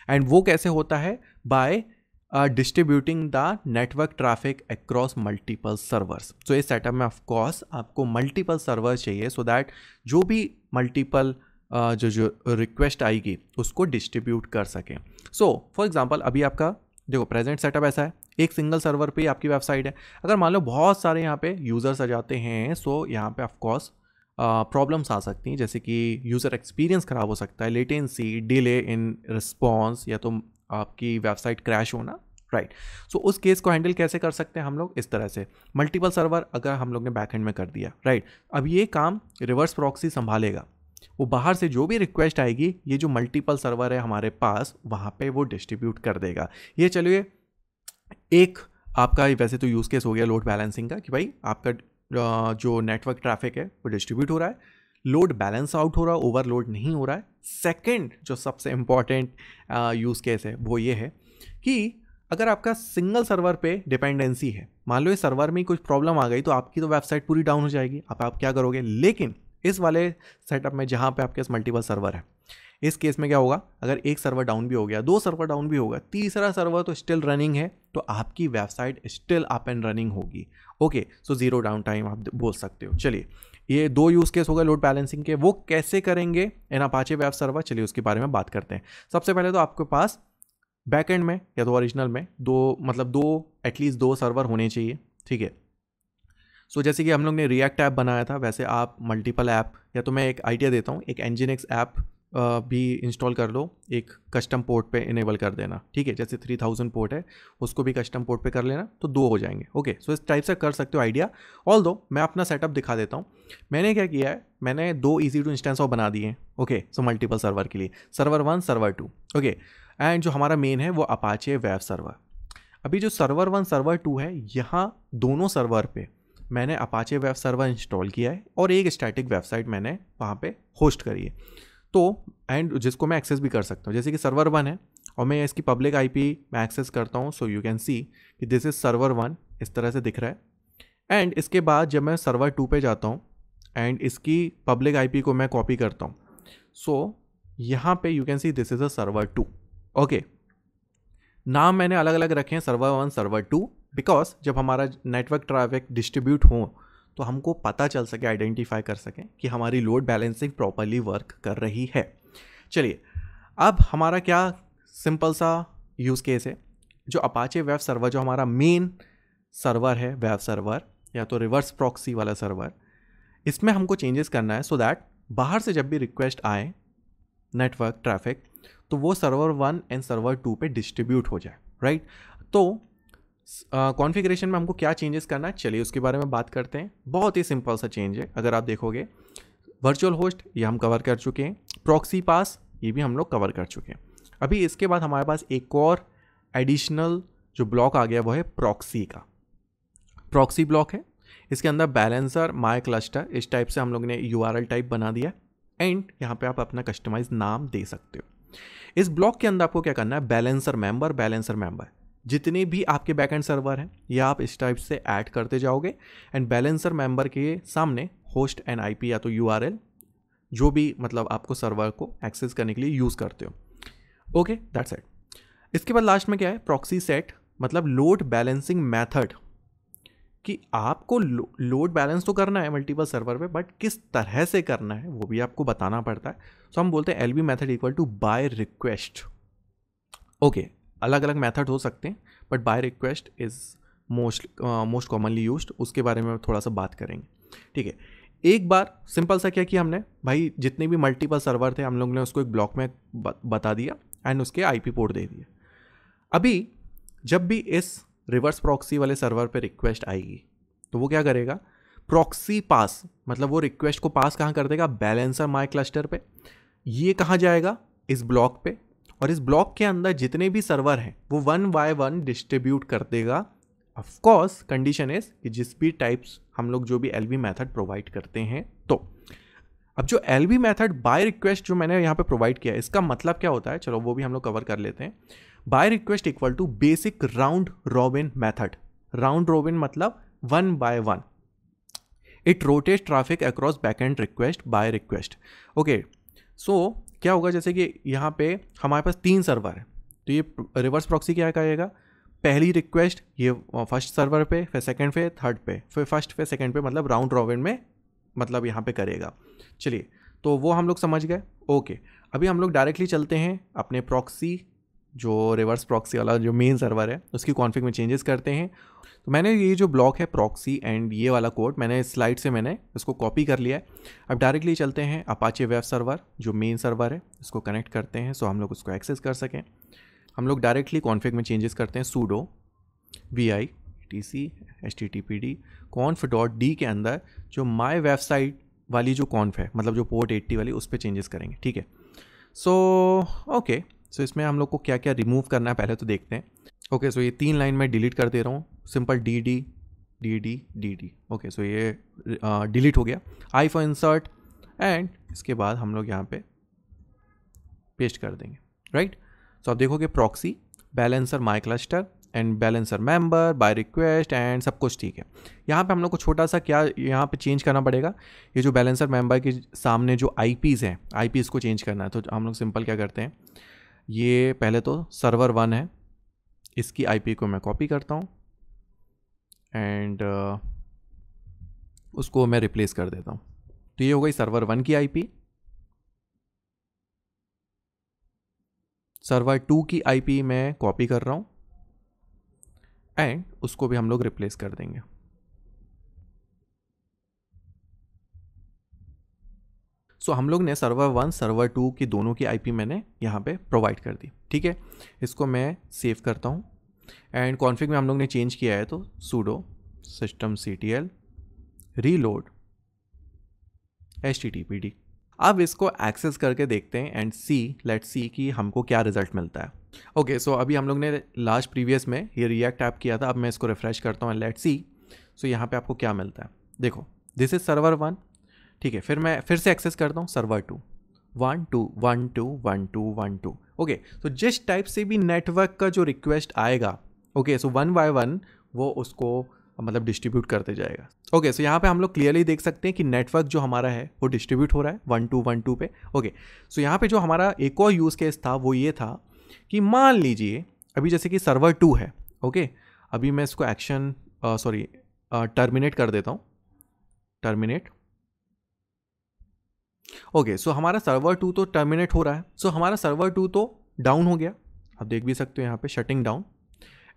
एंड वो कैसे होता है, by distributing the network traffic across multiple servers. So इस सेटअप में ऑफकोर्स आपको मल्टीपल सर्वर्स चाहिए, सो दैट जो भी मल्टीपल जो रिक्वेस्ट आएगी उसको डिस्ट्रीब्यूट कर सकें। सो फॉर एग्जांपल अभी आपका देखो प्रेजेंट सेटअप ऐसा है, एक सिंगल सर्वर पे आपकी वेबसाइट है। अगर मान लो बहुत सारे यहाँ पे यूज़र्स आ जाते हैं, सो यहाँ पे ऑफकोर्स प्रॉब्लम्स आ सकती हैं, जैसे कि यूज़र एक्सपीरियंस ख़राब हो सकता है, लेटेंसी, डिले इन रिस्पॉन्स, या तो आपकी वेबसाइट क्रैश होना, राइट। सो उस केस को हैंडल कैसे कर सकते हैं हम लोग, इस तरह से मल्टीपल सर्वर अगर हम लोग ने बैकएंड में कर दिया, राइट, अब ये काम रिवर्स प्रॉक्सी संभालेगा। वो बाहर से जो भी रिक्वेस्ट आएगी, ये जो मल्टीपल सर्वर है हमारे पास, वहाँ पे वो डिस्ट्रीब्यूट कर देगा। ये चलिए एक आपका वैसे तो यूज़ केस हो गया लोड बैलेंसिंग का, कि भाई आपका जो नेटवर्क ट्रैफिक है वो डिस्ट्रीब्यूट हो रहा है, लोड बैलेंस आउट हो रहा है, ओवरलोड नहीं हो रहा है। सेकंड जो सबसे इम्पॉर्टेंट यूज़ केस है वो ये है कि अगर आपका सिंगल सर्वर पे डिपेंडेंसी है, मान लो इस सर्वर में कुछ प्रॉब्लम आ गई तो आपकी तो वेबसाइट पूरी डाउन हो जाएगी। अब आप क्या करोगे, लेकिन इस वाले सेटअप में जहाँ पे आपके पास मल्टीपल सर्वर है, इस केस में क्या होगा, अगर एक सर्वर डाउन भी हो गया, दो सर्वर डाउन भी होगा, तीसरा सर्वर तो स्टिल रनिंग है, तो आपकी website still up and running होगी। Okay, so zero down time आप बोल सकते हो। चलिए ये दो यूज़ केस हो गए लोड बैलेंसिंग के, वो कैसे करेंगे इन अपाचे वेब सर्वर, चलिए उसके बारे में बात करते हैं। सबसे पहले तो आपके पास बैकएंड में या तो ओरिजिनल में दो एटलीस्ट दो सर्वर होने चाहिए, ठीक है। सो जैसे कि हम लोग ने रिएक्ट ऐप बनाया था, वैसे आप मल्टीपल ऐप, या तो मैं एक आइडिया देता हूँ, एक Nginx ऐप भी इंस्टॉल कर लो, एक कस्टम पोर्ट पे इनेबल कर देना, ठीक है। जैसे 3000 पोर्ट है उसको भी कस्टम पोर्ट पे कर लेना, तो दो हो जाएंगे। ओके, सो इस टाइप से कर सकते हो आइडिया। ऑल्दो मैं अपना सेटअप दिखा देता हूँ। मैंने क्या किया है, मैंने दो EC2 इंस्टेंस और बना दिए हैं। ओके, सो मल्टीपल सर्वर के लिए सर्वर 1 सर्वर 2, ओके। एंड जो हमारा मेन है वो अपाचे वेब सर्वर। अभी जो सर्वर 1 सर्वर 2 है, यहाँ दोनों सर्वर पे मैंने अपाचे वेब सर्वर इंस्टॉल किया है और एक स्टैटिक वेबसाइट मैंने वहाँ पे होस्ट करी है, तो एंड जिसको मैं एक्सेस भी कर सकता हूँ। जैसे कि सर्वर 1 है और मैं इसकी पब्लिक IP मैं एक्सेस करता हूँ, सो यू कैन सी कि दिस इज़ सर्वर 1, इस तरह से दिख रहा है। एंड इसके बाद जब मैं सर्वर 2 पे जाता हूँ एंड इसकी पब्लिक IP को मैं कॉपी करता हूँ, सो यहाँ पे you can see this is a server 2। Okay, नाम मैंने अलग अलग रखे हैं, सर्वर 1 सर्वर 2, बिकॉज जब हमारा नेटवर्क ट्रैफिक डिस्ट्रीब्यूट हो तो हमको पता चल सके, आइडेंटिफाई कर सकें कि हमारी लोड बैलेंसिंग प्रॉपरली वर्क कर रही है। चलिए अब हमारा क्या सिंपल सा यूज़ केस है, जो अपाचे वेब सर्वर, जो हमारा मेन सर्वर है वेब सर्वर या तो रिवर्स प्रॉक्सी वाला सर्वर, इसमें हमको चेंजेस करना है सो दैट बाहर से जब भी रिक्वेस्ट आए नेटवर्क ट्रैफिक, तो वो सर्वर 1 एंड सर्वर 2 पे डिस्ट्रीब्यूट हो जाए, राइट। तो कॉन्फ़िगरेशन में हमको क्या चेंजेस करना है, चलिए उसके बारे में बात करते हैं। बहुत ही सिंपल सा चेंज है। अगर आप देखोगे वर्चुअल होस्ट ये हम कवर कर चुके हैं, प्रॉक्सी पास ये भी हम लोग कवर कर चुके हैं। अभी इसके बाद हमारे पास एक और एडिशनल जो ब्लॉक आ गया वो है प्रॉक्सी का। प्रॉक्सी ब्लॉक है, इसके अंदर बैलेंसर माय क्लस्टर इस टाइप से हम लोग ने यूआरएल टाइप बना दिया एंड यहाँ पे आप अपना कस्टमाइज नाम दे सकते हो। इस ब्लॉक के अंदर आपको क्या करना है, बैलेंसर मेंबर जितने भी आपके बैकएंड सर्वर हैं ये आप इस टाइप से ऐड करते जाओगे एंड बैलेंसर मेंबर के सामने होस्ट एंड आईपी या तो यूआरएल जो भी मतलब आपको सर्वर को एक्सेस करने के लिए यूज़ करते हो। Okay that's it. इसके बाद लास्ट में क्या है, प्रॉक्सी सेट मतलब लोड बैलेंसिंग मेथड, कि आपको लोड बैलेंस तो करना है मल्टीपल सर्वर पे, बट किस तरह से करना है वो भी आपको बताना पड़ता है। सो हम बोलते हैं LB method equal to by request. Okay, अलग अलग मेथड हो सकते हैं but by request is most commonly used, उसके बारे में थोड़ा सा बात करेंगे। ठीक है, एक बार सिंपल सा क्या किया हमने भाई, जितने भी मल्टीपल सर्वर थे हम लोग ने उसको एक ब्लॉक में बता दिया एंड उसके आईपी पोर्ट दे दिया। अभी जब भी इस रिवर्स प्रॉक्सी वाले सर्वर पे रिक्वेस्ट आएगी तो वो क्या करेगा, प्रॉक्सी पास मतलब वो रिक्वेस्ट को पास कहाँ कर देगा, बैलेंसर माय क्लस्टर पे। ये कहाँ जाएगा, इस ब्लॉक पे, और इस ब्लॉक के अंदर जितने भी सर्वर हैं वो 1 बाय 1 डिस्ट्रीब्यूट कर देगा। ऑफ कोर्स कंडीशन इज कि जिस भी टाइप्स हम लोग जो भी एलबी मेथड प्रोवाइड करते हैं। तो अब जो एलबी मेथड बाय रिक्वेस्ट जो मैंने यहाँ पे प्रोवाइड किया है इसका मतलब क्या होता है, चलो वो भी हम लोग कवर कर लेते हैं। By request equal to basic round robin method. Round robin मतलब 1 by 1, it rotate traffic across backend request by request. Okay, so क्या होगा, जैसे कि यहाँ पे हमारे पास 3 सर्वर है तो ये रिवर्स प्रॉक्सी क्या कहेगा, पहली रिक्वेस्ट ये फर्स्ट सर्वर पे, फिर सेकंड पे, थर्ड पे, फिर फर्स्ट पे, सेकंड पे, मतलब राउंड रॉबिन में मतलब यहाँ पे करेगा। चलिए तो वो हम लोग समझ गए। ओके, अभी हम लोग डायरेक्टली चलते हैं अपने प्रॉक्सी जो रिवर्स प्रॉक्सी वाला जो मेन सर्वर है उसकी कॉन्फ़िग में चेंजेस करते हैं। तो मैंने ये जो ब्लॉक है प्रॉक्सी एंड ये वाला कोड मैंने स्लाइड से मैंने इसको कॉपी कर लिया है। अब डायरेक्टली चलते हैं अपाचे वेब सर्वर जो मेन सर्वर है, इसको कनेक्ट करते हैं सो हम लोग उसको एक्सेस कर सकें। हम लोग डायरेक्टली कॉन्फ़िग में चेंजेस करते हैं, sudo vi etc httpd conf.d के अंदर जो माय वेबसाइट वाली जो कॉन्फ है मतलब जो पोर्ट 80 वाली उस पर चेंजेस करेंगे। ठीक है, ओके, सो इसमें हम लोग को क्या क्या रिमूव करना है पहले तो देखते हैं। ओके, सो ये 3 लाइन में डिलीट कर दे रहा हूँ, सिंपल डी। ओके, सो ये डिलीट हो गया। आई फॉर इंसर्ट एंड इसके बाद हम लोग यहाँ पे पेस्ट कर देंगे, राइट। सो आप देखोगे proxy, balancer my cluster and balancer member by request and सब कुछ ठीक है। यहाँ पे हम लोग को छोटा सा क्या यहाँ पे चेंज करना पड़ेगा, ये जो बैलेंसर मेंबर के सामने जो आईपीज़ हैं आईपीज़ को चेंज करना है। तो हम लोग सिंपल क्या करते हैं, ये पहले तो सर्वर 1 है इसकी आईपी को मैं कॉपी करता हूँ एंड उसको मैं रिप्लेस कर देता हूँ। तो ये हो गई सर्वर 1 की आईपी। सर्वर 2 की आईपी मैं कॉपी कर रहा हूँ एंड उसको भी हम लोग रिप्लेस कर देंगे। सो हम लोग ने सर्वर 1 सर्वर 2 की दोनों की आईपी मैंने यहाँ पे प्रोवाइड कर दी। ठीक है, इसको मैं सेव करता हूँ एंड कॉन्फ़िग में हम लोग ने चेंज किया है तो sudo systemctl reload httpd। अब इसको एक्सेस करके देखते हैं एंड लेट्स सी कि हमको क्या रिजल्ट मिलता है। ओके, सो अभी हम लोग ने लास्ट प्रीवियस में ये रिएक्ट ऐप किया था, अब मैं इसको रिफ्रेश करता हूँ एंड लेट्स सी। सो यहाँ पे आपको क्या मिलता है, देखो दिस इज सर्वर 1। ठीक है, फिर मैं फिर से एक्सेस करता हूँ सर्वर 2 1 2 1 2 1 2 1 2। ओके, तो जिस टाइप से भी नेटवर्क का जो रिक्वेस्ट आएगा, ओके, सो 1 बाय 1 वो उसको मतलब डिस्ट्रीब्यूट करते जाएगा। ओके, सो यहाँ पे हम लोग क्लियरली देख सकते हैं कि नेटवर्क जो हमारा है वो डिस्ट्रीब्यूट हो रहा है 1 2 1 2 पे। ओके, सो यहाँ पे जो हमारा एक और यूज़ केस था वो ये था कि मान लीजिए अभी जैसे कि सर्वर 2 है। ओके, अभी मैं इसको टर्मिनेट कर देता हूँ, टर्मिनेट। ओके, सो हमारा सर्वर 2 तो टर्मिनेट हो रहा है। सो हमारा सर्वर 2 तो डाउन हो गया, आप देख भी सकते हो यहाँ पे शटिंग डाउन।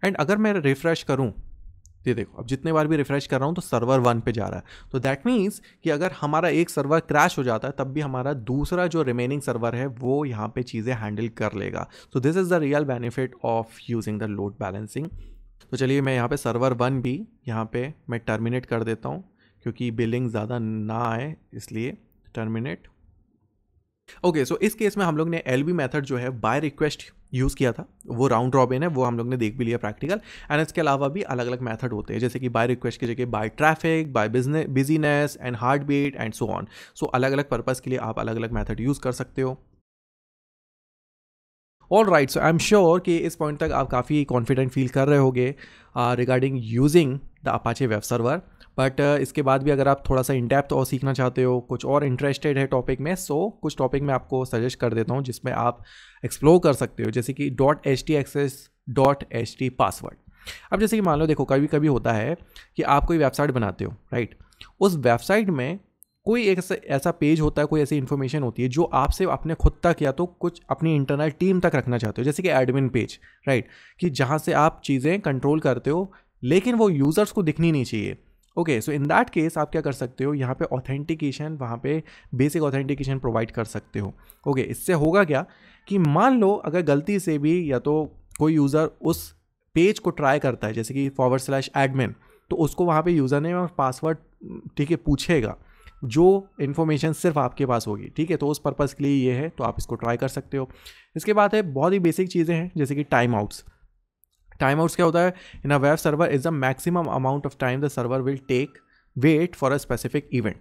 एंड अगर मैं रिफ्रेश करूँ, ये देखो अब जितने बार भी रिफ्रेश कर रहा हूँ तो सर्वर 1 पे जा रहा है। तो दैट मीन्स कि अगर हमारा एक सर्वर क्रैश हो जाता है तब भी हमारा दूसरा जो रिमेनिंग सर्वर है वो यहाँ पे चीज़ें हैंडल कर लेगा। So this is the real benefit of using the load balancing. तो चलिए मैं यहाँ पे सर्वर 1 भी यहाँ पे मैं टर्मिनेट कर देता हूँ, क्योंकि बिलिंग ज़्यादा ना आए इसलिए टर्मिनेट। ओके, सो इस केस में हम लोग ने एलबी मेथड जो है बाय रिक्वेस्ट यूज़ किया था, वो राउंड रॉबिन है, वो हम लोग ने देख भी लिया प्रैक्टिकल। एंड इसके अलावा भी अलग अलग मेथड होते हैं, जैसे कि बाय रिक्वेस्ट की जगह by traffic, by busyness and heart beat and so on. So अलग अलग पर्पज़ के लिए आप अलग अलग मेथड यूज़ कर सकते हो। All right, so I am sure कि इस पॉइंट तक आप काफ़ी कॉन्फिडेंट फील कर रहे होगे regarding using the Apache web server. But इसके बाद भी अगर आप थोड़ा सा इन डेप्थ और सीखना चाहते हो, कुछ और इंटरेस्टेड है टॉपिक में, सो कुछ टॉपिक मैं आपको सजेस्ट कर देता हूँ जिसमें आप एक्सप्लोर कर सकते हो, जैसे कि .htaccess .ht पासवर्ड। अब जैसे कि मान लो, देखो कभी कभी होता है कि आप कोई वेबसाइट बनाते हो, राइट। उस वेबसाइट में कोई एक ऐसा पेज होता है, कोई ऐसी इन्फॉर्मेशन होती है जो आपसे अपने खुद तक या तो कुछ अपनी इंटरनल टीम तक रखना चाहते हो, जैसे कि एडमिन पेज, राइट, कि जहाँ से आप चीज़ें कंट्रोल करते हो, लेकिन वो यूज़र्स को दिखनी नहीं चाहिए। Okay, so in that case आप क्या कर सकते हो, यहाँ पे ऑथेंटिकेशन, वहाँ पे बेसिक ऑथेंटिकेशन प्रोवाइड कर सकते हो। ओके, इससे होगा क्या कि मान लो अगर गलती से भी या तो कोई यूज़र उस पेज को ट्राई करता है, जैसे कि /admin, तो उसको वहाँ पे यूज़र नेम और पासवर्ड, ठीक है, पूछेगा, जो इन्फॉर्मेशन सिर्फ आपके पास होगी, ठीक है। तो उस पर्पज़ के लिए ये है, तो आप इसको ट्राई कर सकते हो। इसके बाद है बहुत ही बेसिक चीज़ें हैं, जैसे कि टाइम आउट्स। टाइम आउट्स क्या होता है, in a web server is the maximum amount of time the server will take wait for a specific event,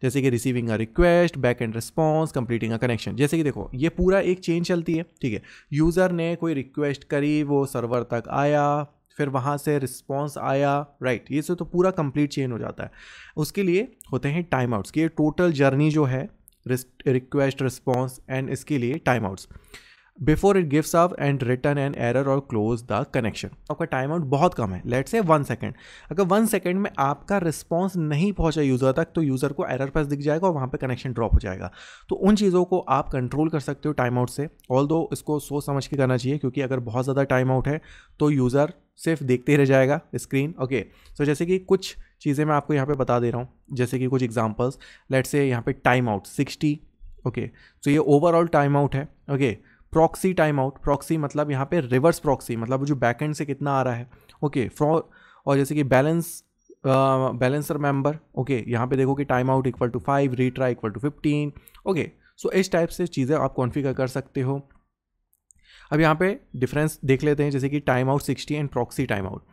जैसे कि receiving a request, back end response, completing a connection. जैसे कि देखो ये पूरा एक चेन चलती है, ठीक है। यूज़र ने कोई रिक्वेस्ट करी, वो सर्वर तक आया, फिर वहाँ से रिस्पॉन्स आया, राइट, ये से तो पूरा कंप्लीट चेन हो जाता है। उसके लिए होते हैं टाइम आउट्स, की टोटल जर्नी जो है, रिक्वेस्ट, रिस्पॉन्स एंड इसके लिए time outs before it gives up and return an error और क्लोज द कनेक्शन। आपका टाइम आउट बहुत कम है, लेट्स से 1 सेकेंड। अगर 1 सेकेंड में आपका रिस्पॉन्स नहीं पहुंचा यूज़र तक, तो यूज़र को एरर पास दिख जाएगा और वहाँ पे कनेक्शन ड्रॉप हो जाएगा। तो उन चीज़ों को आप कंट्रोल कर सकते हो टाइम आउट से। ऑल्दो इसको सोच समझ के करना चाहिए, क्योंकि अगर बहुत ज़्यादा टाइम आउट है तो यूज़र सिर्फ देखते ही रह जाएगा स्क्रीन। ओके, सो जैसे कि कुछ चीज़ें मैं आपको यहाँ पे बता दे रहा हूँ, जैसे कि कुछ एग्जांपल्स। लेट्स से यहाँ पे टाइम आउट 60। ओके, सो ये ओवरऑल टाइम आउट है। Okay, proxy time out, proxy मतलब यहाँ पे रिवर्स प्रॉक्सी, मतलब जो बैकएंड से कितना आ रहा है। ओके, और जैसे कि बैलेंसर मेंबर। ओके, यहाँ पे देखो कि time out equal to 5, retry equal to 15। Okay, so इस टाइप से चीज़ें आप कॉन्फ़िगर कर सकते हो। अब यहाँ पे डिफरेंस देख लेते हैं, जैसे कि time out 60 and proxy time out.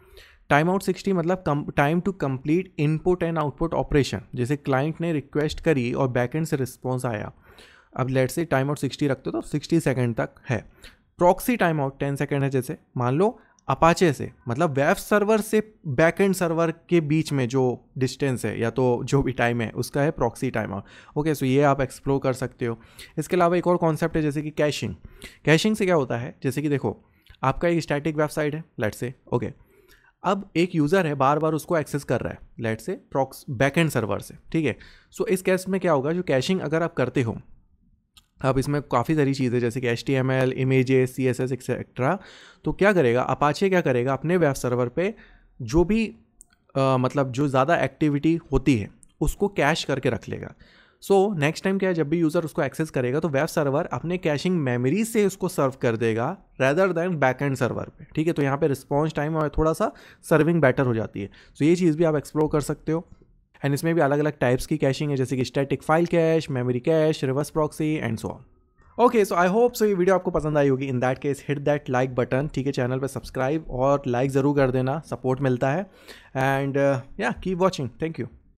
Time out 60 मतलब time to complete input and output operation, जैसे क्लाइंट ने रिक्वेस्ट करी और बैकएंड से रिस्पॉन्स आया। अब लेट से टाइम आउट 60 रखते हो तो 60 सेकंड तक है। प्रॉक्सी टाइम आउट 10 सेकंड है, जैसे मान लो अपाचे से, मतलब वेब सर्वर से बैकएंड सर्वर के बीच में जो डिस्टेंस है या तो जो भी टाइम है, उसका है proxy time out. Okay, so ये आप एक्सप्लोर कर सकते हो। इसके अलावा एक और कॉन्सेप्ट है, जैसे कि कैशिंग। कैशिंग से क्या होता है, जैसे कि देखो आपका एक स्टैटिक वेबसाइट है, लेट से। ओके, अब एक यूज़र है बार बार उसको एक्सेस कर रहा है, लेट से बैकएंड सर्वर से, ठीक है। सो इस केस में क्या होगा, जो कैशिंग अगर आप करते हो, अब इसमें काफ़ी सारी चीज़ें जैसे कि HTML, इमेजेस, CSS एक्सेट्रा, तो क्या करेगा अपाचे, क्या करेगा अपने वेब सर्वर पे जो भी मतलब जो ज़्यादा एक्टिविटी होती है उसको कैश करके रख लेगा। सो नेक्स्ट टाइम क्या है, जब भी यूज़र उसको एक्सेस करेगा तो वेब सर्वर अपने कैशिंग मेमोरी से उसको सर्व कर देगा रेदर दैन बैकएंड सर्वर पे, ठीक है। तो यहाँ पे रिस्पॉन्स टाइम और थोड़ा सा सर्विंग बेटर हो जाती है। सो ये चीज़ भी आप एक्सप्लोर कर सकते हो। एंड इसमें भी अलग अलग टाइप्स की कैशिंग है, जैसे कि static file cash, memory cache, reverse proxy and so on. Okay, so I hope so ये वीडियो आपको पसंद आई होगी। In that case hit that like button, ठीक है। चैनल पे सब्सक्राइब और लाइक ज़रूर कर देना, सपोर्ट मिलता है। एंड या कीप वॉचिंग, थैंक यू।